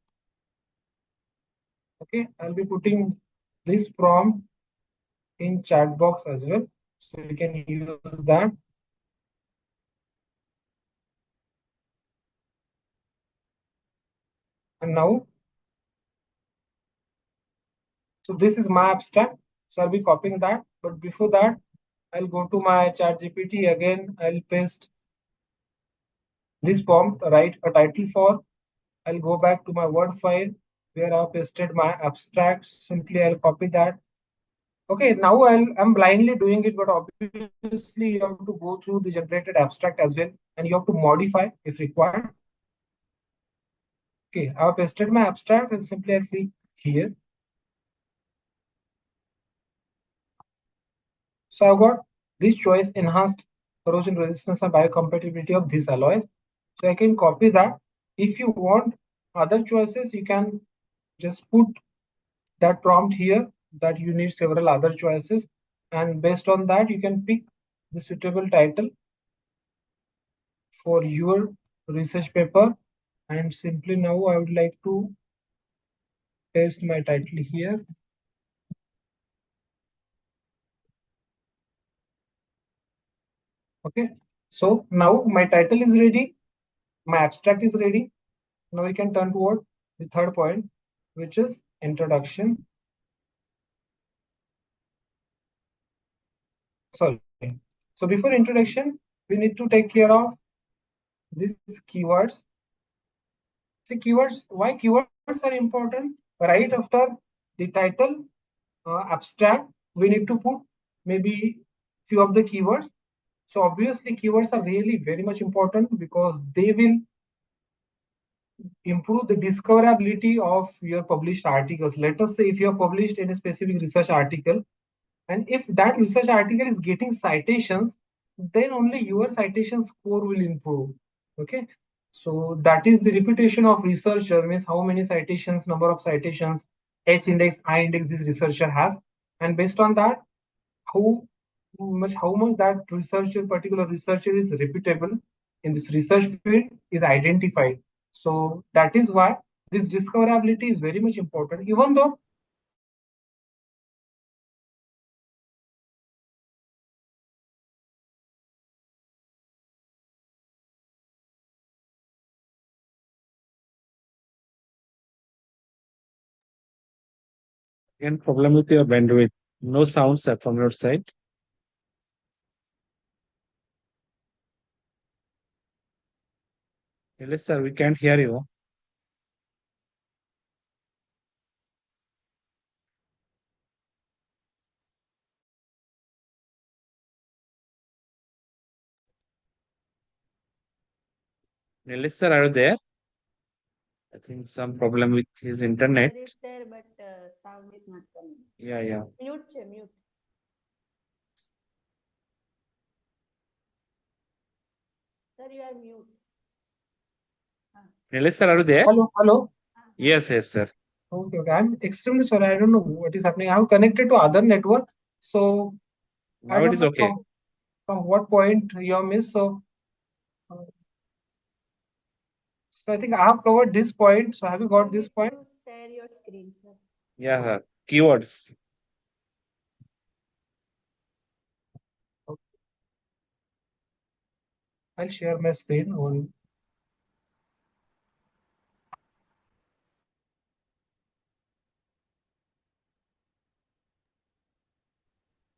Okay, I'll be putting this prompt in chat box as well. So you can use that. And now, so this is my abstract. So I'll be copying that. But before that, I'll go to my chat GPT again. I'll paste this prompt, write a title for. I'll go back to my Word file where I've pasted my abstract. Simply I'll copy that. Okay, now I'm blindly doing it, but obviously you have to go through the generated abstract as well, and you have to modify if required. Okay, I've pasted my abstract and simply I click here. So I've got this choice: enhanced corrosion resistance and biocompatibility of these alloys. So I can copy that. If you want other choices, you can just put that prompt here that you need several other choices, and based on that you can pick the suitable title for your research paper. And simply now I would like to paste my title here. Okay, so now my title is ready, my abstract is ready. Now we can turn toward the third point, which is introduction. sorry. So before introduction, we need to take care of these keywords. See keywords, why keywords are important? Right after the title, abstract, we need to put maybe few of the keywords. So obviously keywords are really very much important because they will improve the discoverability of your published articles. Let us say if you have published any specific research article, and if that research article is getting citations, then only your citation score will improve. Okay. So that is the reputation of researcher, means how many citations, number of citations, H index, I index this researcher has. And based on that, how much that researcher, particular researcher is reputable in this research field is identified. So that is why this discoverability is very much important, even though Again, problem with your bandwidth. No sound sir, from your side. Nilesh sir, we can't hear you. Nilesh sir, are you there? I think some problem with his internet. Sir is there, but sound is not coming. Yeah. Mute, mute. Sir, you are mute. Nilesh sir, are you there? hello. Yes, sir. Okay. I'm extremely sorry. I don't know what is happening. I have connected to other network, so I Now it don't is know okay. from what point you have missed. Uh, so I think I have covered this point. So have you got this point? You share your screen, sir. Yeah, keywords. Okay. I'll share my screen on.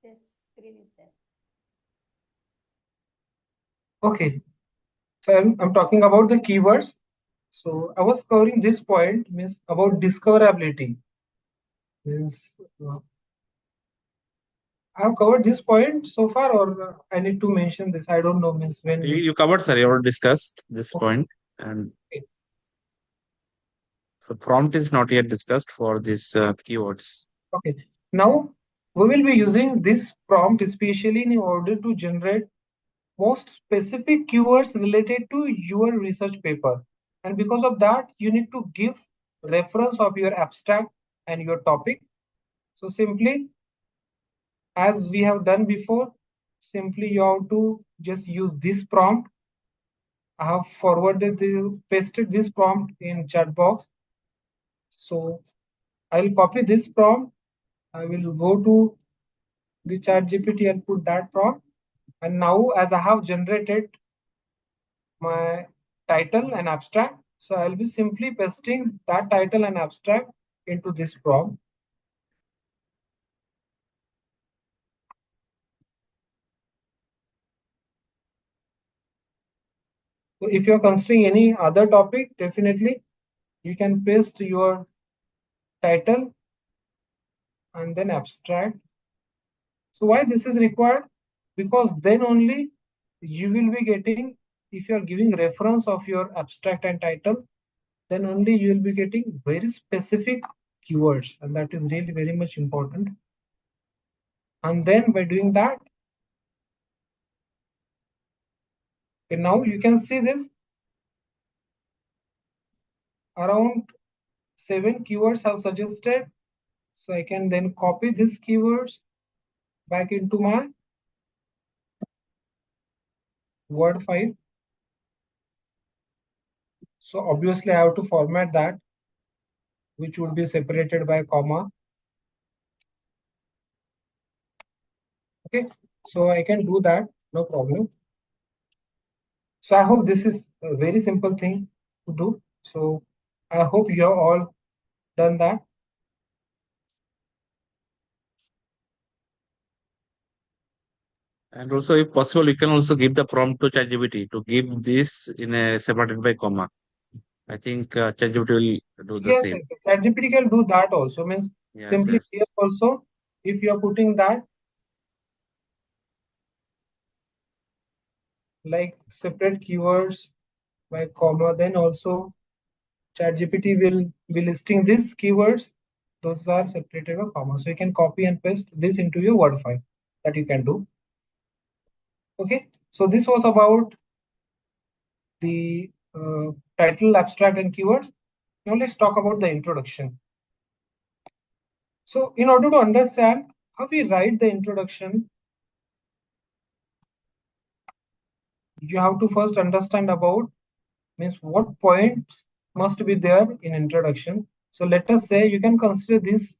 Yes, screen is there. Okay. So I'm talking about the keywords. So I was covering this point, means about discoverability. Means I have covered this point so far, or I need to mention this. I don't know. Means when this. You covered, sir. You already discussed this point, and Okay. the prompt is not yet discussed for these keywords. Okay. Now we will be using this prompt especially in order to generate most specific keywords related to your research paper. And because of that, you need to give reference of your abstract and your topic. So simply, as we have done before, simply you have to just use this prompt. I have pasted this prompt in chat box. So I will copy this prompt. I will go to the chat GPT and put that prompt. And now as I have generated my title and abstract, so I'll be simply pasting that title and abstract into this prompt. So if you're considering any other topic, definitely you can paste your title and then abstract. So why this is required? Because then only you will be getting, if you are giving reference of your abstract and title, then only you will be getting very specific keywords, and that is really very much important. And then by doing that, okay, now you can see this around 7 keywords have suggested. So I can then copy these keywords back into my Word file. So obviously I have to format that, which would be separated by comma. Okay, so I can do that, no problem. So I hope this is a very simple thing to do. So I hope you have all done that. And also, if possible, you can also give the prompt to ChatGPT to give this in a separated by comma. I think ChatGPT will do the Yes, same. yes, yes. ChatGPT can do that also. Means Yes, simply here yes. also, if you are putting that like separate keywords by comma, then also ChatGPT will be listing these keywords. Those are separated by comma. So you can copy and paste this into your Word file that you can do. Okay. So this was about the title, abstract, and keywords. Now let's talk about the introduction. So in order to understand how we write the introduction, you have to first understand about means what points must be there in introduction. So let us say you can consider this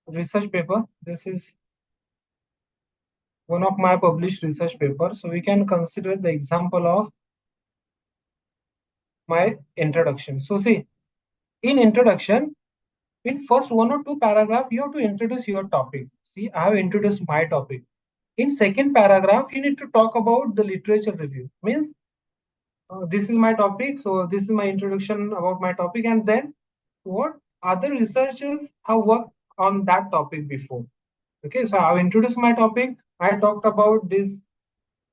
research paper. This is one of my published research papers. So we can consider the example of my introduction. So see, in introduction, in first one or two paragraph, you have to introduce your topic. See, I have introduced my topic. In second paragraph, you need to talk about the literature review. Means this is my topic. So this is my introduction about my topic, and then what other researchers have worked on that topic before. Okay, so I've introduced my topic. I talked about this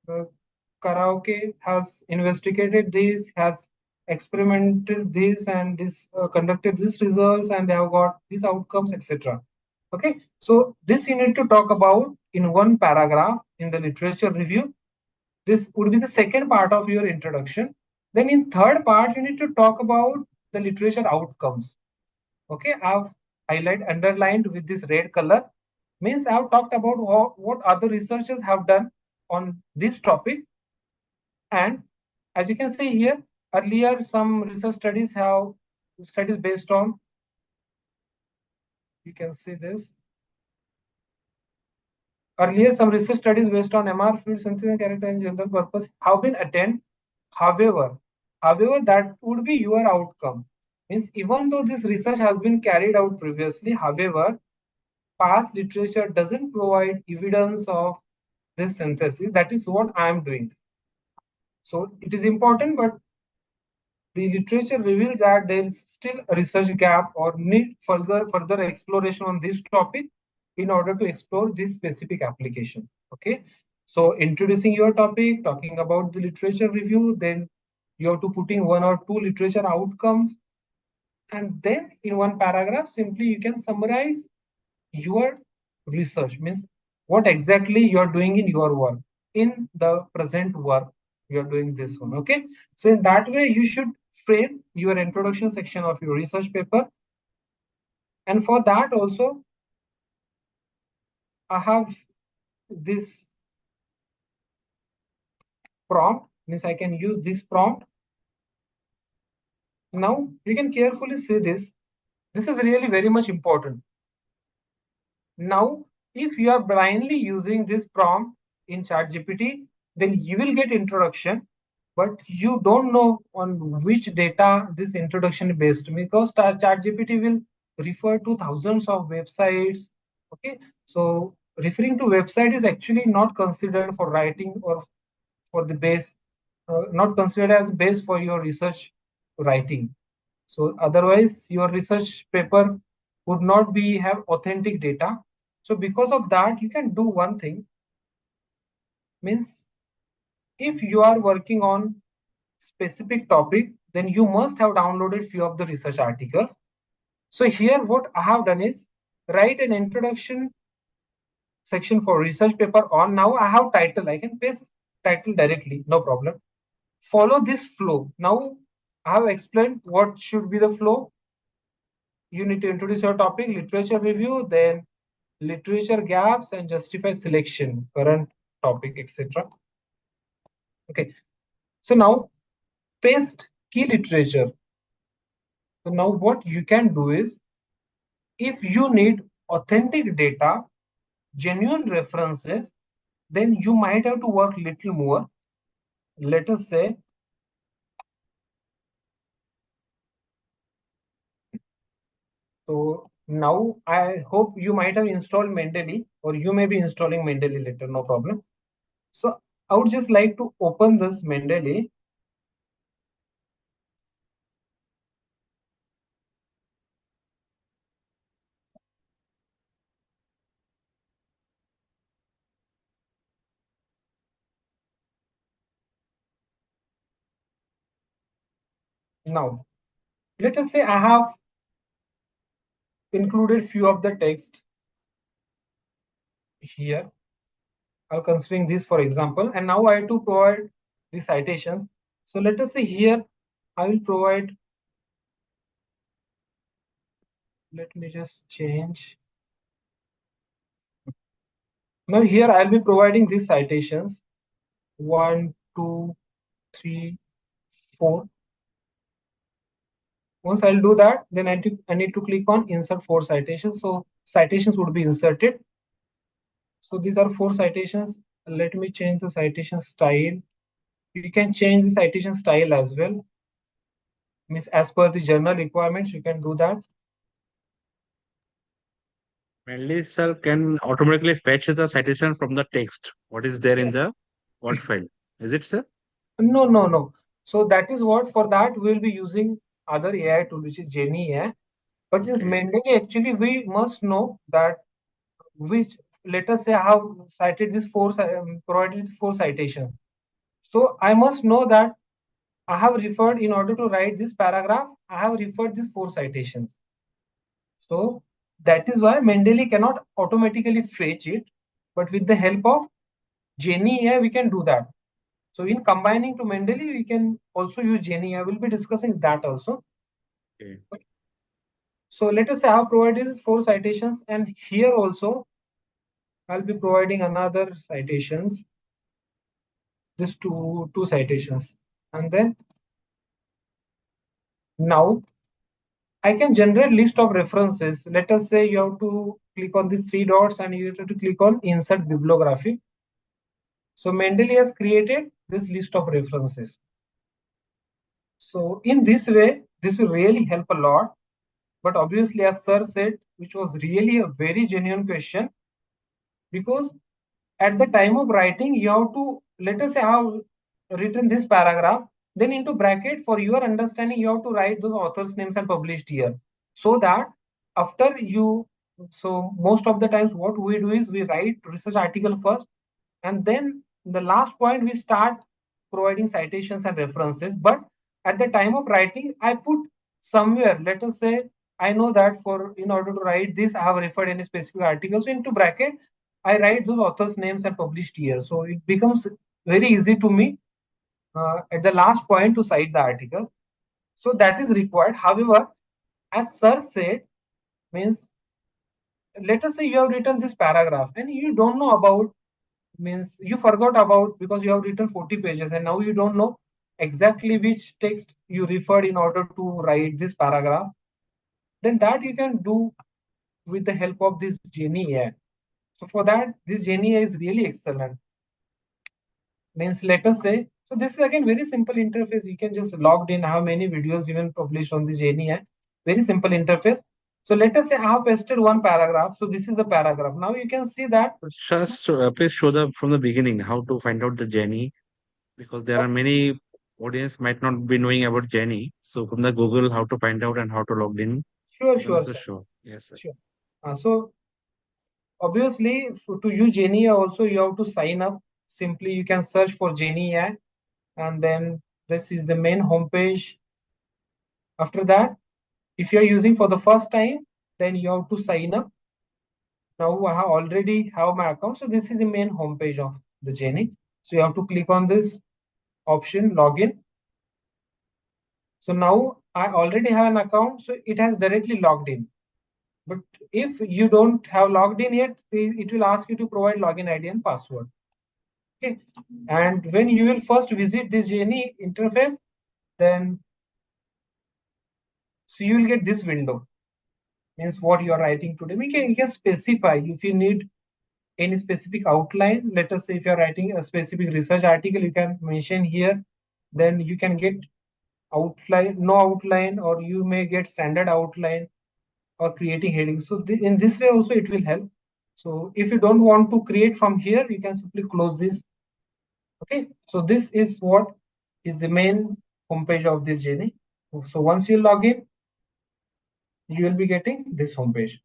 uh, karaoke has investigated this, has experimented this, and this conducted these results, and they have got these outcomes, etc. Okay, so this you need to talk about in one paragraph in the literature review. This would be the second part of your introduction. Then in third part, you need to talk about the literature outcomes. Okay, I've underlined with this red color. Means I've talked about what other researchers have done on this topic. And as you can see here, earlier some research studies have studies based on, you can see this. Earlier, some research studies based on MR field synthesis and character and general purpose have been attended. However, that would be your outcome. Means even though this research has been carried out previously, however, past literature doesn't provide evidence of this synthesis. That is what I am doing. So it is important, but the literature reveals that there is still a research gap or need further exploration on this topic in order to explore this specific application. Okay, so introducing your topic, talking about the literature review, then you have to put in one or two literature outcomes, and then in one paragraph simply you can summarize your research. Means what exactly you are doing in your work, in the present work you are doing this one. Okay, so in that way you should frame your introduction section of your research paper. And for that also I have this prompt. Means I can use this prompt. Now you can carefully see this. This is really very much important. Now, if you are blindly using this prompt in ChatGPT, then you will get introduction, but you don't know on which data this introduction is based, because ChatGPT will refer to thousands of websites. Okay, so referring to website is actually not considered for writing or for the base, not considered as base for your research writing. So otherwise your research paper would not be have authentic data. So because of that, you can do one thing. Means if you are working on specific topic, then you must have downloaded few of the research articles. So here what I have done is write an introduction section for research paper on. Now I have title. I can paste title directly, no problem. Follow this flow. Now I have explained what should be the flow. You need to introduce your topic, literature review, then literature gaps, and justify selection, current topic, etc. Okay, so now paste key literature. So now what you can do is, if you need authentic data, genuine references, then you might have to work little more. Let us say, so now I hope you might have installed Mendeley. or you may be installing Mendeley later, no problem. So I would just like to open this Mendeley. Now, let us say I have included few of the text here. I'm considering this for example, and now I have to provide the citations. So let us say here I will provide, let me just change. Now here I'll be providing these citations 1, 2, 3, 4. Once I'll do that, then I need to click on insert 4 citations. So citations would be inserted. So these are 4 citations. Let me change the citation style. You can change the citation style as well. Means as per the journal requirements, you can do that. Mainly, sir, can automatically fetch the citation from the text. What is there in the Word file? Is it, sir? No, no, no. So that is what, for that we'll be using other AI tool, which is Genie AI. But this Okay. Mendeley, actually we must know that which, let us say I have cited this provided this 4 citation. So I must know that I have referred, in order to write this paragraph, I have referred these 4 citations. So that is why Mendeley cannot automatically fetch it, but with the help of Genie AI, we can do that. So in combining to Mendeley, we can also use Genie. I will be discussing that also. Okay. So let us say I have provided 4 citations, and here also I'll be providing another citations, this two citations, and then now I can generate list of references. Let us say you have to click on these 3 dots and you have to click on insert bibliography. So Mendeley has created this list of references. So in this way, this will really help a lot. But obviously, as sir said, which was really a very genuine question, because at the time of writing, you have to, let us say I have written this paragraph, then into bracket, for your understanding, you have to write those authors' names and published year. So that after you, so most of the times what we do is we write research article first, and then the last point we start providing citations and references. But at the time of writing, I put somewhere, let us say I know that for, in order to write this, I have referred any specific articles. So into bracket I write those authors names and published year, so it becomes very easy to me at the last point to cite the article. So that is required. However, as sir said, means let us say you have written this paragraph and you don't know about, means you forgot about, because you have written 40 pages and now you don't know exactly which text you referred in order to write this paragraph, then that you can do with the help of this Genie AI. So for that, this Genie AI is really excellent. Means let us say, so this is again very simple interface. You can just logged in, have many videos even published on the Genie AI. Very simple interface. So let us say I have pasted one paragraph. So this is the paragraph. Now you can see that. Just please show the from the beginning how to find out the journey, because there are many audience might not be knowing about journey. So from the Google, how to find out and how to log in. Sure, You can sure, also sir. show. Yes, sir. Sure. So obviously, to use Genie also you have to sign up. Simply you can search for Genie AI, and then this is the main homepage. After that, if you are using for the first time, then you have to sign up. Now I have already have my account, so this is the main homepage of the Genie. So you have to click on this option, login. So now I already have an account, so it has directly logged in. But if you don't have logged in yet, it will ask you to provide login ID and password. Okay. And when you will first visit this Genie interface, then so you will get this window. Means what you are writing today. You can specify if you need any specific outline. Let us say if you are writing a specific research article, you can mention here. Then you can get outline, no outline, or you may get standard outline or creating headings. So in this way also it will help. So if you don't want to create from here, you can simply close this. Okay, so this is what is the main homepage of this journey. So once you log in, you will be getting this homepage.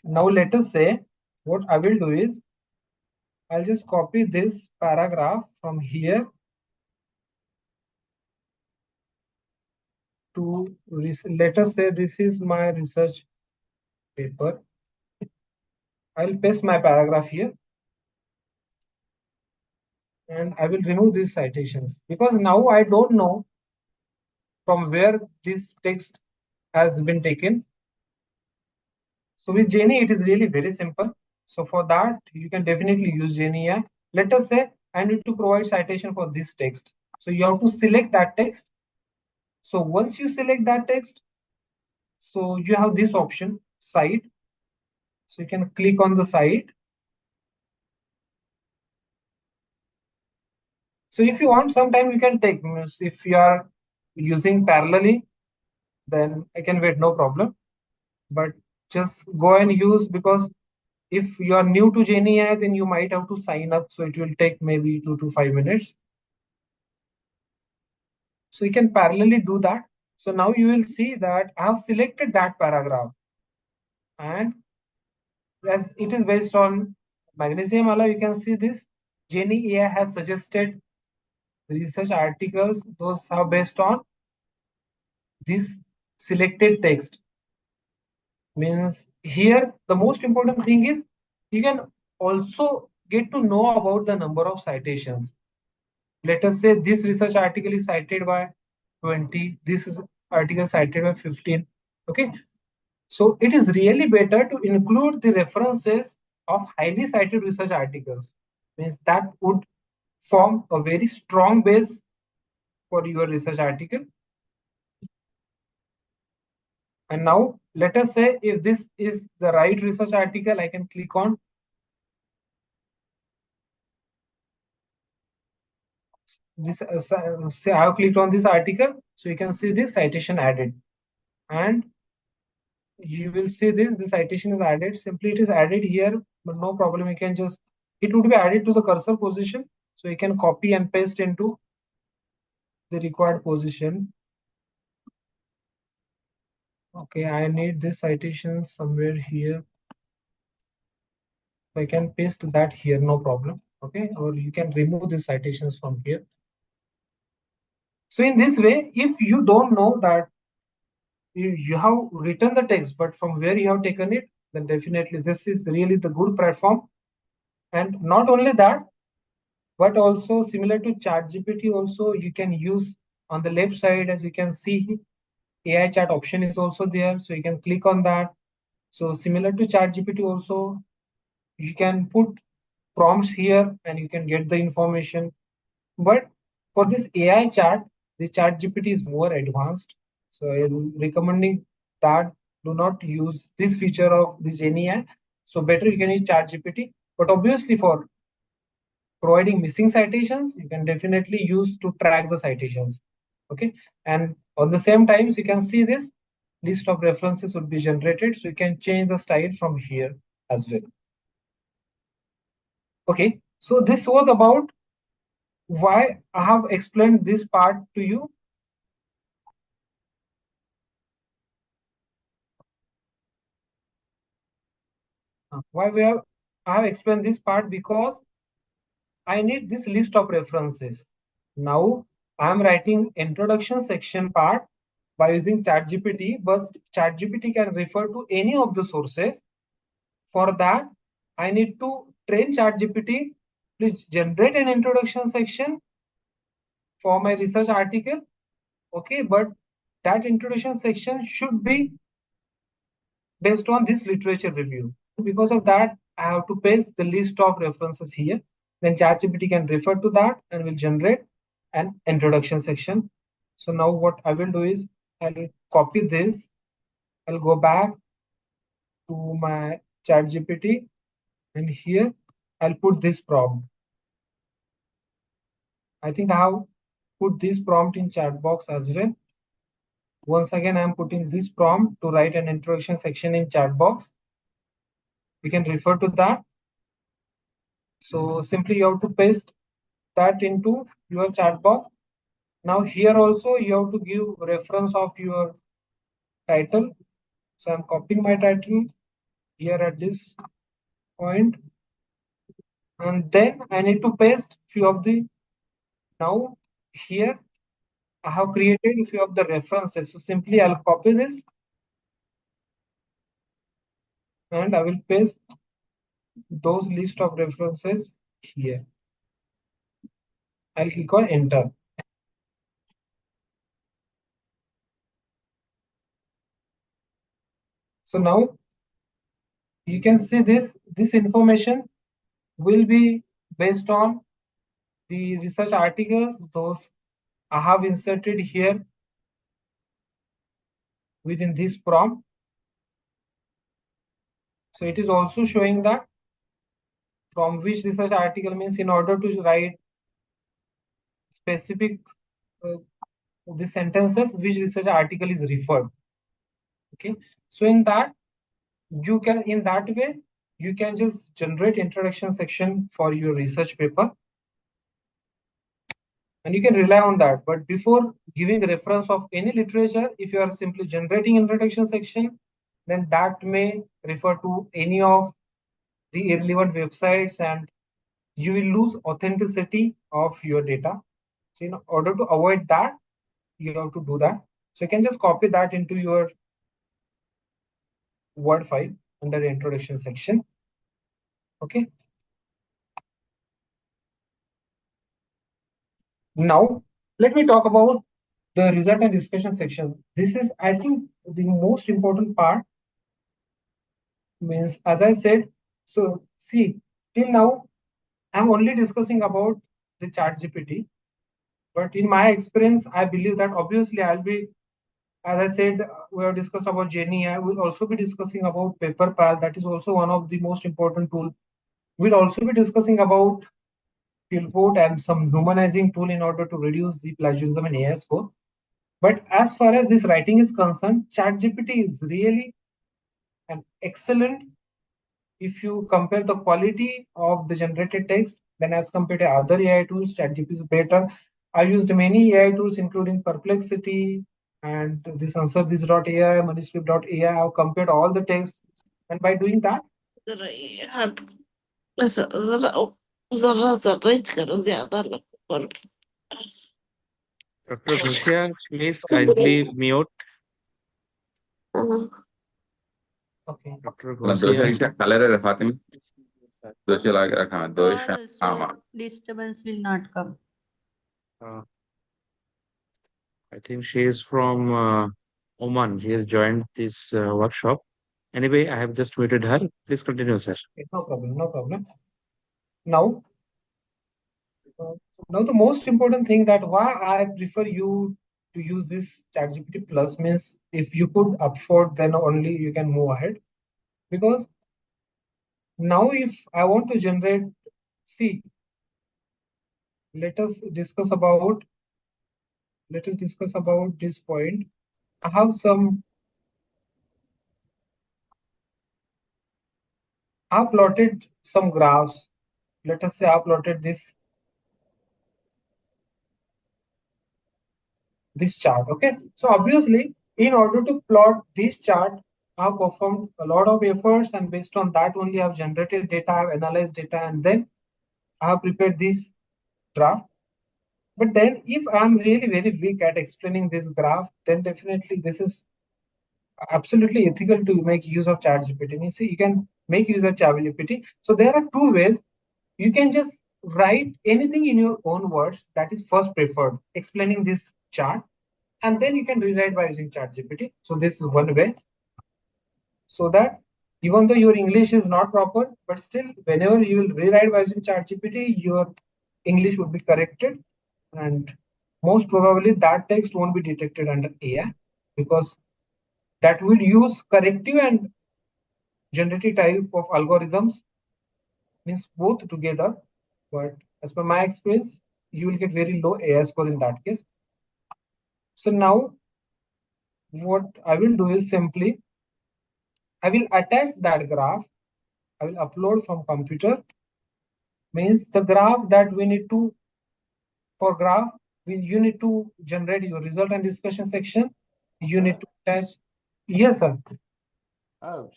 Now let us say what I will do is I'll just copy this paragraph from here to let us say this is my research paper. I'll paste my paragraph here and I will remove these citations because now I don't know from where this text has been taken. So with Genie, it is really very simple. So for that, you can definitely use Genie. Yeah? Let us say I need to provide citation for this text. So you have to select that text. So once you select that text, so you have this option, cite. So you can click on the cite. So if you want, sometime you can take. If you are using parallelly, then I can wait, no problem. But just go and use because if you are new to Genie, then you might have to sign up. So it will take maybe 2 to 5 minutes. So you can parallelly do that. So now you will see that I have selected that paragraph. And as it is based on magnesium alloy, you can see this. Genie AI has suggested research articles. Those are based on this selected text. Means here, the most important thing is you can also get to know about the number of citations. Let us say this research article is cited by 20, this is article cited by 15. Okay, so it is really better to include the references of highly cited research articles. Means that would form a very strong base for your research article. And now let us say if this is the right research article, I can click on this. Say I have clicked on this article, so you can see this citation added. And you will see this, the citation is added. Simply it is added here, but no problem. You can just, it would be added to the cursor position. So you can copy and paste into the required position. Okay, I need this citation somewhere here. So I can paste that here, no problem. Okay, or you can remove the citations from here. So in this way, if you don't know that you have written the text, but from where you have taken it, then definitely this is really the good platform. And not only that, but also similar to ChatGPT, also you can use on the left side, as you can see, AI chat option is also there. So you can click on that. So similar to ChatGPT also, you can put prompts here and you can get the information. But for this AI chat, the ChatGPT is more advanced. So I'm recommending that do not use this feature of this GenAI. So better you can use ChatGPT. But obviously for providing missing citations, you can definitely use to track the citations. Okay. And on the same times, you can see this list of references would be generated. So you can change the style from here as well. Okay. So this was about why I have explained this part to you. Why I have explained this part because I need this list of references. Now I am writing introduction section part by using ChatGPT, but ChatGPT can refer to any of the sources. For that, I need to train ChatGPT. Please generate an introduction section for my research article. Okay, but that introduction section should be based on this literature review. Because of that, I have to paste the list of references here. Then ChatGPT can refer to that and will generate an introduction section. So now what I will do is I'll copy this. I'll go back to my ChatGPT and here I'll put this prompt. I think I have put this prompt in chat box as well. Once again, I'm putting this prompt to write an introduction section in chat box. You can refer to that. So simply you have to paste that into your chat box. Now here also you have to give reference of your title. So I'm copying my title here at this point, and then I need to paste few of the, now here I have created a few of the references. So simply I'll copy this and I will paste those list of references here. I'll click on enter. So now you can see this information will be based on the research articles, those I have inserted here within this prompt. So it is also showing that from which research article, means in order to write specific the sentences, which research article is referred. Okay, so in that you can, in that way you can just generate introduction section for your research paper, and you can rely on that. But before giving reference of any literature, if you are simply generating introduction section, then that may refer to any of the irrelevant websites and you will lose authenticity of your data. So in order to avoid that, you have to do that. So you can just copy that into your Word file under the introduction section. Okay. Now let me talk about the result and discussion section. This is, I think, the most important part. Means, as I said, so see, till now I'm only discussing about the chat GPT, but in my experience I believe that obviously I'll be, as I said, we have discussed about Jenny. I will also be discussing about PaperPal. That is also one of the most important tool. We'll also be discussing about Pillbot and some humanizing tool in order to reduce the plagiarism in AI score. But as far as this writing is concerned, ChatGPT is really an excellent, if you compare the quality of the generated text, then as compared to other AI tools, ChatGPT is better. I used many AI tools, including Perplexity and this answer this.ai, manuscript.ai. I've compared all the text, and by doing that, Dr. Ghosia, please kindly mute. okay. Dr. दोषा Ghosia. क्या colour है फातिमा दोषा लगा रखा है दोषा So disturbance will not come. I think she is from Oman. She has joined this workshop. Anyway, I have just muted her. Please continue, sir. No problem, no problem. Now, now the most important thing that why I prefer you to use this ChatGPT Plus means if you could afford, then only you can move ahead. Because now if I want to generate, see, let us discuss about this point. I have I've plotted some graphs. Let us say I've plotted this chart. Okay, so obviously in order to plot this chart, I've performed a lot of efforts, and based on that only I've generated data, I've analyzed data, and then I have prepared this graph. But then if I'm really very weak at explaining this graph, then definitely this is absolutely ethical to make use of ChatGPT. Means you can make use of ChatGPT. So there are two ways. You can just write anything in your own words, that is first preferred, explaining this chart, and then you can rewrite by using ChatGPT. So this is one way. So that even though your English is not proper, but still whenever you will rewrite by using ChatGPT, your English would be corrected, and most probably that text won't be detected under AI because that will use corrective and generative type of algorithms, means both together. But as per my experience, you will get very low AI score in that case. So now what I will do is simply I will attach that graph. I will upload from computer. Means the graph that we need to, for graph, you need to generate your result and discussion section. You need to attach. Yes, sir.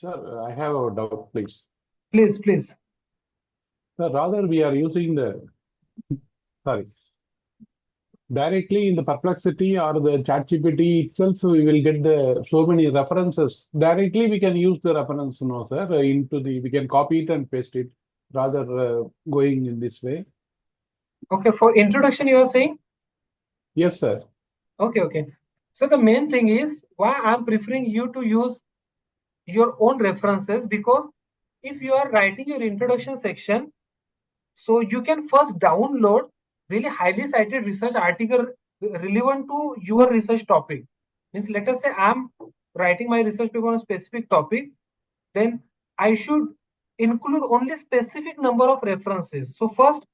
Sir, I have a doubt, please. Please, please. Sir, rather we are using sorry, directly in the Perplexity or the ChatGPT itself, we will get so many references. Directly we can use the reference, no, sir, we can copy it and paste it, rather going in this way. Okay, for introduction you are saying? Yes, sir. Okay. So the main thing is why I'm preferring you to use your own references, because if you are writing your introduction section, so you can first download really highly cited research article relevant to your research topic. Means let us say I'm writing my research paper on a specific topic, then I should include only specific number of references. So first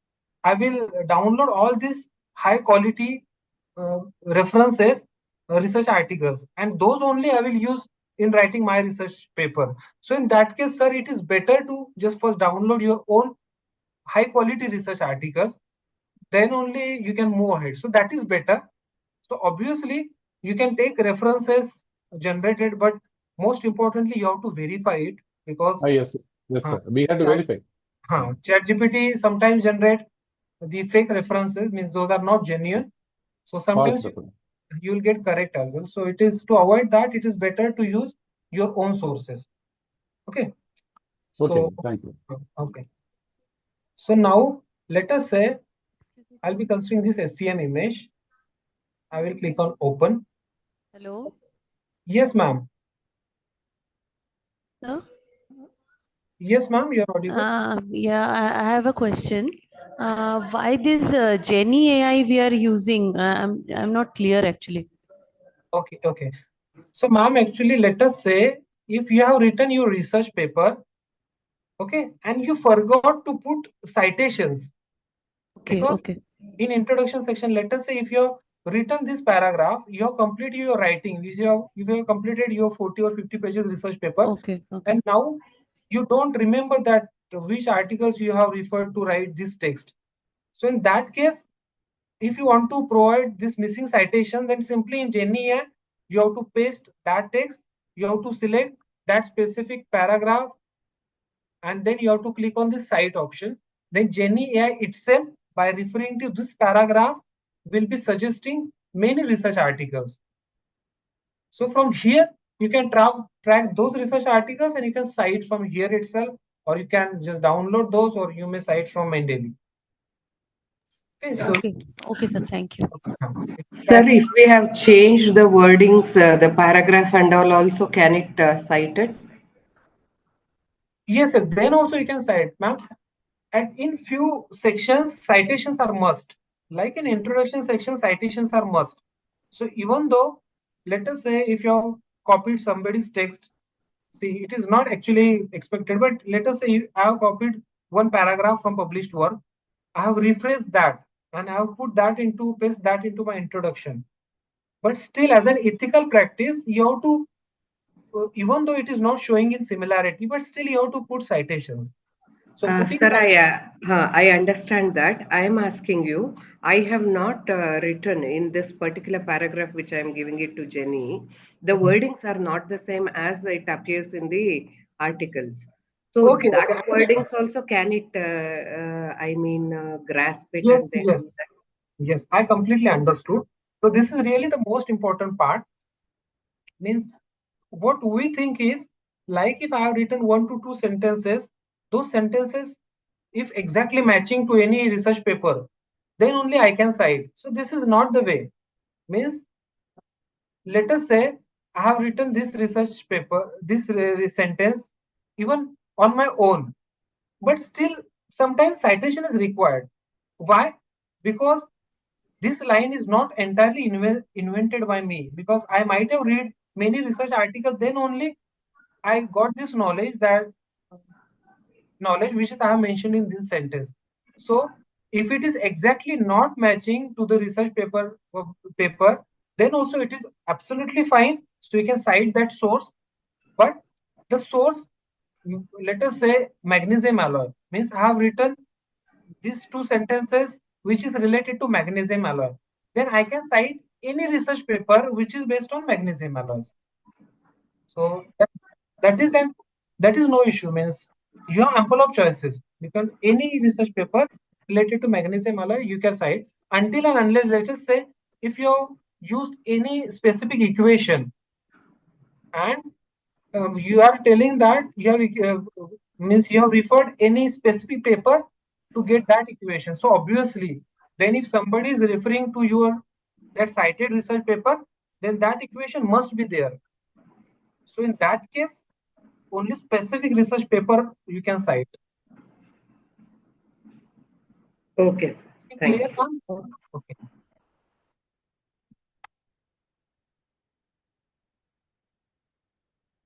I will download all these high quality references, research articles, and those only I will use in writing my research paper. So in that case, sir, it is better to just first download your own high quality research articles, then only you can move ahead. So that is better. So obviously you can take references generated, but most importantly you have to verify it, because Yes, sir. We have to verify. ChatGPT sometimes generate the fake references, means those are not genuine. So sometimes you will get correct as well. So it is, to avoid that, it is better to use your own sources. Okay. Okay, thank you. Okay. So now let us say I'll be considering this SCM image. I will click on open. Hello. Yes, ma'am. Sir? Yes, ma'am, you're audible. Yeah, I have a question. Why this Jenny AI we are using? I'm not clear actually. Okay. So, ma'am, actually, let us say if you have written your research paper, okay, and you forgot to put citations. Because in introduction section, let us say if you have written this paragraph, you have completed your writing, if you have completed your 40 or 50 pages research paper, and now you don't remember that which articles you have referred to write this text. So in that case, if you want to provide this missing citation, then simply in GenAI, you have to paste that text, you have to select that specific paragraph, and then you have to click on the cite option. Then GenAI itself, by referring to this paragraph, will be suggesting many research articles. So from here, you can track those research articles and you can cite from here itself, or you can just download those, or you may cite from Mendeley. Okay, sir. Thank you. Sir, if we have changed the wordings, the paragraph and all, also can it cite it? Yes, then also you can cite, ma'am. And in few sections, citations are must. Like in introduction section, citations are must. So even though, let us say if you have copied somebody's text, see, it is not actually expected, but let us say I have copied one paragraph from published work. I have rephrased that and I have paste that into my introduction. But still, as an ethical practice, you have to, even though it is not showing in similarity, but still you have to put citations. So sir, I understand that. I am asking you, I have not written in this particular paragraph which I am giving it to Jenny, the wordings are not the same as it appears in the articles. So that wordings also, can it, grasp it? Yes, I completely understood. So this is really the most important part. Means what we think is, like if I have written 1 to 2 sentences, those sentences, if exactly matching to any research paper, then only I can cite. So this is not the way. Means let us say I have written this research paper, this sentence, even on my own, but still sometimes citation is required. Why? Because this line is not entirely invented by me, because I might have read many research articles, then only I got this knowledge which is I have mentioned in this sentence. So if it is exactly not matching to the research paper, then also it is absolutely fine. So you can cite that source, but the source let us say magnesium alloy, means I have written these two sentences which is related to magnesium alloy. Then I can cite any research paper which is based on magnesium alloys. So that is no issue, means you have ample of choices because any research paper related to magnesium alloy you can cite, until and unless, let us say, if you used any specific equation and you are telling that you have means you have referred any specific paper to get that equation. So obviously, then if somebody is referring to your that cited research paper, then that equation must be there. So in that case, only specific research paper you can cite. Okay, sir. Thank Clear, you. ma'am? Okay.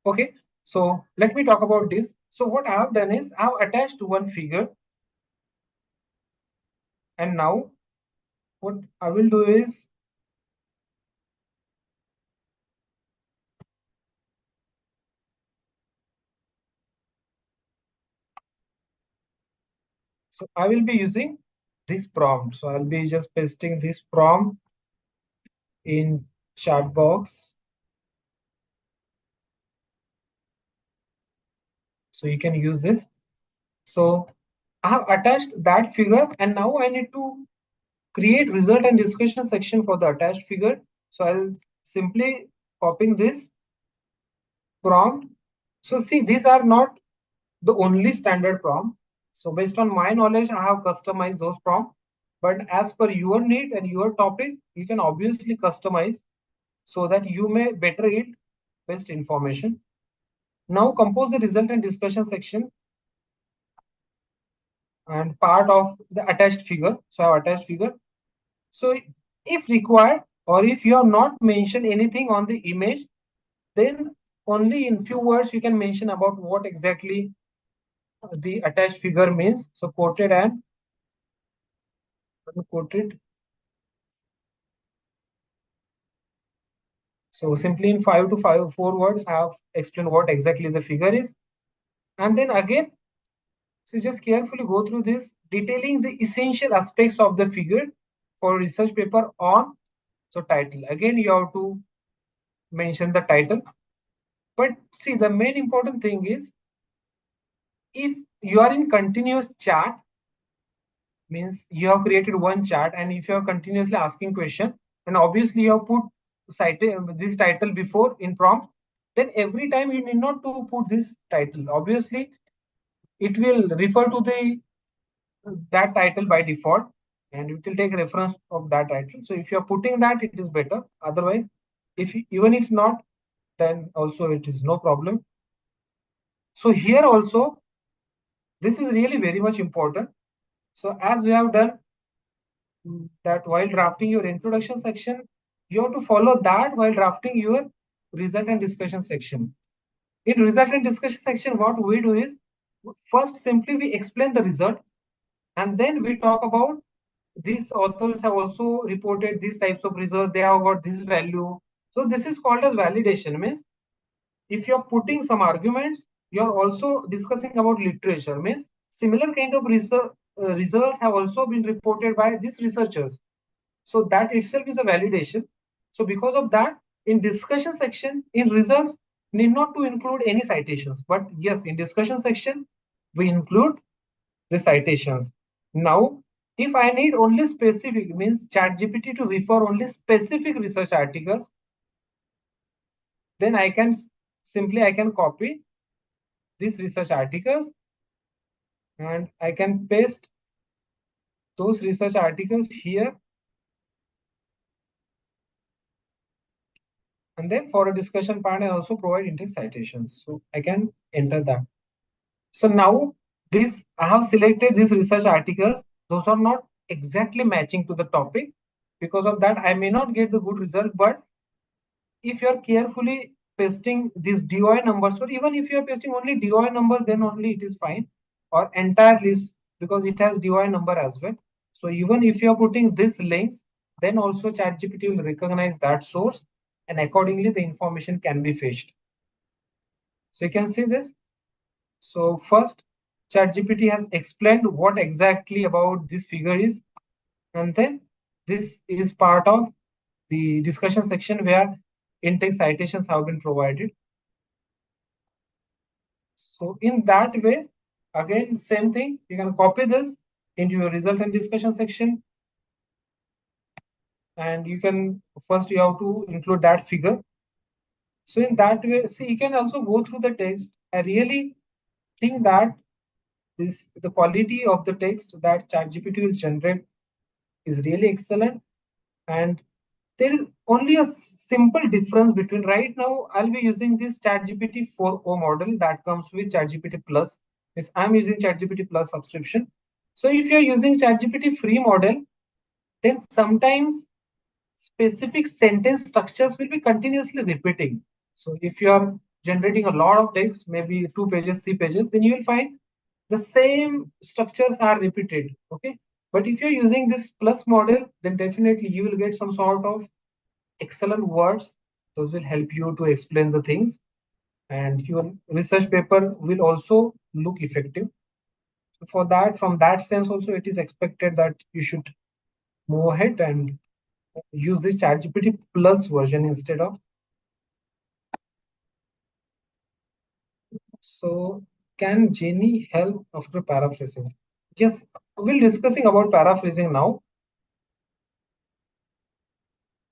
Okay. So let me talk about this. So what I have done is I have attached one figure, and now what I will do is so I will be using this prompt. So I'll be just pasting this prompt in chat box. So you can use this. So I have attached that figure, and now I need to create result and discussion section for the attached figure. So I'll simply copying this prompt. So see, these are not the only standard prompt. So based on my knowledge, I have customized those prompts. But as per your need and your topic, you can obviously customize so that you may better yield best information. Now compose the result and discussion section and part of the attached figure. So I have attached figure. So if required, or if you have not mentioned anything on the image, then only in few words you can mention about what exactly the attached figure means. So quoted and unquoted. So simply in 4 words, I have explained what exactly the figure is. And then again, so just carefully go through this, detailing the essential aspects of the figure for research paper on. So title, again, you have to mention the title. But see, the main important thing is, if you are in continuous chat, means you have created one chat, and if you are continuously asking question, and obviously you have put this title before in prompt, then every time you need not to put this title. Obviously, it will refer to the that title by default, and it will take reference of that title. So if you are putting that, it is better. Otherwise, even if not, then also it is no problem. So here also, this is really very much important. So as we have done that while drafting your introduction section, you have to follow that while drafting your result and discussion section. In result and discussion section, what we do is, first simply we explain the result, and then we talk about these authors have also reported these types of results, they have got this value. So this is called as validation, means if you're putting some arguments, you're also discussing about literature, means similar kind of research, results have also been reported by these researchers. So that itself is a validation. So because of that, in discussion section, in results, need not to include any citations. But yes, in discussion section, we include the citations. Now, if I need only specific, means ChatGPT to refer only specific research articles, then I can copy these research articles and I can paste those research articles here. And then for a discussion part, I also provide index citations. So I can enter that. So now this, I have selected these research articles. Those are not exactly matching to the topic. Because of that, I may not get the good result. But if you are carefully pasting these DOI numbers, or even if you are pasting only DOI number, then only it is fine. Or entire list, because it has DOI number as well. So even if you are putting these links, then also ChatGPT will recognize that source, and accordingly the information can be fetched. So you can see this. So first, ChatGPT has explained what exactly about this figure is, and then this is part of the discussion section where in-text citations have been provided. So in that way, again, same thing, you can copy this into your result and discussion section. And you can, first you have to include that figure. So in that way, see, you can also go through the text. I really think that the quality of the text that ChatGPT will generate is really excellent. And there is only a simple difference between right now, I'll be using this ChatGPT 4.0 model that comes with ChatGPT Plus. Yes, I'm using ChatGPT Plus subscription. So if you're using ChatGPT free model, then sometimes specific sentence structures will be continuously repeating. So if you are generating a lot of text, maybe 2 pages, 3 pages, then you will find the same structures are repeated. Okay. But if you're using this plus model, then definitely you will get some sort of excellent words. Those will help you to explain the things. And your research paper will also look effective. So for that, from that sense also, it is expected that you should move ahead and use this ChatGPT Plus version instead of. So can Jenny help after paraphrasing? Yes, we'll discussing about paraphrasing now.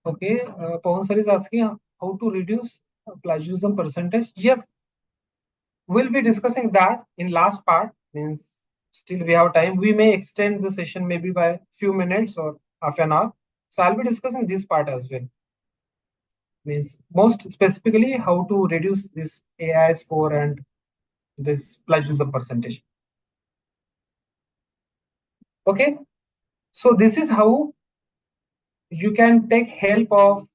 Okay, Pawan sir is asking how to reduce plagiarism percentage. Yes, we'll be discussing that in last part. Means still we have time. We may extend the session maybe by few minutes or half an hour. So I'll be discussing this part as well. Means most specifically how to reduce this AI score and this plagiarism percentage. Okay, so this is how you can take help of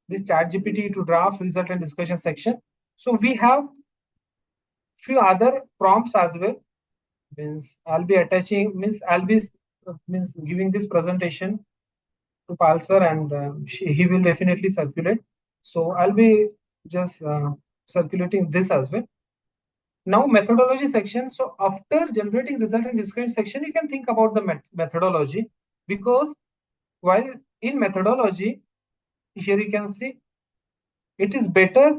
this ChatGPT to draft result and discussion section. So we have few other prompts as well. Means I'll be attaching, means I'll be means giving this presentation to Pal sir, and he will definitely circulate. So I'll be just circulating this as well. Now methodology section. So after generating result and discussion section, you can think about the methodology, because while in methodology, here you can see it is better.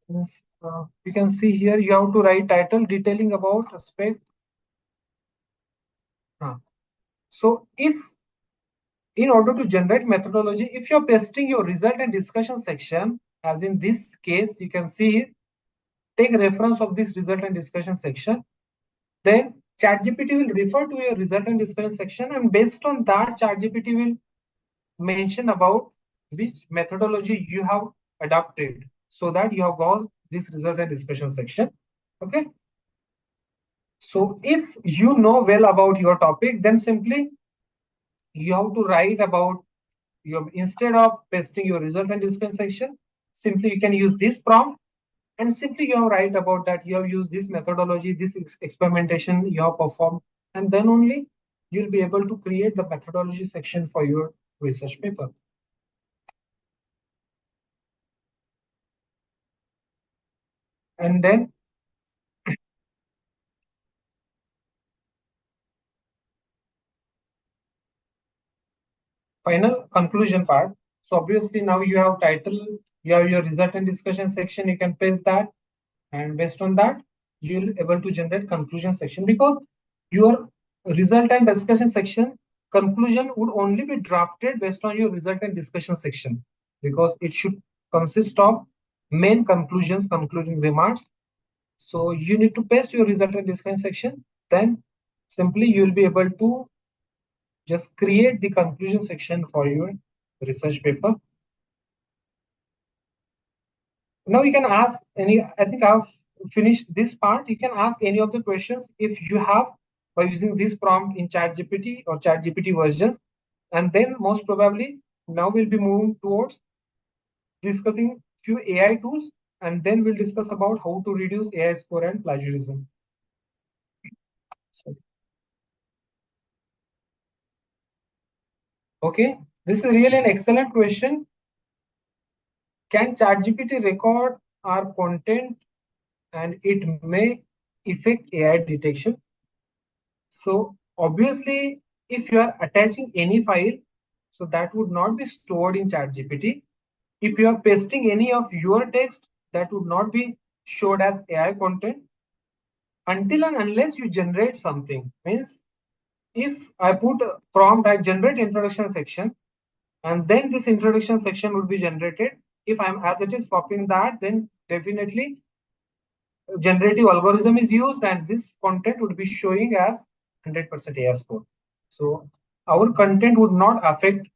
You can see here you have to write title detailing about aspect. So if in order to generate methodology, if you're pasting your result and discussion section, as in this case, you can see take reference of this result and discussion section, then ChatGPT will refer to your result and discussion section, and based on that, ChatGPT will mention about which methodology you have adopted so that you have got this result and discussion section. Okay. So if you know well about your topic, then simply you have to write about your, instead of pasting your result and discussion section, simply you can use this prompt and simply you have write about that you have used this methodology, this experimentation you have performed, and then only you'll be able to create the methodology section for your research paper. And then final conclusion part. So obviously now you have title, you have your result and discussion section, you can paste that, and based on that you'll able to generate conclusion section, because your result and discussion section conclusion would only be drafted based on your result and discussion section, because it should consist of main conclusions, concluding remarks. So you need to paste your result and discussion section, then simply you'll be able to just create the conclusion section for your research paper. Now you can ask any, I think I've finished this part. You can ask any of the questions if you have by using this prompt in ChatGPT or ChatGPT versions. And then most probably now we'll be moving towards discussing few AI tools, and then we'll discuss about how to reduce AI score and plagiarism. Okay, this is really an excellent question. Can ChatGPT record our content and it may affect AI detection. So obviously, if you are attaching any file, so that would not be stored in ChatGPT. If you are pasting any of your text, that would not be showed as AI content until and unless you generate something. Means if I put a prompt, I generate introduction section, and then this introduction section would be generated. If I'm as it is copying that, then definitely generative algorithm is used, and this content would be showing as 100% AI score. So our content would not affect,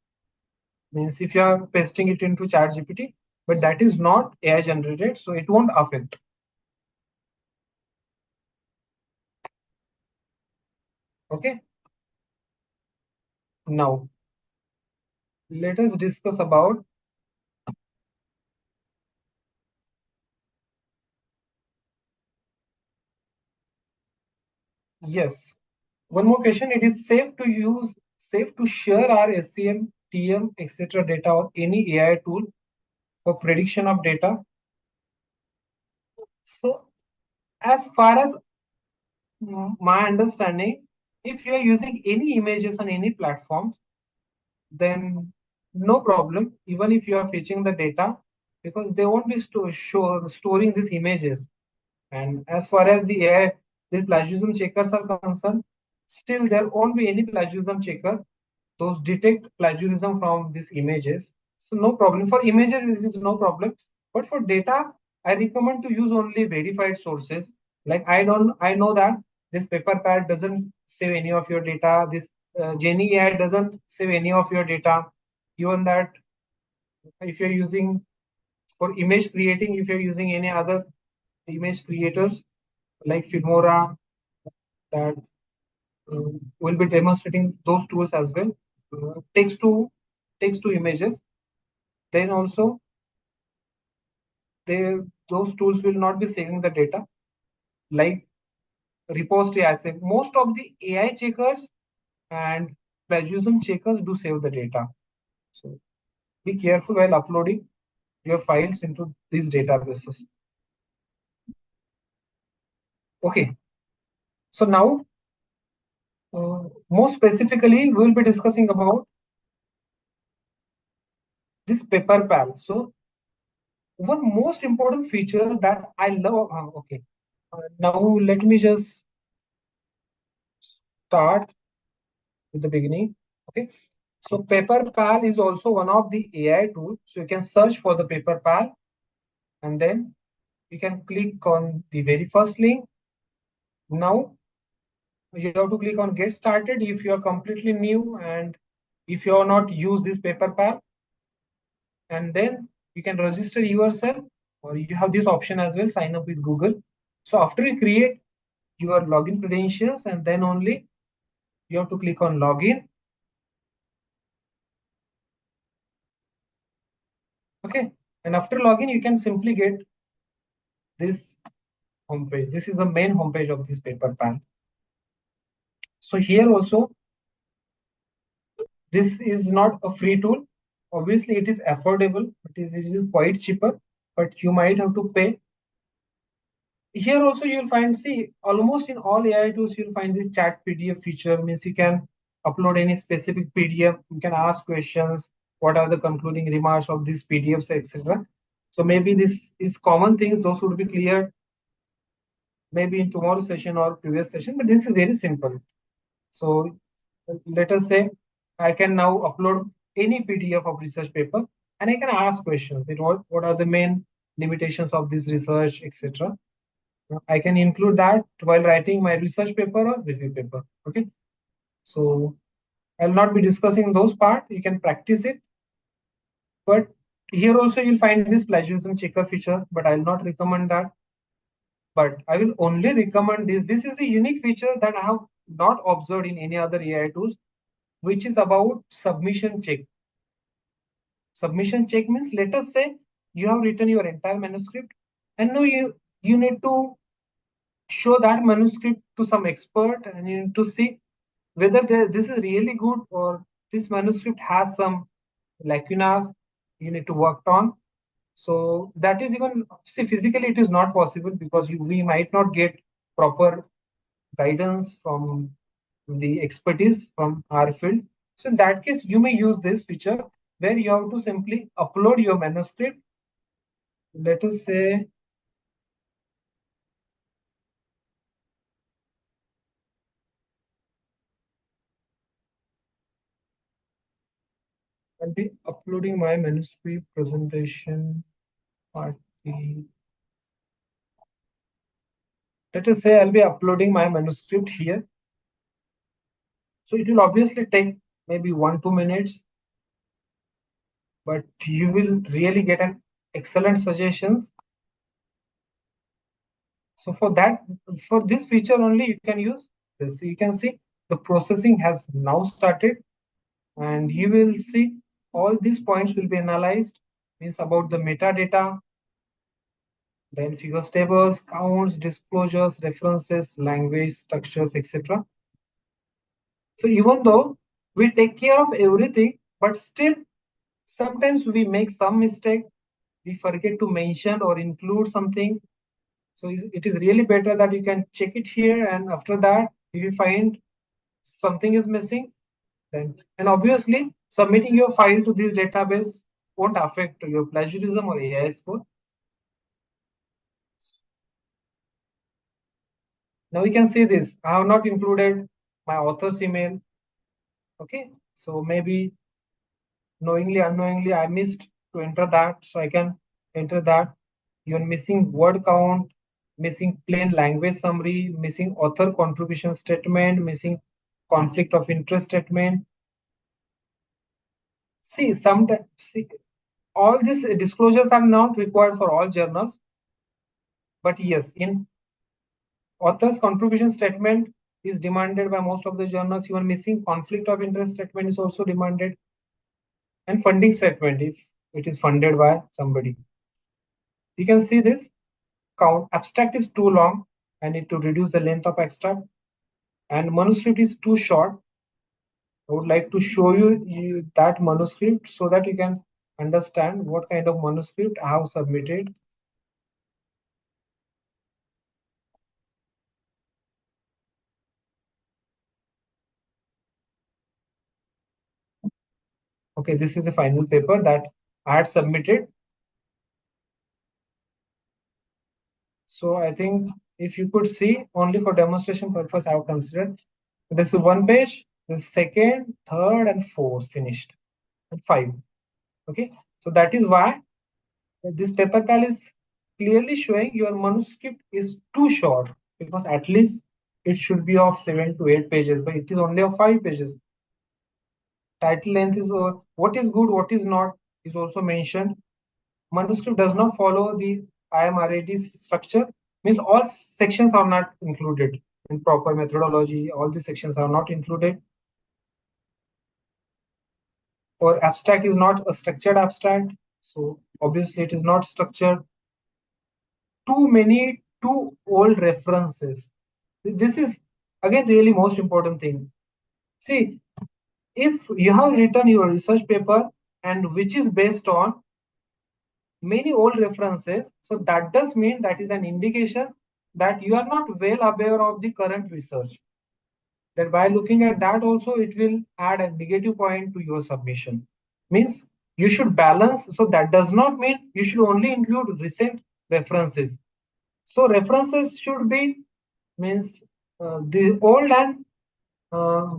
means if you are pasting it into ChatGPT, but that is not AI generated, so it won't affect. Okay. Now let us discuss about yes. One more question. It is safe to share our SCM, TM, etc. data or any AI tool for prediction of data. So as far as my understanding, if you are using any images on any platform, then no problem, even if you are fetching the data, because they won't be storing these images. And as far as the AI, the plagiarism checkers are concerned, still there won't be any plagiarism checker. Those detect plagiarism from these images. So no problem. For images, this is no problem. But for data, I recommend to use only verified sources. Like I know that this paper pad doesn't save any of your data. This Genie AI doesn't save any of your data. Even that if you're using for image creating, if you're using any other image creators like Filmora, that will be demonstrating those tools as well. Text to images. Then also those tools will not be saving the data. Like repository assay, most of the AI checkers and plagiarism checkers do save the data. So be careful while uploading your files into these databases. Okay. So now, more specifically, we will be discussing about this paper pal. So one most important feature that I love. Okay. Now let me just start with the beginning. Okay. So PaperPal is also one of the AI tools. So you can search for the PaperPal, and then you can click on the very first link. Now you have to click on get started if you are completely new and if you are not use this PaperPal, and then you can register yourself, or you have this option as well, sign up with Google. So after you create your login credentials, and then only you have to click on login. Okay, and after login you can simply get this homepage. This is the main homepage of this PaperPal. So here also, this is not a free tool. Obviously, it is affordable. It is quite cheaper, but you might have to pay. Here also you'll find, see, almost in all AI tools, you'll find this chat PDF feature. Means you can upload any specific PDF. You can ask questions. What are the concluding remarks of these PDFs, etc. So maybe this is common things. Those would be cleared maybe in tomorrow's session or previous session, but this is very simple. So let us say I can now upload any PDF of research paper, and I can ask questions. What are the main limitations of this research, etc. I can include that while writing my research paper or review paper. Okay. So I'll not be discussing those parts. You can practice it. But here also you'll find this plagiarism checker feature, but I'll not recommend that. But I will only recommend this. This is a unique feature that I have not observed in any other AI tools, which is about submission check. Submission check means, let us say you have written your entire manuscript, and now you need to show that manuscript to some expert, and you need to see whether this is really good or this manuscript has some lacunas you need to work on. So that is even, see, physically it is not possible because we might not get proper guidance from the expertise from our field. So in that case, you may use this feature where you have to simply upload your manuscript. Let us say I'll be uploading my manuscript presentation party. Let us say I'll be uploading my manuscript here. So it will obviously take maybe 1-2 minutes, but you will really get an excellent suggestions. So for this feature only, you can use this. You can see the processing has now started, and you will see all these points will be analyzed, means about the metadata, then figures tables, counts, disclosures, references, language, structures, etc. So even though we take care of everything, but still sometimes we make some mistake. We forget to mention or include something. So it is really better that you can check it here, and after that, if you find something is missing, then, and obviously submitting your file to this database won't affect your plagiarism or AI score. Now we can see this. I have not included my author's email. Okay, so maybe knowingly, unknowingly, I missed to enter that. So I can enter that. You're missing word count, missing plain language summary, missing author contribution statement, missing conflict of interest statement. See, all these disclosures are not required for all journals. But yes, in author's contribution statement is demanded by most of the journals. Even missing conflict of interest statement is also demanded. And funding statement if it is funded by somebody. You can see this count. Abstract is too long. I need to reduce the length of abstract. And manuscript is too short. I would like to show you that manuscript so that you can understand what kind of manuscript I have submitted. Okay, this is a final paper that I had submitted. So I think if you could see, only for demonstration purpose, I have considered this is one page, the second, third, and fourth finished, and 5. Okay, so that is why this paper pal is clearly showing your manuscript is too short, because at least it should be of 7 to 8 pages, but it is only of 5 pages. Title length is what is good, what is not is also mentioned. Manuscript does not follow the IMRAD structure, means all sections are not included in proper methodology. All the sections are not included. Or abstract is not a structured abstract, so obviously it is not structured. Too old references. This is again really most important thing. See, if you have written your research paper and which is based on many old references, so that does mean that is an indication that you are not well aware of the current research. That by looking at that also, it will add a negative point to your submission. Means you should balance. So that does not mean you should only include recent references. So references should be, means the old and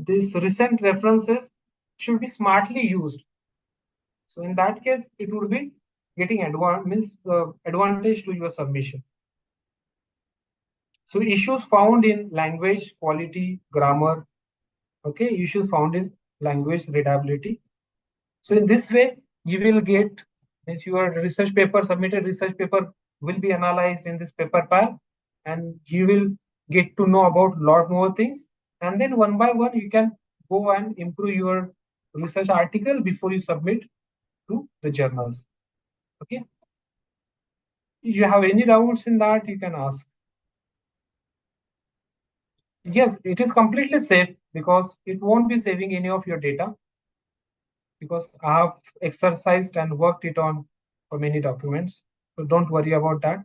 these recent references should be smartly used. So in that case, it would be getting advantage to your submission. So issues found in language quality, grammar. Okay, issues found in language readability. So in this way, you will get, means your research paper, submitted research paper will be analyzed in this paper pal, and you will get to know about a lot more things. And then one by one, you can go and improve your research article before you submit to the journals. Okay. If you have any doubts in that, you can ask. Yes, it is completely safe because it won't be saving any of your data, because I have exercised and worked it on for many documents. So don't worry about that.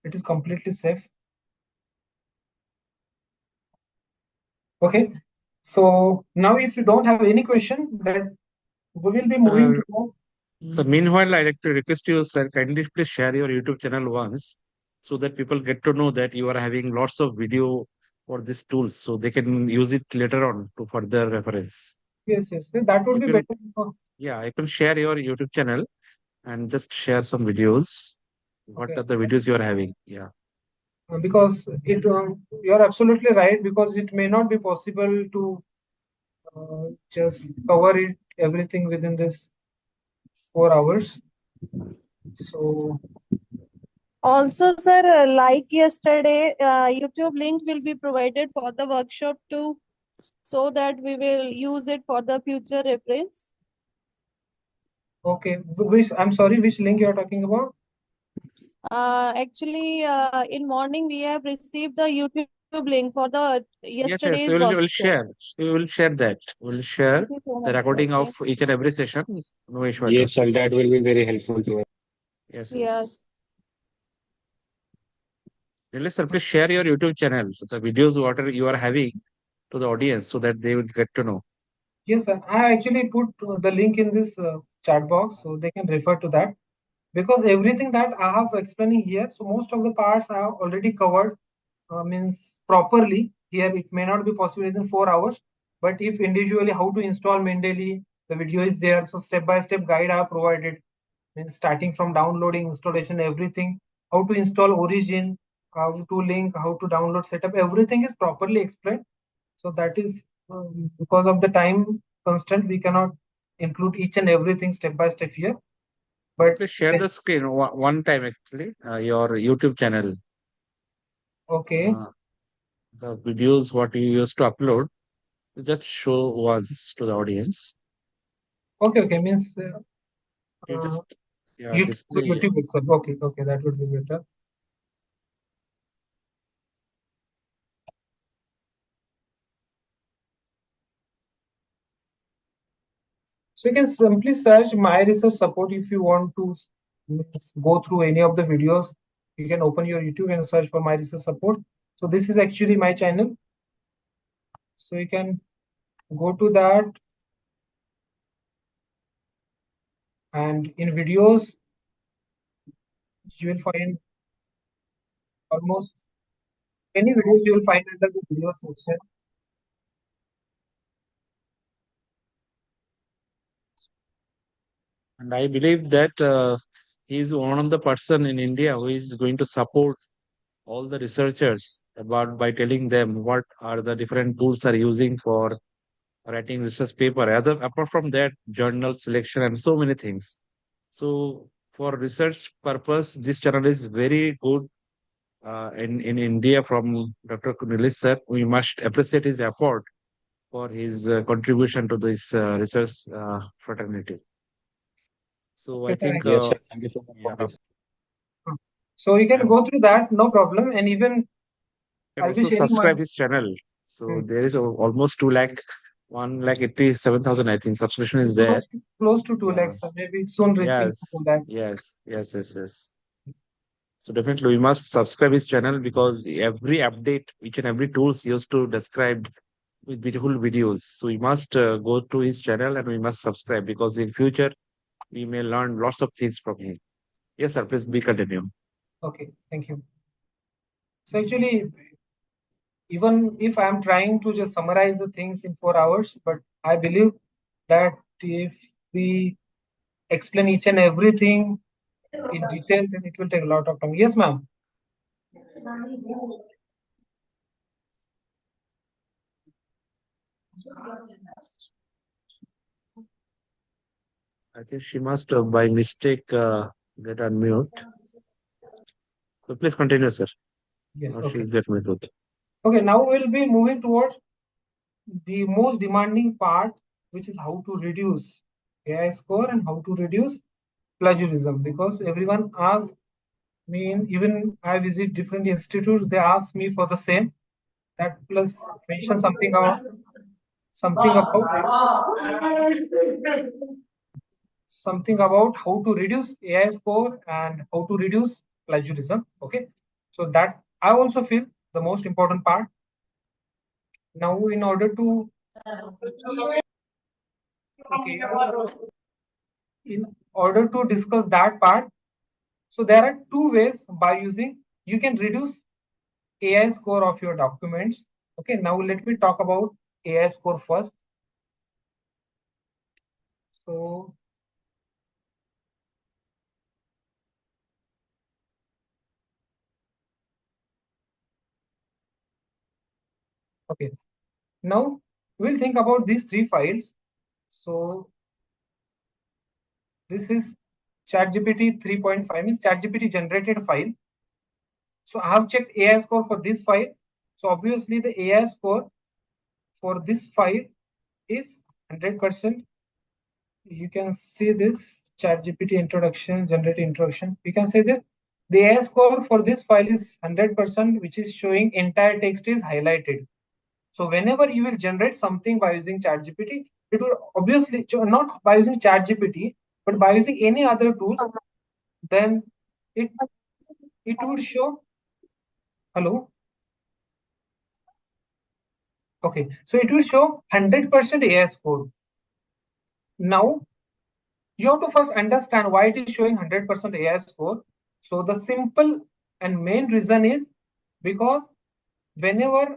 It is completely safe. Okay. So now if you don't have any question, then we will be moving to. So meanwhile, I'd like to request you, sir, kindly please share your YouTube channel once so that people get to know that you are having lots of video for these tools so they can use it later on to further reference. Yes, that would You be can, better. yeah, I can share your YouTube channel and just share some videos. What Okay. are the videos you are having? Yeah. Because you're absolutely right, because it may not be possible to just cover it everything within this 4 hours. So Also, sir, like yesterday, YouTube link will be provided for the workshop too, so that we will use it for the future reference. okay, I'm sorry, which link you're talking about? Actually, in morning we have received the YouTube link for the Yes, yesterday's we will workshop. share. We will share that. We'll share Thank you so the much. recording Okay. of each and every session. No issue at all. Yes, sir, that will be very helpful to us. Yes, Yes. yes. Nilesh, sir, please share your YouTube channel, the videos what you are having to the audience so that they will get to know. Yes, sir. I actually put the link in this chat box so they can refer to that, because everything that I have explaining here, so most of the parts I have already covered, means properly. Here it may not be possible within 4 hours, but if individually how to install Mendeley, the video is there. So step-by-step guide I have provided, means starting from downloading, installation, everything, how to install Origin, how to link, how to download, setup, everything is properly explained. So that is because of the time constraint, we cannot include each and everything step by step here. But Please share the screen one time actually, your YouTube channel. Okay. The videos what you used to upload, just show once to the audience. Okay, means You just YouTube, display. YouTube itself. Okay, that would be better. So you can simply search my research support if you want to go through any of the videos. You can open your YouTube and search for my research support. So this is actually my channel. So you can go to that, and in videos you will find almost any videos you will find under the video section. And I believe that he is one of the person in India who is going to support all the researchers about by telling them what are the different tools are using for writing research paper. Apart from that, journal selection and so many things. So for research purpose, this channel is very good in India from Dr. Nilesh sir. We must appreciate his effort for his contribution to this research fraternity. So I think Yes, sir. Thank you so much for this. So you can go through that, no problem, and even can I'll be also sharing my. subscribe his channel. So there is almost 2 lakh, 1,87,000, I think, subscription is there. Close to 2 lakhs, maybe soon reaching 2 lakh. Yes. So definitely we must subscribe his channel because every update, each and every tools used to describe with beautiful videos. So we must go to his channel and we must subscribe because in future we may learn lots of things from him. Yes, sir. Please be continue. Okay, thank you. So actually, even if I'm trying to just summarize the things in 4 hours, but I believe that if we explain each and everything in detail, then it will take a lot of time. Yes, ma'am. I think she must by mistake get unmute. So please continue, sir. Yes, Now okay. she's definitely okay. Okay, now we'll be moving towards the most demanding part, which is how to reduce AI score and how to reduce plagiarism. Because everyone asks me, even I visit different institutes, they ask me for the same. That plus mention something about something about how to reduce AI score and how to reduce plagiarism. Okay, so that I also feel the most important part. Now, in order to discuss that part, so there are two ways by using you can reduce AI score of your documents. Okay, now let me talk about AI score first. So okay, now we'll think about these three files. So this is ChatGPT 3.5 means ChatGPT generated file. So I have checked AI score for this file. So obviously the AI score for this file is 100%. You can see this ChatGPT introduction, generated introduction. You can see that the AI score for this file is 100%, which is showing entire text is highlighted. So whenever you will generate something by using ChatGPT, it will obviously not by using ChatGPT, but by using any other tool, then it would show. Hello. Okay, so it will show 100% AI score. Now you have to first understand why it is showing 100% AI score. So the simple and main reason is because whenever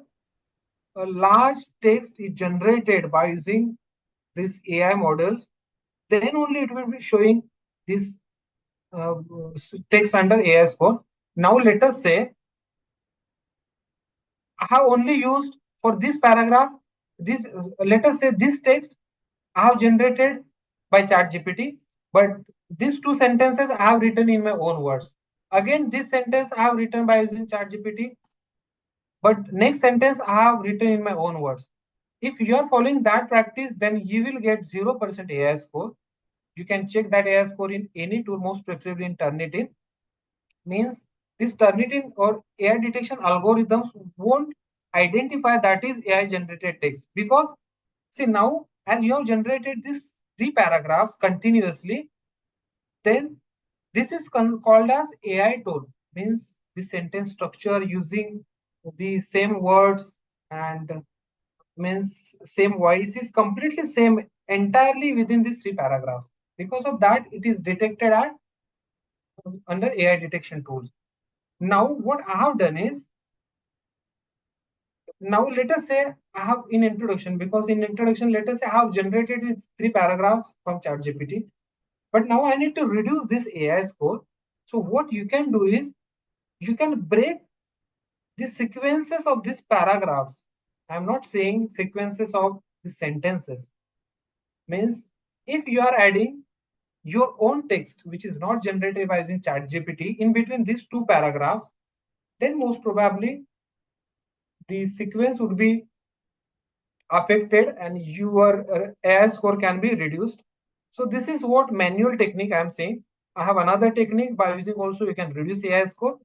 a large text is generated by using these AI models, then only it will be showing this text under AI score. Now let us say I have only used for this paragraph, this let us say this text I have generated by ChatGPT, but these two sentences I have written in my own words. Again, this sentence I have written by using ChatGPT, but next sentence I have written in my own words. If you are following that practice, then you will get 0% AI score. You can check that AI score in any tool, most preferably in Turnitin. Means this Turnitin or AI detection algorithms won't identify that is AI generated text, because see, now as you have generated these three paragraphs continuously, then this is called as AI tone. Means the sentence structure using the same words and means same voice is completely same entirely within these three paragraphs. Because of that, it is detected at under AI detection tools. Now what I have done is, now let us say I have in introduction, because in introduction, let us say I have generated these three paragraphs from ChatGPT, but now I need to reduce this AI score. So what you can do is you can break the sequences of these paragraphs. I'm not saying sequences of the sentences. Means if you are adding your own text, which is not generated by using ChatGPT, in between these two paragraphs, then most probably the sequence would be affected and your AI score can be reduced. So this is what manual technique I'm saying. I have another technique by using also you can reduce AI score.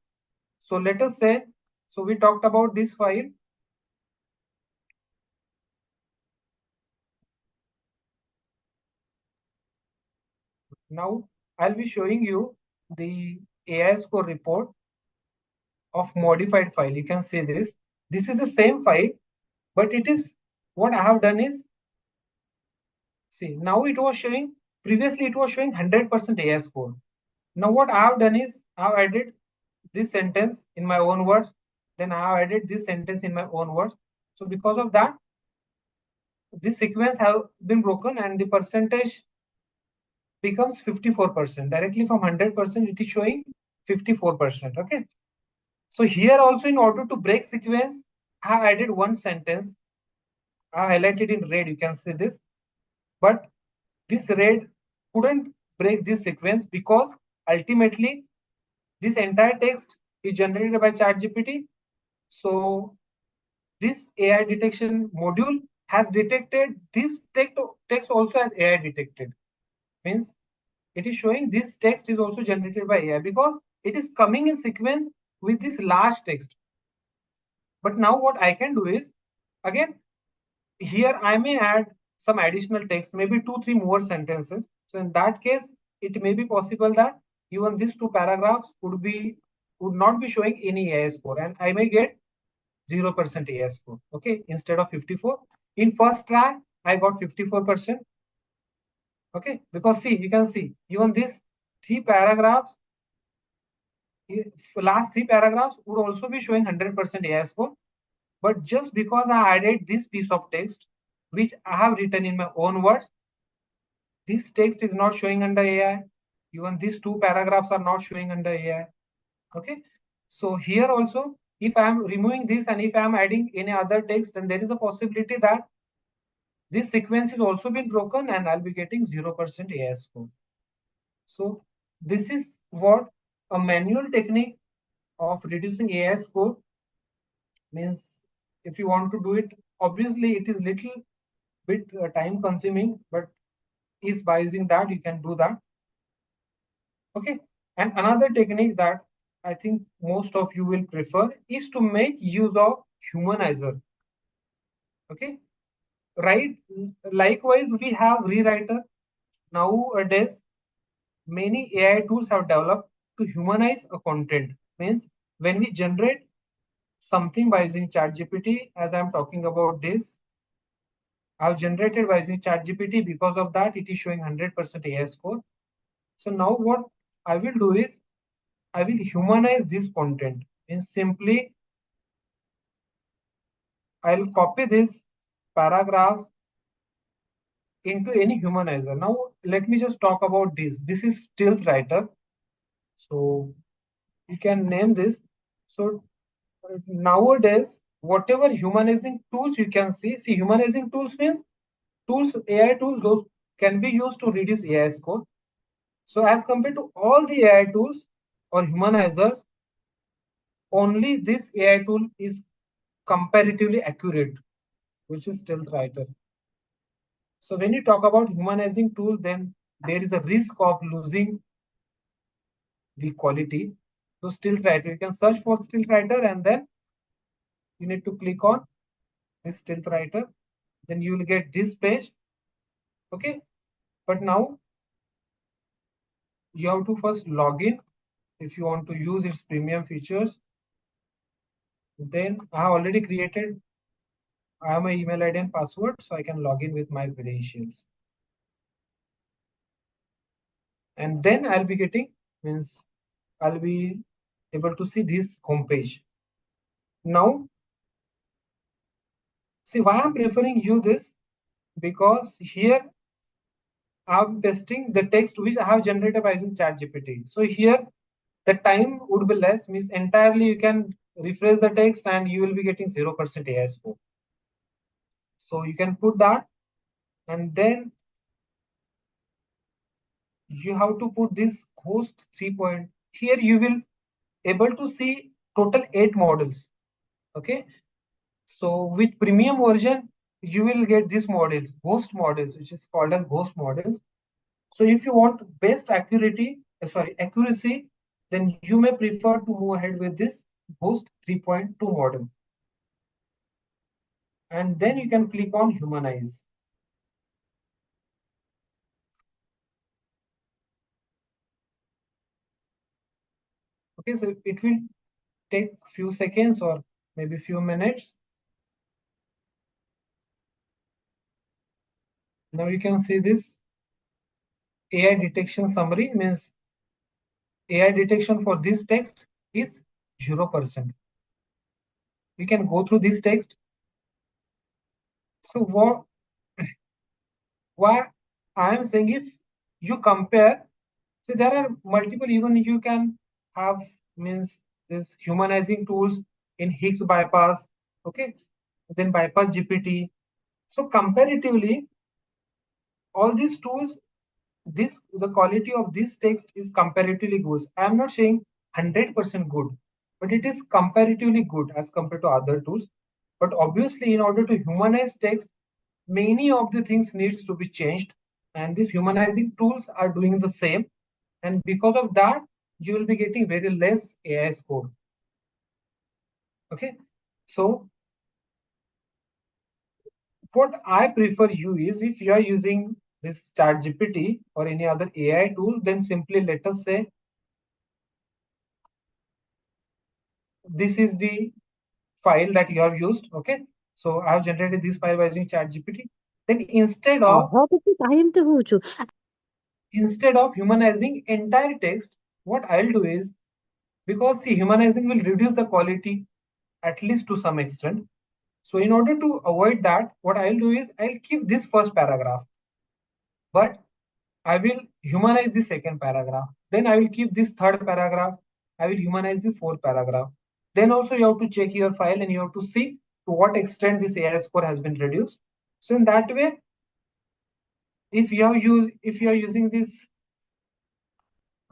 So let us say, so we talked about this file. Now I'll be showing you the AI score report of modified file. You can see this. This is the same file, but it is what I have done is, see, now it was showing, previously it was showing 100% AI score. Now what I have done is I have added this sentence in my own words, then I have added this sentence in my own words. So because of that, this sequence have been broken and the percentage becomes 54%. Directly from 100%, it is showing 54%. Okay. So here also, in order to break sequence, I have added one sentence. I highlighted in red, you can see this. But this red couldn't break this sequence because ultimately this entire text is generated by ChatGPT. So this AI detection module has detected this text also as AI detected. Means it is showing this text is also generated by AI because it is coming in sequence with this large text. But now what I can do is, again, here I may add some additional text, maybe 2-3 more sentences. So in that case, it may be possible that even these 2 paragraphs would not be showing any AI score, and I may get 0% AI score. Okay, instead of 54. In first try, I got 54%. Okay, because see, you can see even these 3 paragraphs, last 3 paragraphs would also be showing 100% AI score. But just because I added this piece of text, which I have written in my own words, this text is not showing under AI. Even these 2 paragraphs are not showing under AI. Okay. So here also, if I am removing this and if I am adding any other text, then there is a possibility that this sequence is also been broken and I'll be getting 0% AI score. So this is what a manual technique of reducing AI score means. If you want to do it, obviously it is little bit time consuming, but is by using that you can do that. Okay. And another technique that I think most of you will prefer is to make use of humanizer. Okay. Right. Likewise, we have rewriter. Nowadays, many AI tools have developed to humanize a content. Means when we generate something by using ChatGPT, as I'm talking about this, I've generated by using ChatGPT. Because of that, it is showing 100% AI score. So now what I will do is I will humanize this content. And simply I'll copy this paragraphs into any humanizer. Now let me just talk about this. This is Stealth Writer. So you can name this. So nowadays, whatever humanizing tools you can see humanizing tools means tools, AI tools, those can be used to reduce AI score. So as compared to all the AI tools or humanizers, only this AI tool is comparatively accurate, which is Stealth Writer. So when you talk about humanizing tool, then there is a risk of losing the quality. So Stealth Writer, you can search for Stealth Writer and then you need to click on this Stealth Writer. Then you will get this page. Okay. But now you have to first log in if you want to use its premium features. Then I have already created, I have my email ID and password, so I can log in with my credentials. And then I'll be getting, means I'll be able to see this homepage. Now, see why I'm preferring you this, because here I'm pasting the text which I have generated by using ChatGPT. So here the time would be less, means entirely you can refresh the text and you will be getting 0% AI score. So you can put that, and then you have to put this host 3 point. Here you will able to see total 8 models. Okay. So with premium version, you will get these models, ghost models, which is called as ghost models. So if you want best accuracy, then you may prefer to move ahead with this ghost 3.2 model. And then you can click on humanize. Okay, so it will take a few seconds or maybe few minutes. Now you can see this AI detection summary, means AI detection for this text is 0%. We can go through this text. So why I am saying, if you compare, so there are multiple, even you can have, means this humanizing tools in Higgs bypass, okay, then bypass GPT. So comparatively, all these tools, the quality of this text is comparatively good. I am not saying 100% good, but it is comparatively good as compared to other tools. But obviously, in order to humanize text, many of the things needs to be changed, and these humanizing tools are doing the same. And because of that, you will be getting very less AI score. Okay, so what I prefer you is, if you are using this ChatGPT or any other AI tool, then simply let us say this is the file that you have used. Okay, so I have generated this file by using ChatGPT. Then instead of humanizing entire text, what I'll do is, because see, humanizing will reduce the quality at least to some extent. So in order to avoid that, what I'll do is I'll keep this first paragraph, but I will humanize the second paragraph. Then I will keep this third paragraph. I will humanize the fourth paragraph. Then also you have to check your file and you have to see to what extent this AI score has been reduced. So in that way, if you are using this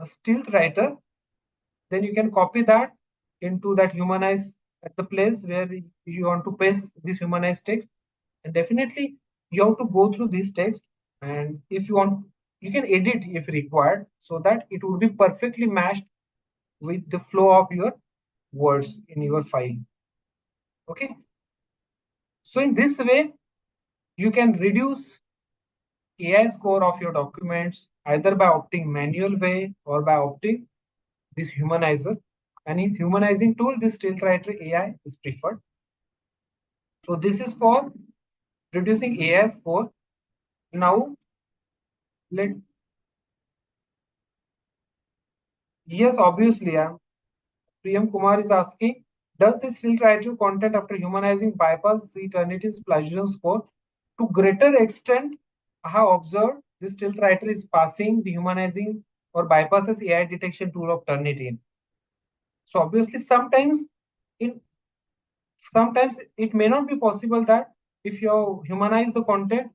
stealth writer, then you can copy that into that humanize at the place where you want to paste this humanized text. And definitely you have to go through this text, and if you want, you can edit if required, so that it would be perfectly matched with the flow of your words in your file. Okay, so in this way you can reduce AI score of your documents either by opting manual way or by opting this humanizer. And in humanizing tool, this stealth writer AI is preferred. So this is for reducing AI score. Now let yes, obviously, Priyam Kumar is asking, does this stealth writer content after humanizing bypass the Eternity's plagiarism score? To greater extent, I have observed this stealth writer is passing the humanizing or bypasses AI detection tool of Turnitin. So obviously, sometimes it may not be possible that if you humanize the content,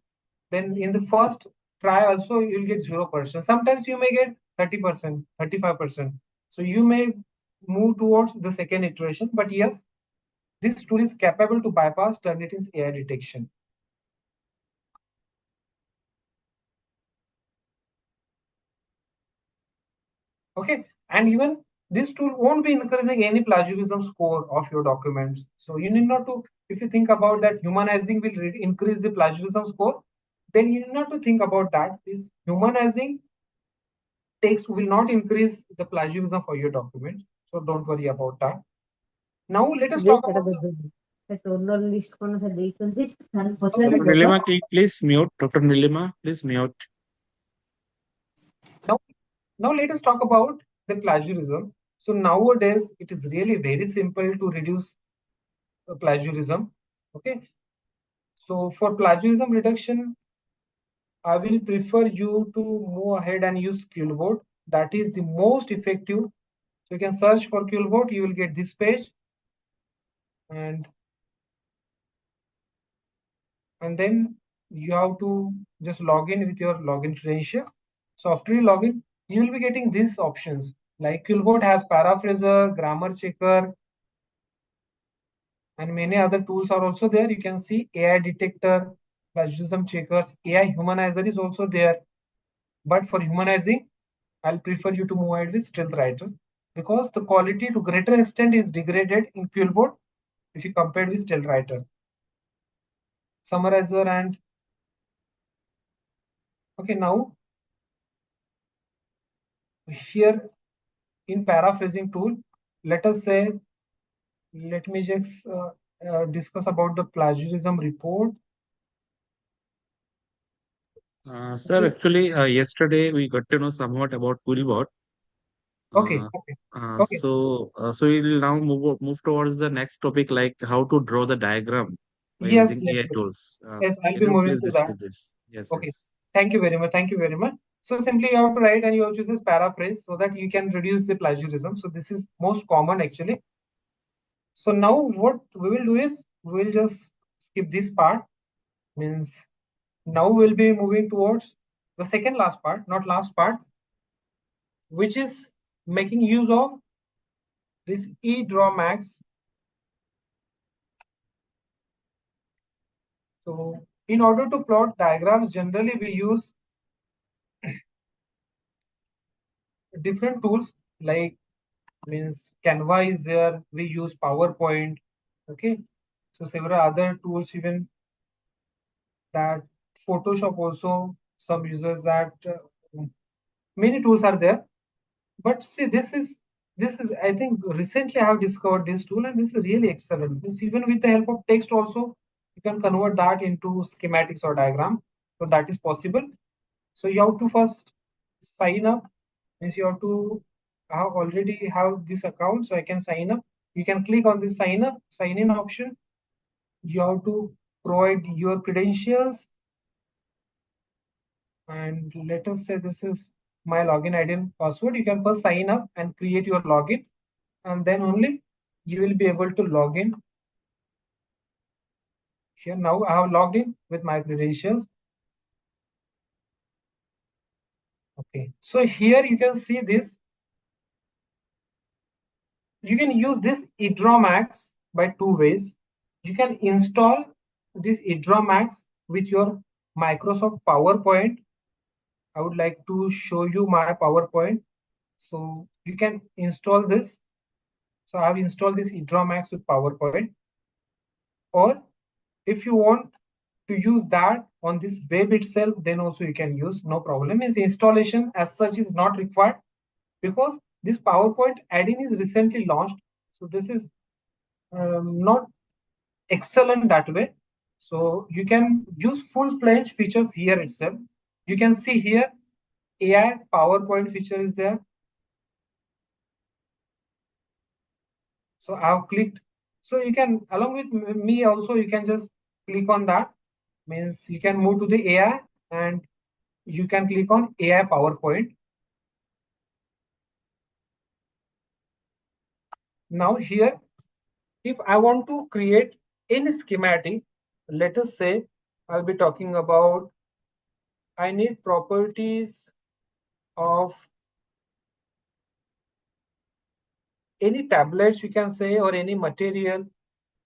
then in the first try also you'll get 0%. Sometimes you may get 30%, 35%. So you may move towards the second iteration, but yes, this tool is capable to bypass Turnitin's AI detection. Okay, and even this tool won't be increasing any plagiarism score of your documents. So you need not to, if you think about that humanizing will increase the plagiarism score, then you need not to think about that. Is humanizing text will not increase the plagiarism for your document. So don't worry about that. Now let us talk about Dr. Nilima, please mute. Dr. Nilima, please mute. Now let us talk about the plagiarism. So nowadays it is really very simple to reduce plagiarism. Okay. So for plagiarism reduction, I will prefer you to move ahead and use Qlbot. That is the most effective. So you can search for Qlbot, you will get this page, and then you have to just log in with your login credentials. So after you log in, you will be getting these options. Like Qlbot has paraphraser, grammar checker, and many other tools are also there. You can see AI detector, plagiarism checkers, AI humanizer is also there. But for humanizing, I'll prefer you to move ahead with stealth writer, because the quality to greater extent is degraded in Qlbot if you compare with stealth writer. Summarizer and okay, now here in paraphrasing tool, let us say, let me just discuss about the plagiarism report. Sir, actually, yesterday we got to know somewhat about Kumbhar. Okay. So we will now move towards the next topic, like how to draw the diagram by Yes, using AI tools. yes, I'll Can be you moving please to that. discuss this? Yes, Okay. yes. Thank you very much. Thank you very much. So simply you have to write and you have to choose this paraphrase so that you can reduce the plagiarism. So this is most common actually. So now what we will do is we will just skip this part. Means now we'll be moving towards the second last part, not last part, which is making use of this eDraw Max. So in order to plot diagrams, generally we use different tools, like means Canva is there, we use PowerPoint. Okay, so several other tools even that Photoshop also, some users that many tools are there. But see, this is I think recently I have discovered this tool, and this is really excellent. This, even with the help of text also, you can convert that into schematics or diagram. So that is possible. So you have to first sign up. Means you have to already have this account, so I can sign up. You can click on this sign in option. You have to provide your credentials, and let us say this is my login ID and password. You can first sign up and create your login, and then only you will be able to log in. Here now I have logged in with my credentials. Okay, so here you can see this. You can use this eDrawMax by two ways. You can install this eDrawMax with your Microsoft PowerPoint. I would like to show you my PowerPoint. So you can install this. So I have installed this eDrawMax with PowerPoint. Or if you want to use that on this web itself, then also you can use, no problem. Is installation as such is not required because this PowerPoint add-in is recently launched. So this is not excellent that way. So you can use full-fledged features here itself. You can see here AI PowerPoint feature is there. So I have clicked. So you can, along with me also, you can just click on that. Means you can move to the AI and you can click on AI PowerPoint. Now here, if I want to create any schematic, let us say I'll be talking about, I need properties of any tablets, you can say, or any material.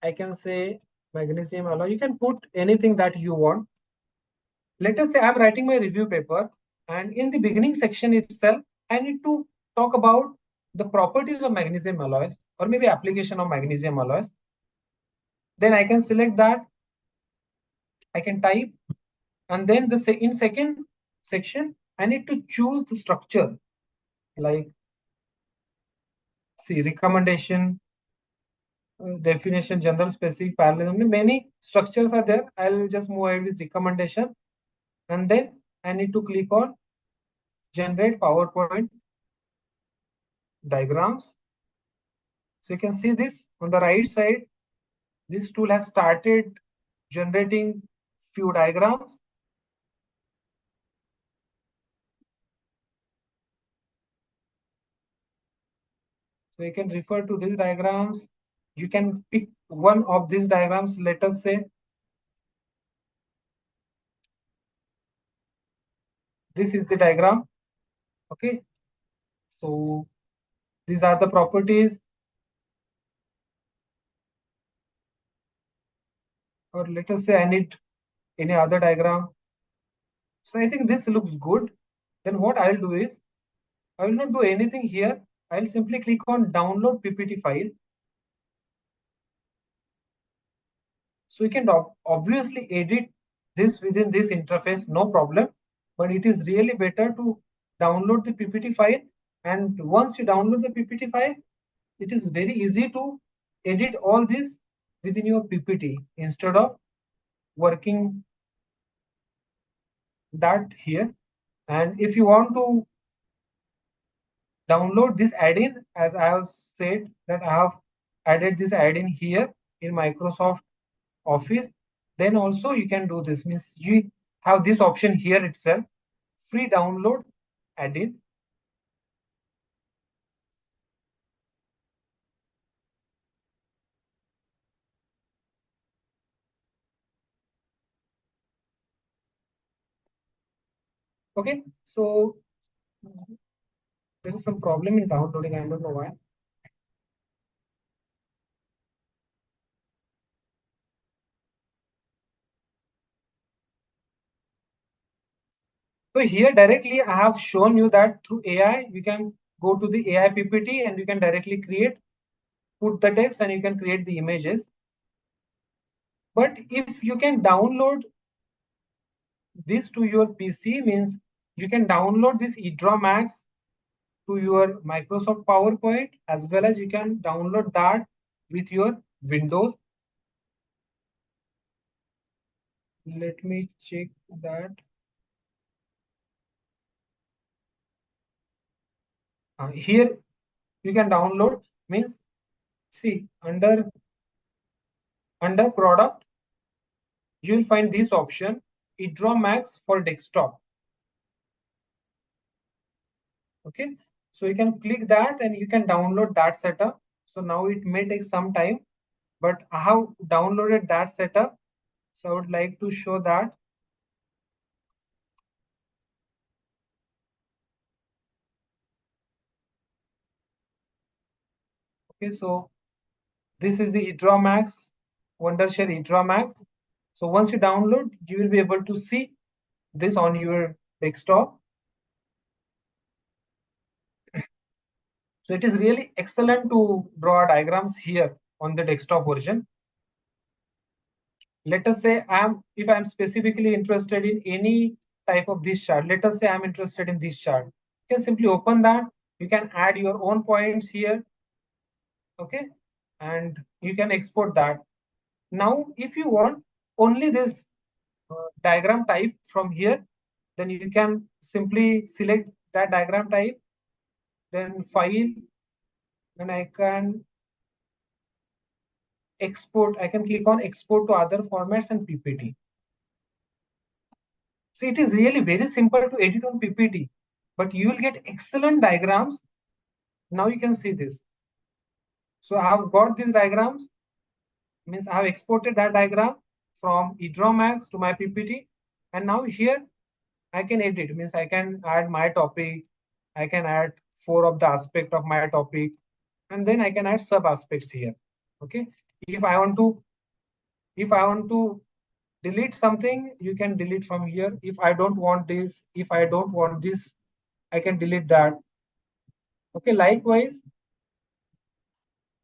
I can say magnesium alloy. You can put anything that you want. Let us say I'm writing my review paper, and in the beginning section itself, I need to talk about the properties of magnesium alloys, or maybe application of magnesium alloys. Then I can select that. I can type, and then in second section, I need to choose the structure, like see recommendation, definition, general, specific, parallelism. Many structures are there. I'll just move ahead with recommendation, and then I need to click on generate PowerPoint diagrams. So you can see this on the right side. This tool has started generating few diagrams. So you can refer to these diagrams. You can pick one of these diagrams. Let us say this is the diagram. Okay. So these are the properties. Or let us say I need any other diagram. So I think this looks good. Then what I'll do is, I will not do anything here. I'll simply click on download PPT file. So you can obviously edit this within this interface, no problem. But it is really better to download the PPT file. And once you download the PPT file, it is very easy to edit all this within your PPT instead of working that here. And if you want to download this add-in, as I have said that I have added this add-in here in Microsoft Office, then also you can do this. Means you have this option here itself, free download add-in. Okay, so there is some problem in downloading. I don't know why. So here directly I have shown you that through AI, you can go to the AI PPT and you can directly put the text and you can create the images. But if you can download this to your PC, means you can download this eDrawMax to your Microsoft PowerPoint, as well as you can download that with your Windows. Let me check that. Here you can download, means see under product you will find this option, eDrawMax for desktop. Okay, so you can click that and you can download that setup. So now it may take some time, but I have downloaded that setup, so I would like to show that. Okay, so this is the eDrawMax, Wondershare eDrawMax. So once you download, you will be able to see this on your desktop. So it is really excellent to draw diagrams here on the desktop version. Let us say if I'm specifically interested in any type of this chart, let us say I'm interested in this chart. You can simply open that. You can add your own points here. Okay, and you can export that. Now, if you want only this diagram type from here, then you can simply select that diagram type, then file, and I can export. I can click on export to other formats and PPT. So it is really very simple to edit on PPT, but you will get excellent diagrams. Now you can see this. So I have got these diagrams, means I have exported that diagram from eDrawMax to my PPT, and now here I can edit, means I can add my topic, I can add 4 of the aspect of my topic, and then I can add sub aspects here. Okay, if I want to delete something, you can delete from here. If I don't want this, I can delete that. Okay, likewise,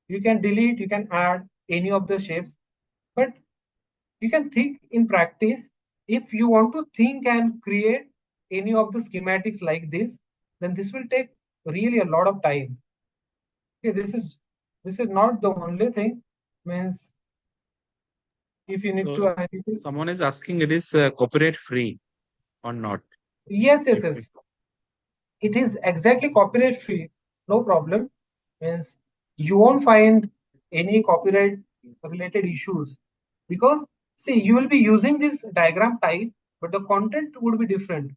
you can delete, you can add any of the shapes, but you can think in practice, if you want to think and create any of the schematics like this, then this will take really a lot of time. Okay, this is not the only thing, means if you need So to someone is asking, it is copyright free or not? yes, it is exactly copyright free, no problem. Means you won't find any copyright related issues, because see, you will be using this diagram type, but the content would be different.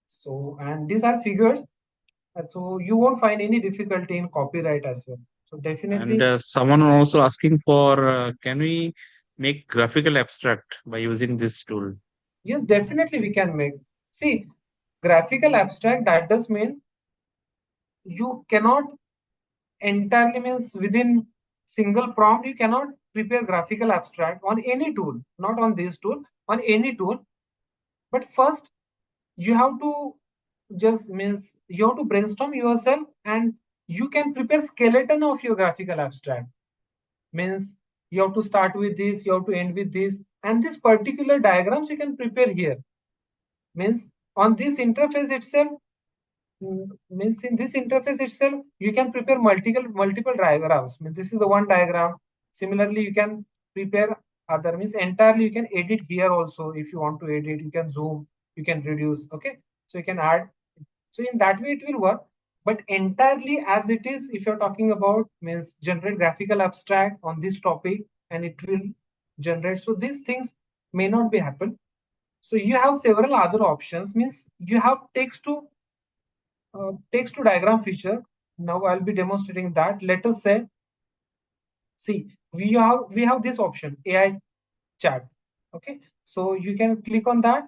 So, and these are figures, so you won't find any difficulty in copyright as well. So And definitely, someone also asking for, can we make graphical abstract by using this tool? yes, definitely we can make. See, graphical abstract, that does mean you cannot entirely, means within single prompt you cannot prepare graphical abstract on any tool, not on this tool, on any tool. But first you have to just, means you have to brainstorm yourself, and you can prepare skeleton of your graphical abstract. Means you have to start with this, you have to end with this, and this particular diagrams you can prepare here. Means on this interface itself, means in this interface itself you can prepare multiple diagrams. Means this is the one diagram. Similarly, you can prepare other, means entirely you can edit here also. If you want to edit, you can zoom, you can reduce. Okay, so you can add. So in that way it will work. But entirely as it is, if you're talking about, means generate graphical abstract on this topic and it will generate, so these things may not be happen. So you have several other options, means you have text to diagram feature. Now I'll be demonstrating that. Let us say, see, we have this option, AI chat. Okay, so you can click on that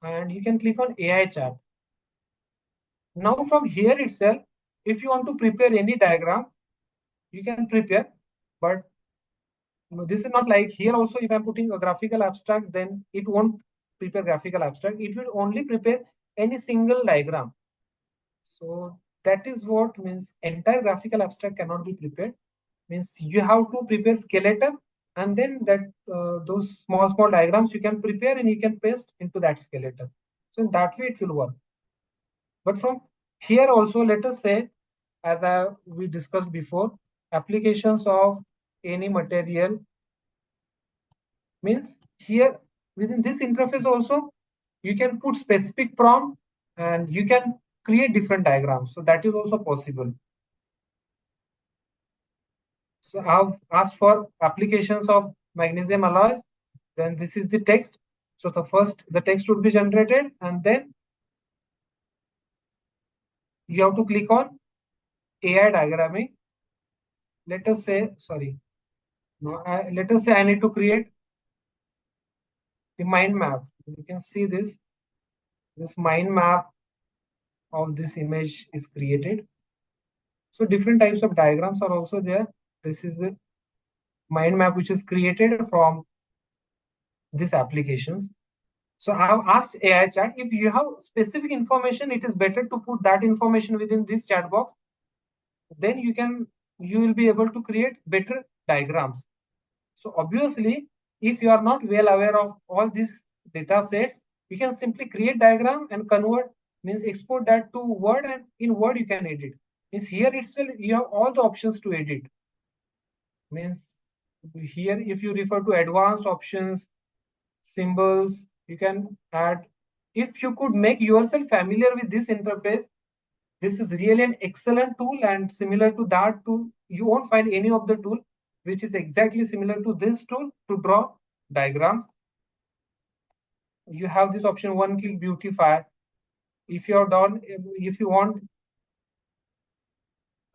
and you can click on AI chat. Now from here itself, if you want to prepare any diagram, you can prepare, but this is not like here also. If I'm putting a graphical abstract, then it won't prepare graphical abstract. It will only prepare any single diagram. So that is what means entire graphical abstract cannot be prepared. Means you have to prepare skeleton and then that those small diagrams you can prepare and you can paste into that skeleton. So in that way it will work. But from here also, let us say, as we discussed before, applications of any material means here within this interface also you can put specific prompt and you can create different diagrams. So that is also possible. So I've asked for applications of magnesium alloys. Then this is the text. So the text would be generated, and then you have to click on AI diagramming. Let us say, sorry, no, let us say I need to create the mind map. You can see this mind map of this image is created. So different types of diagrams are also there. This is the mind map which is created from these applications. So I have asked AI chat, if you have specific information, it is better to put that information within this chat box. Then you will be able to create better diagrams. So obviously, if you are not well aware of all these data sets, you can simply create diagram and convert, means export that to Word, and in Word you can edit. Means here itself you have all the options to edit. Means here if you refer to advanced options, symbols, you can add. If you could make yourself familiar with this interface, this is really an excellent tool, and similar to that tool, you won't find any of the tool which is exactly similar to this tool to draw diagrams. You have this option one click beautify. If you want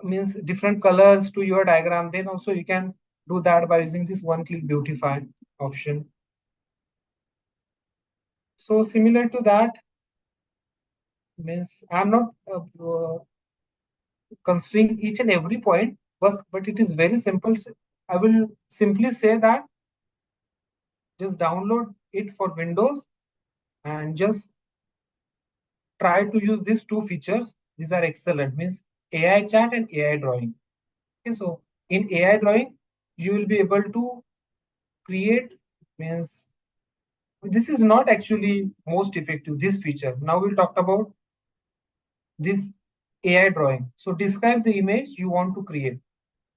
means different colors to your diagram, then also you can do that by using this one click beautify option. So similar to that, means I'm not considering each and every point, but it is very simple. I will simply say that just download it for Windows and just try to use these two features. These are excellent, means AI chat and AI drawing. Okay, so in AI drawing, you will be able to create, means this is not actually most effective, this feature. Now we'll talk about this AI drawing. So describe the image you want to create.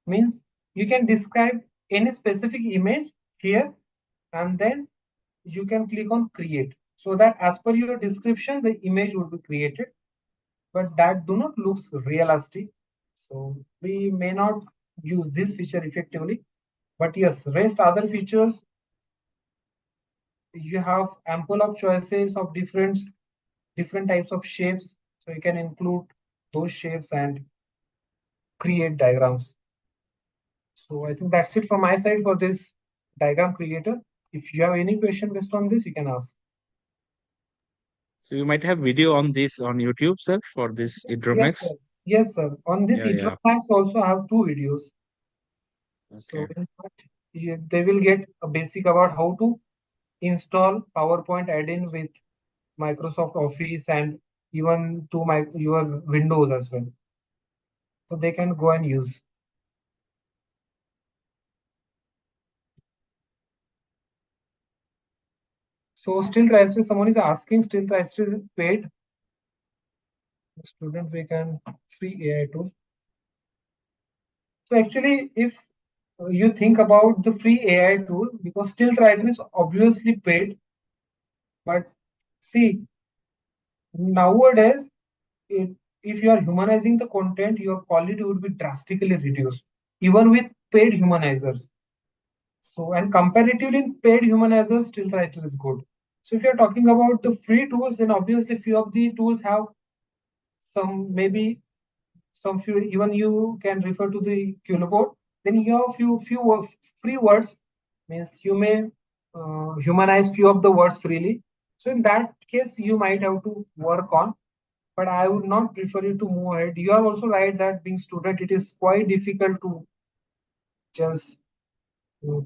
Means you can describe any specific image here, and then you can click on create, so that as per your description the image will be created, but that do not looks realistic, so we may not use this feature effectively. But yes, rest other features, you have ample of choices of different types of shapes, so you can include those shapes and create diagrams. So I think that's it from my side for this diagram creator. If you have any question based on this, you can ask. So you might have video on this on YouTube, sir, for this intro Yes, max. sir. Yes, sir. On this intro max also I have two videos. So in fact, they will get a basic about how to install PowerPoint add-in with Microsoft Office and even to your Windows as well. So they can go and use. So still Triester, someone is asking, still Triester paid? Student we can free AI tool. So actually, if you think about the free AI tool, because still Writer is obviously paid, but see, nowadays, if you are humanizing the content, your quality would be drastically reduced, even with paid humanizers. So, and comparatively, paid humanizers, still Writer is good. So if you're talking about the free tools, then obviously few of the tools have some, maybe some few, even you can refer to the Qlibot. Then you have few free words, means you may humanize few of the words freely. So in that case, you might have to work on, but I would not prefer you to move ahead. You are also right that being student, it is quite difficult to just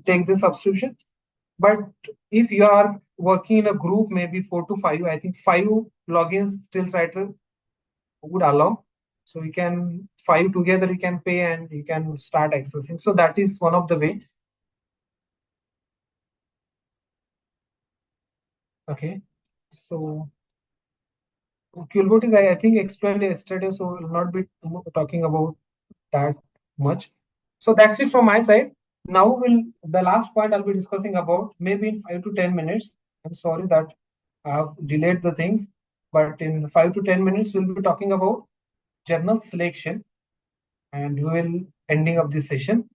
take the subscription. But if you are working in a group, maybe 4 to 5, I think 5 logins still writer would allow. So you can 5 together, you can pay and you can start accessing. So that is one of the way. Okay. So Kulboti, I think explained yesterday, so we'll not be talking about that much. So that's it from my side. Now the last point I'll be discussing about maybe in 5 to 10 minutes. I'm sorry that I have delayed the things, but in 5 to 10 minutes we'll be talking about journal selection, and we will ending up this session.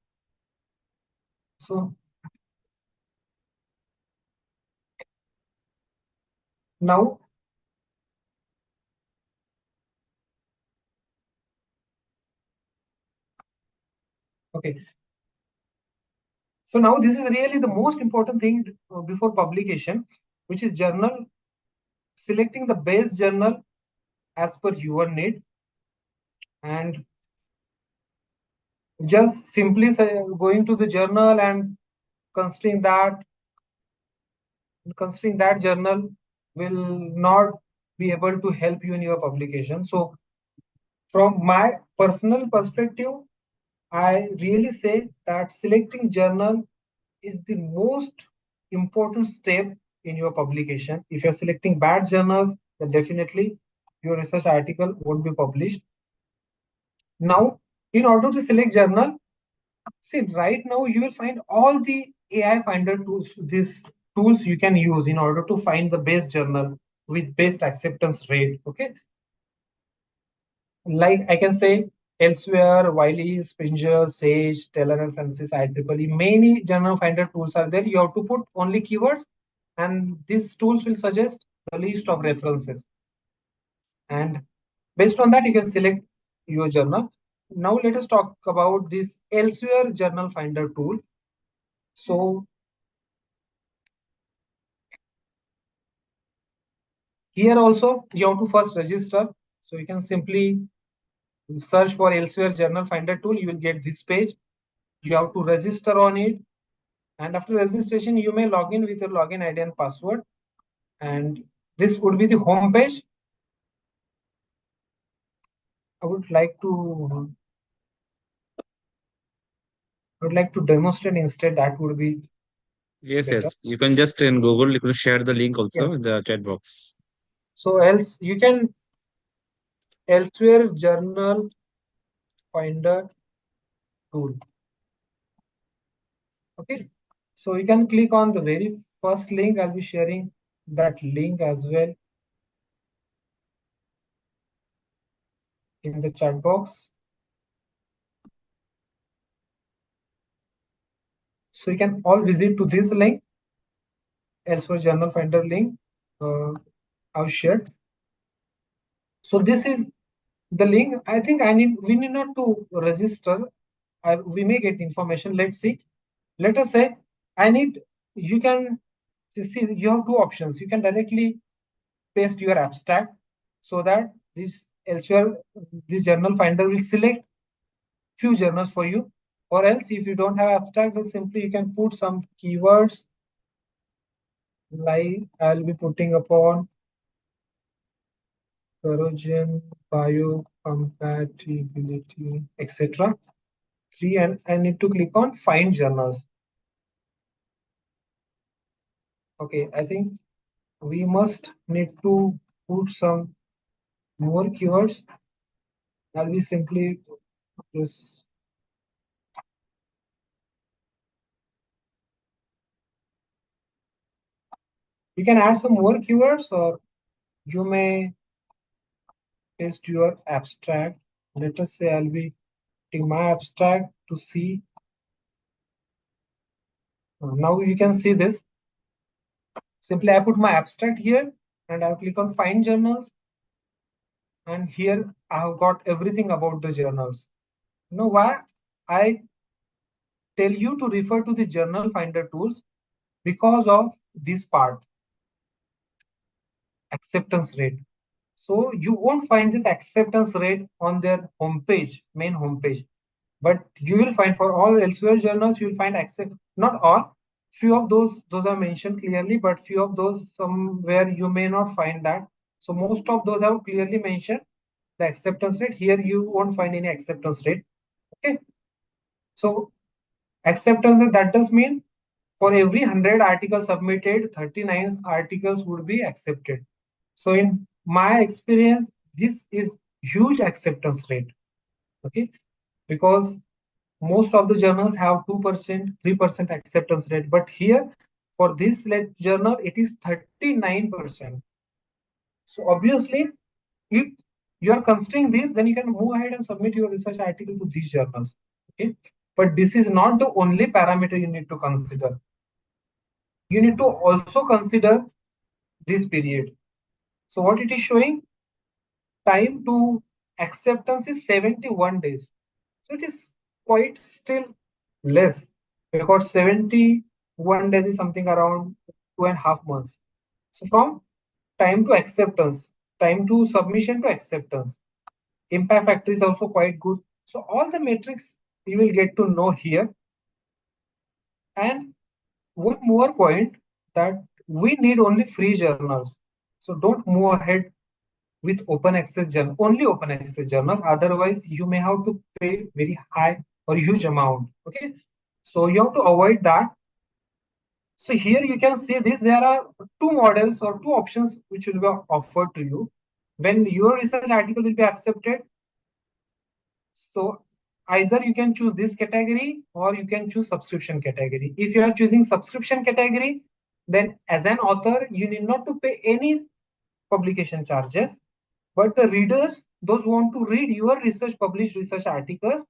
So now, okay. So now this is really the most important thing before publication, which is journal, selecting the best journal as per your need, and just simply going to the journal and considering that journal will not be able to help you in your publication. So from my personal perspective, I really say that selecting journal is the most important step in your publication. If you're selecting bad journals, then definitely your research article won't be published. Now, in order to select journal, see, right now you will find all the AI finder tools, these tools you can use in order to find the best journal with best acceptance rate. Okay. Like I can say elsewhere, Wiley, Springer, Sage, Taylor and Francis, IEEE, many journal finder tools are there. You have to put only keywords, and these tools will suggest the list of references. And based on that, you can select your journal. Now let us talk about this elsewhere journal finder tool. So here also you have to first register. So you can simply search for elsewhere journal finder tool. You will get this page. You have to register on it. And after registration, you may log in with your login ID and password. And this would be the home page. I would like to demonstrate instead. That would be Yes, better. yes. You can just in Google, you can share the link also Yes. in the chat box. So else you can elsewhere journal finder tool. Okay. So you can click on the very first link. I'll be sharing that link as well in the chat box. So you can all visit to this link, elsewhere journal finder link I've shared. So this is the link. I think we need not to register. We may get information. Let's see. Let us say you can see you have two options. You can directly paste your abstract so that this journal finder will select few journals for you. Or else if you don't have abstract, then simply you can put some keywords like I'll be putting upon corrosion, biocompatibility, etc. Three, and I need to click on find journals. Okay, I think we must need to put some more keywords. I'll be simply just you can add some more keywords, or you may paste your abstract. Let us say I'll be putting my abstract to see. Now you can see this. Simply I put my abstract here and I'll click on find journals. And here I have got everything about the journals. You know why I tell you to refer to the journal finder tools? Because of this part, acceptance rate. So you won't find this acceptance rate on their homepage, main homepage. But you will find for all elsewhere journals, you will find not all, few of those are mentioned clearly, but few of those somewhere you may not find that. So most of those have clearly mentioned the acceptance rate. Here you won't find any acceptance rate. Okay. So acceptance rate, that does mean for every 100 articles submitted, 39 articles would be accepted. So in my experience, this is huge acceptance rate. Okay, because most of the journals have 2%, 3% acceptance rate, but here for this journal it is 39%. So obviously, if you are considering this, then you can move ahead and submit your research article to these journals. Okay, but this is not the only parameter you need to consider. You need to also consider this period. So what it is showing, time to acceptance is 71 days. So it is quite still less, because 71 days is something around 2.5 months. So from time to acceptance, time to submission to acceptance, impact factor is also quite good. So all the metrics you will get to know here. And one more point, that we need only free journals. So don't move ahead with open access journal, only open access journals. Otherwise, you may have to pay very high or huge amount. Okay, so you have to avoid that. So here you can see this. There are two models or two options which will be offered to you when your research article will be accepted. So either you can choose this category or you can choose subscription category. If you are choosing subscription category, then as an author, you need not to pay any publication charges. But the readers, those who want to read your published research articles,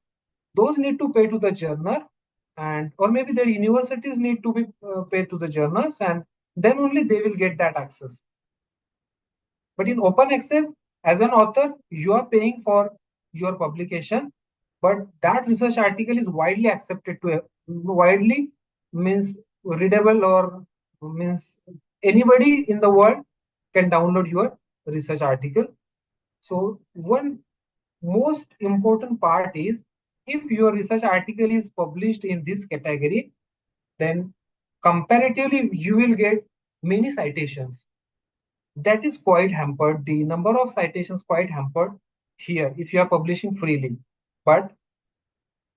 those need to pay to the journal, and or maybe their universities need to be paid to the journals, and then only they will get that access. But in open access, as an author, you are paying for your publication, but that research article is widely accepted to widely means readable, or means anybody in the world can download your research article. So one most important part is, if your research article is published in this category, then comparatively you will get many citations. That is quite hampered. The number of citations quite hampered here if you are publishing freely. But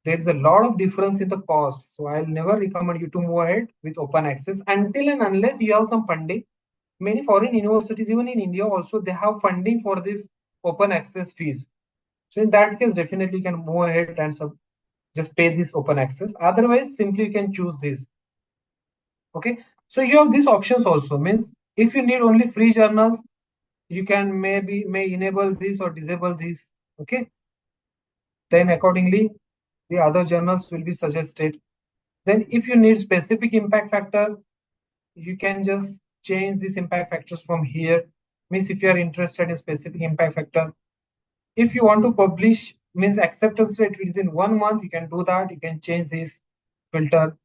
there is a lot of difference in the cost. So I'll never recommend you to move ahead with open access until and unless you have some funding. Many foreign universities, even in India also, they have funding for this open access fees. So in that case, definitely you can move ahead and just pay this open access. Otherwise, simply you can choose this. Okay, so you have these options also. Means if you need only free journals, you can may enable this or disable this. Okay, then accordingly the other journals will be suggested. Then if you need specific impact factor, you can just change these impact factors from here. Means if you are interested in specific impact factor, if you want to publish means acceptance rate within 1 month, you can do that. You can change this filter.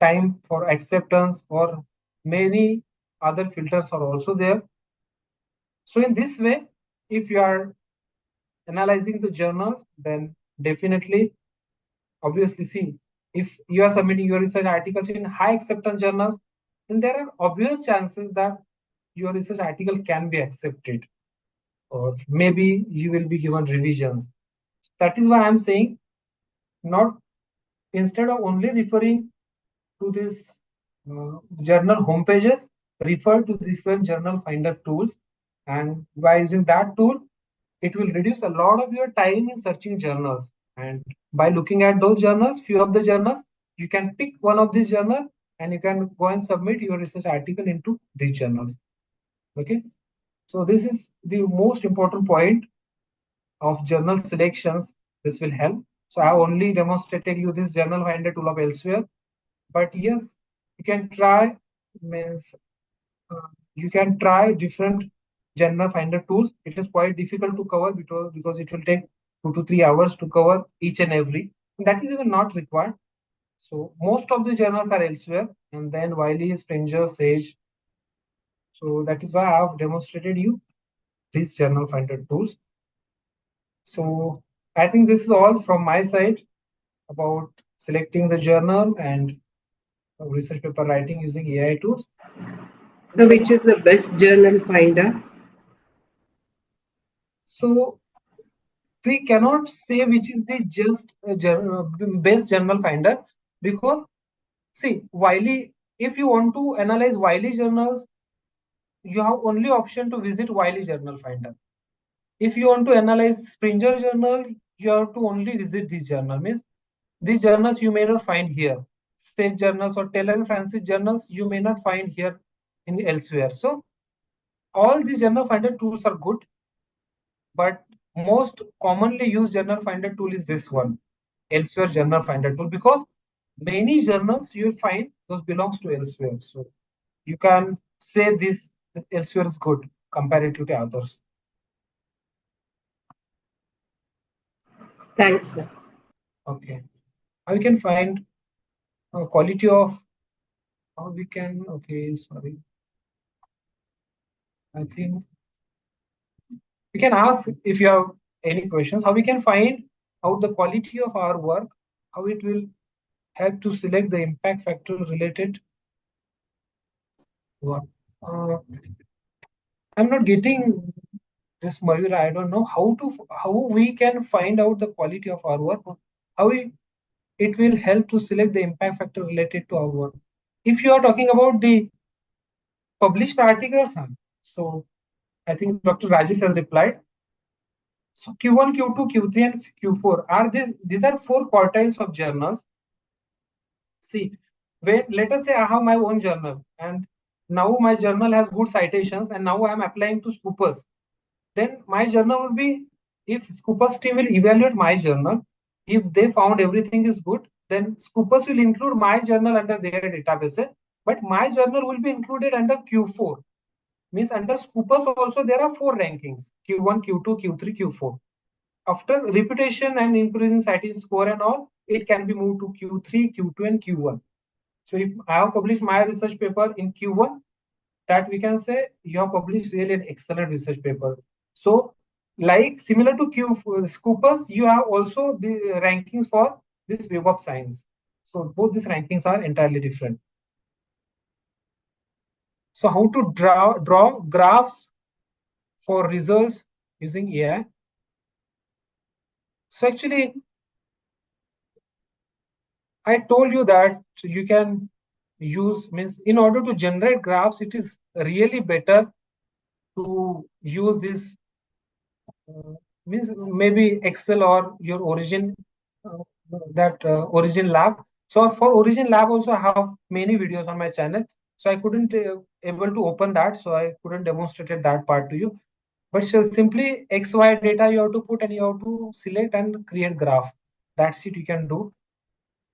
Time for acceptance or many other filters are also there. So in this way, if you are analyzing the journals, then definitely, obviously, see, if you are submitting your research articles in high acceptance journals, then there are obvious chances that your research article can be accepted, or maybe you will be given revisions. That is why I'm saying, not instead of only referring to this journal homepages, refer to different journal finder tools, and by using that tool, it will reduce a lot of your time in searching journals. And by looking at those journals, few of the journals, you can pick one of these journals and you can go and submit your research article into these journals. Okay, so this is the most important point of journal selections. This will help. So I have only demonstrated you this journal finder tool of elsewhere, but yes, you can try, means you can try different journal finder tools. It is quite difficult to cover because it will take 2 to 3 hours to cover each and every. That is even not required. So most of the journals are elsewhere, and then Wiley, Springer, Sage. So that is why I have demonstrated you these journal finder tools. So I think this is all from my side about selecting the journal and research paper writing using AI tools. So which is the best journal finder? So we cannot say which is the best journal finder, because see, Wiley if you want to analyze Wiley journals, you have only option to visit Wiley Journal Finder. If you want to analyze Springer journal, you have to only visit this journal. Means these journals you may not find here. Sage journals or Taylor and Francis journals you may not find here in elsewhere. So all these journal finder tools are good, but most commonly used journal finder tool is this one, elsewhere journal finder tool, because many journals you will find those belongs to elsewhere. So you can say this elsewhere is good comparative to others. Thanks, sir. Okay. How we can find quality of, how we can, okay, sorry. I think we can ask if you have any questions, how we can find out the quality of our work, how it will help to select the impact factor related work. I'm not getting this, Mayura. I don't know how we can find out the quality of our work, how it will help to select the impact factor related to our work. If you are talking about the published articles, so I think Dr. Rajesh has replied. So Q1, Q2, Q3, and Q4 are these are 4 quartiles of journals. See, when let us say I have my own journal and now my journal has good citations and now I am applying to Scoopers. Then my journal will be, if Scoopers team will evaluate my journal, if they found everything is good, then Scoopers will include my journal under their database, but my journal will be included under Q4. Means under Scoopers also there are 4 rankings, Q1, Q2, Q3, Q4. After reputation and increasing citation score and all, it can be moved to Q3, Q2, and Q1. So if I have published my research paper in Q1, that we can say you have published really an excellent research paper. So like similar to Scoopers, you have also the rankings for this Web of Science. So both these rankings are entirely different. So how to draw graphs for results using AI? So actually, I told you that you can use, means in order to generate graphs, it is really better to use this, means maybe Excel or your Origin, Origin Lab. So for Origin Lab also I have many videos on my channel. So I couldn't able to open that, so I couldn't demonstrate that part to you. But simply XY data you have to put and you have to select and create graph. That's it you can do.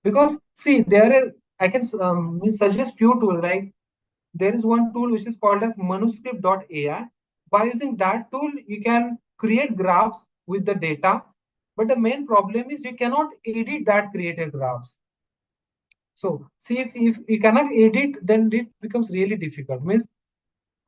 Because see, there is, I can suggest few tools, like there is one tool which is called as manuscript.ai. By using that tool, you can create graphs with the data, but the main problem is you cannot edit that created graphs. So see, if you cannot edit, then it becomes really difficult. Means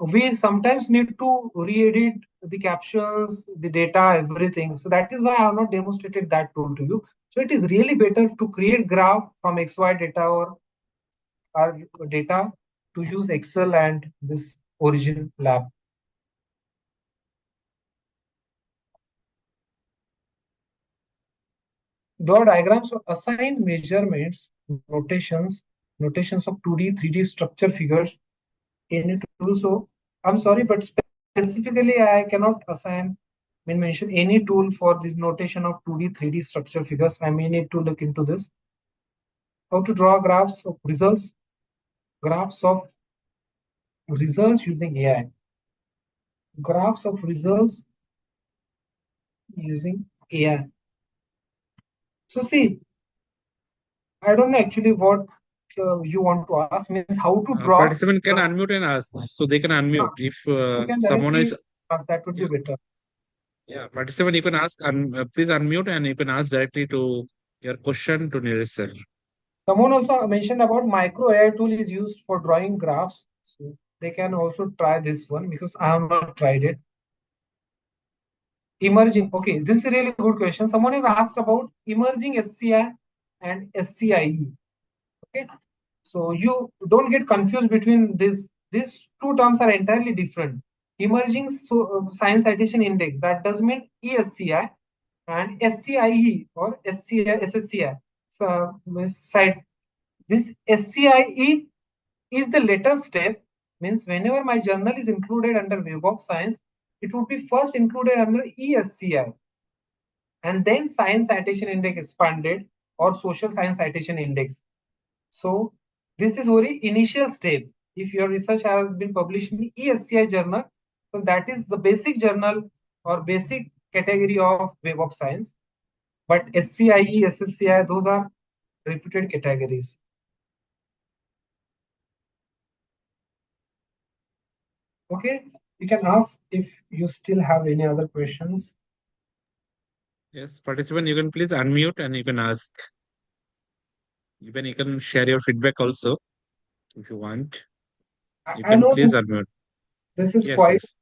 we sometimes need to re-edit the captions, the data, everything. So that is why I have not demonstrated that tool to you. So it is really better to create graph from XY data or our data to use Excel and this Origin Lab. Draw diagrams of assigned measurements, notations of 2D, 3D structure figures in it too. So I'm sorry, but specifically I cannot mention any tool for this notation of 2D, 3D structure figures. I may need to look into this. How to draw graphs of results using AI. Graphs of results using AI. So see, I don't know actually what you want to ask, means how to draw. Participant can unmute and ask, so they can unmute. If someone is ask, that would be better. Yeah, participant, you can ask, please unmute and you can ask directly to your question to Nilesh sir. Someone also mentioned about micro AI tool is used for drawing graphs. So they can also try this one because I have not tried it. Emerging. Okay, this is a really good question. Someone has asked about emerging SCI and SCIE. Okay, so you don't get confused between this. These two terms are entirely different. Emerging Science Citation Index, that does mean ESCI, and SCIE or SSCI. So this SCIE is the later step, means whenever my journal is included under Web of Science, it would be first included under ESCI, and then Science Citation Index expanded or Social Science Citation Index. So this is very initial step. If your research has been published in ESCI journal, so that is the basic journal or basic category of Web of Science. But SCIE, SSCI, those are reputed categories. Okay, you can ask if you still have any other questions. Yes, participant, you can please unmute and you can ask. Even you can share your feedback also if you want. You I can know please unmute. this is Yes,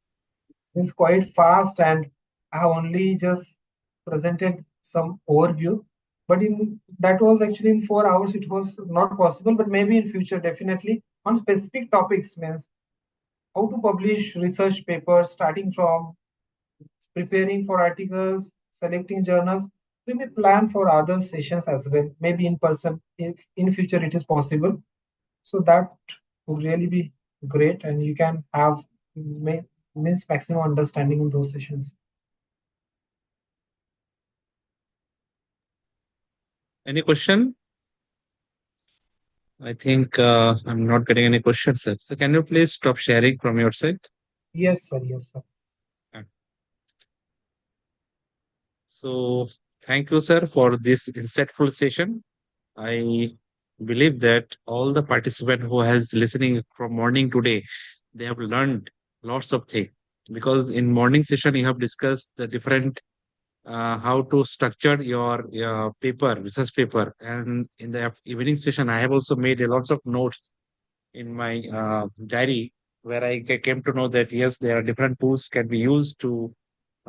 yes. quite fast, and I have only just presented some overview. But in that was actually in 4 hours, it was not possible. But maybe in future, definitely on specific topics, means how to publish research papers, starting from preparing for articles, selecting journals. We may plan for other sessions as well, maybe in person if in future it is possible. So that would really be great, and you can have means maximum understanding in those sessions. Any question? I think I'm not getting any questions, sir. So can you please stop sharing from your side? Yes, sir. Yes, sir. So thank you, sir, for this insightful session. I believe that all the participants who has listening from morning today, they have learned lots of things, because in morning session you have discussed the different how to structure your paper, research paper, and in the evening session I have also made a lots of notes in my diary, where I came to know that yes, there are different tools can be used to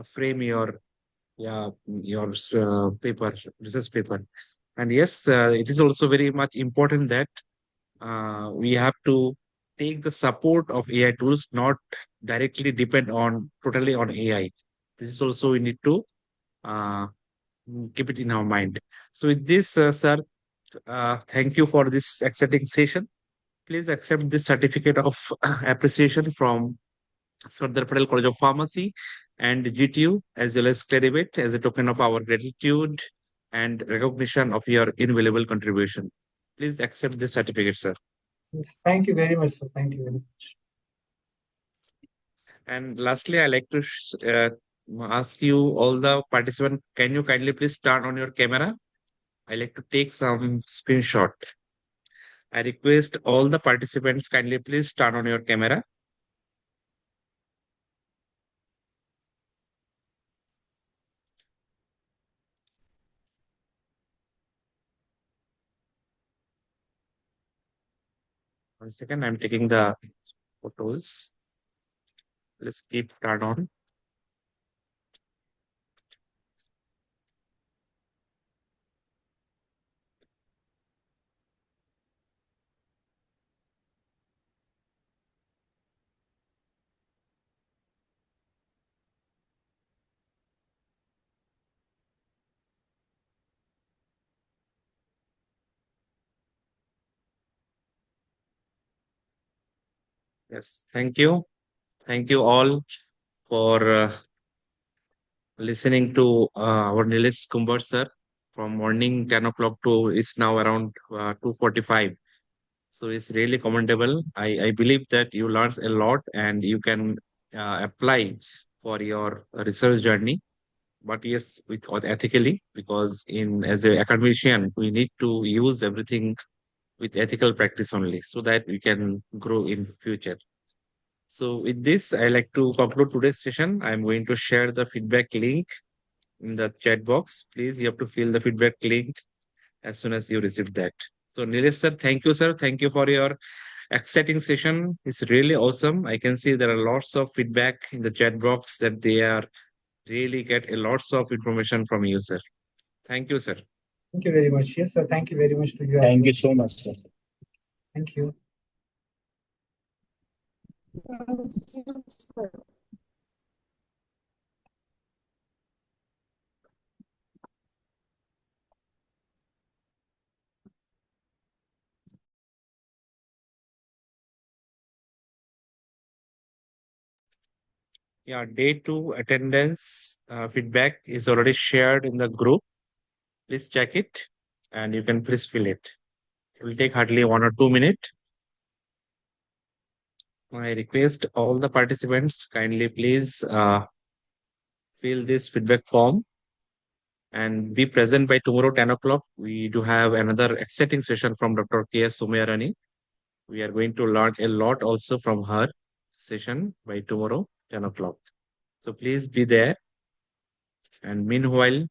frame your paper, research paper. And yes, it is also very much important that we have to take the support of AI tools, not directly depend on totally on AI. This is also we need to uh, keep it in our mind. So with this, sir, thank you for this exciting session. Please accept this certificate of appreciation from Sardar Patel College of Pharmacy and GTU, as well as Clarivate, as a token of our gratitude and recognition of your invaluable contribution. Please accept this certificate, sir. Thank you very much, sir. Thank you very much. And lastly, I like to ask you, all the participants, can you kindly please turn on your camera? I like to take some screenshot. I request all the participants kindly please turn on your camera. One second, I'm taking the photos. Let's keep turn on. Yes, thank you. Thank you all for listening to our Nilesh Kumbhar sir from morning 10 o'clock to it's now around 2:45. So it's really commendable. I believe that you learn a lot and you can apply for your research journey. But yes, with ethically, because in as a academician, we need to use everything with ethical practice only, so that we can grow in future. So with this, I like to conclude today's session. I'm going to share the feedback link in the chat box. Please, you have to fill the feedback link as soon as you receive that. So Nilesh sir, thank you, sir. Thank you for your exciting session. It's really awesome. I can see there are lots of feedback in the chat box that they are really get a lots of information from you, sir. Thank you, sir. Thank you very much. Yes, sir. Thank you very much to you as Thank well. you so much, sir. Thank you. Yeah, day 2 attendance feedback is already shared in the group. Please check it and you can please fill it. It will take hardly 1 or 2 minutes. I request all the participants kindly please fill this feedback form and be present by tomorrow 10 o'clock. We do have another exciting session from Dr. K.S. Sumayarani. We are going to learn a lot also from her session by tomorrow 10 o'clock. So please be there. And meanwhile,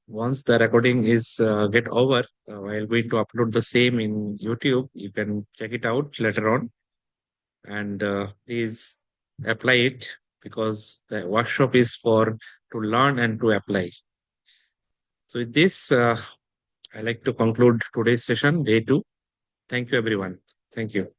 once the recording is get over, I'm going to upload the same in YouTube. You can check it out later on, and please apply it because the workshop is for to learn and to apply. So with this, I like to conclude today's session, day 2. Thank you, everyone. Thank you.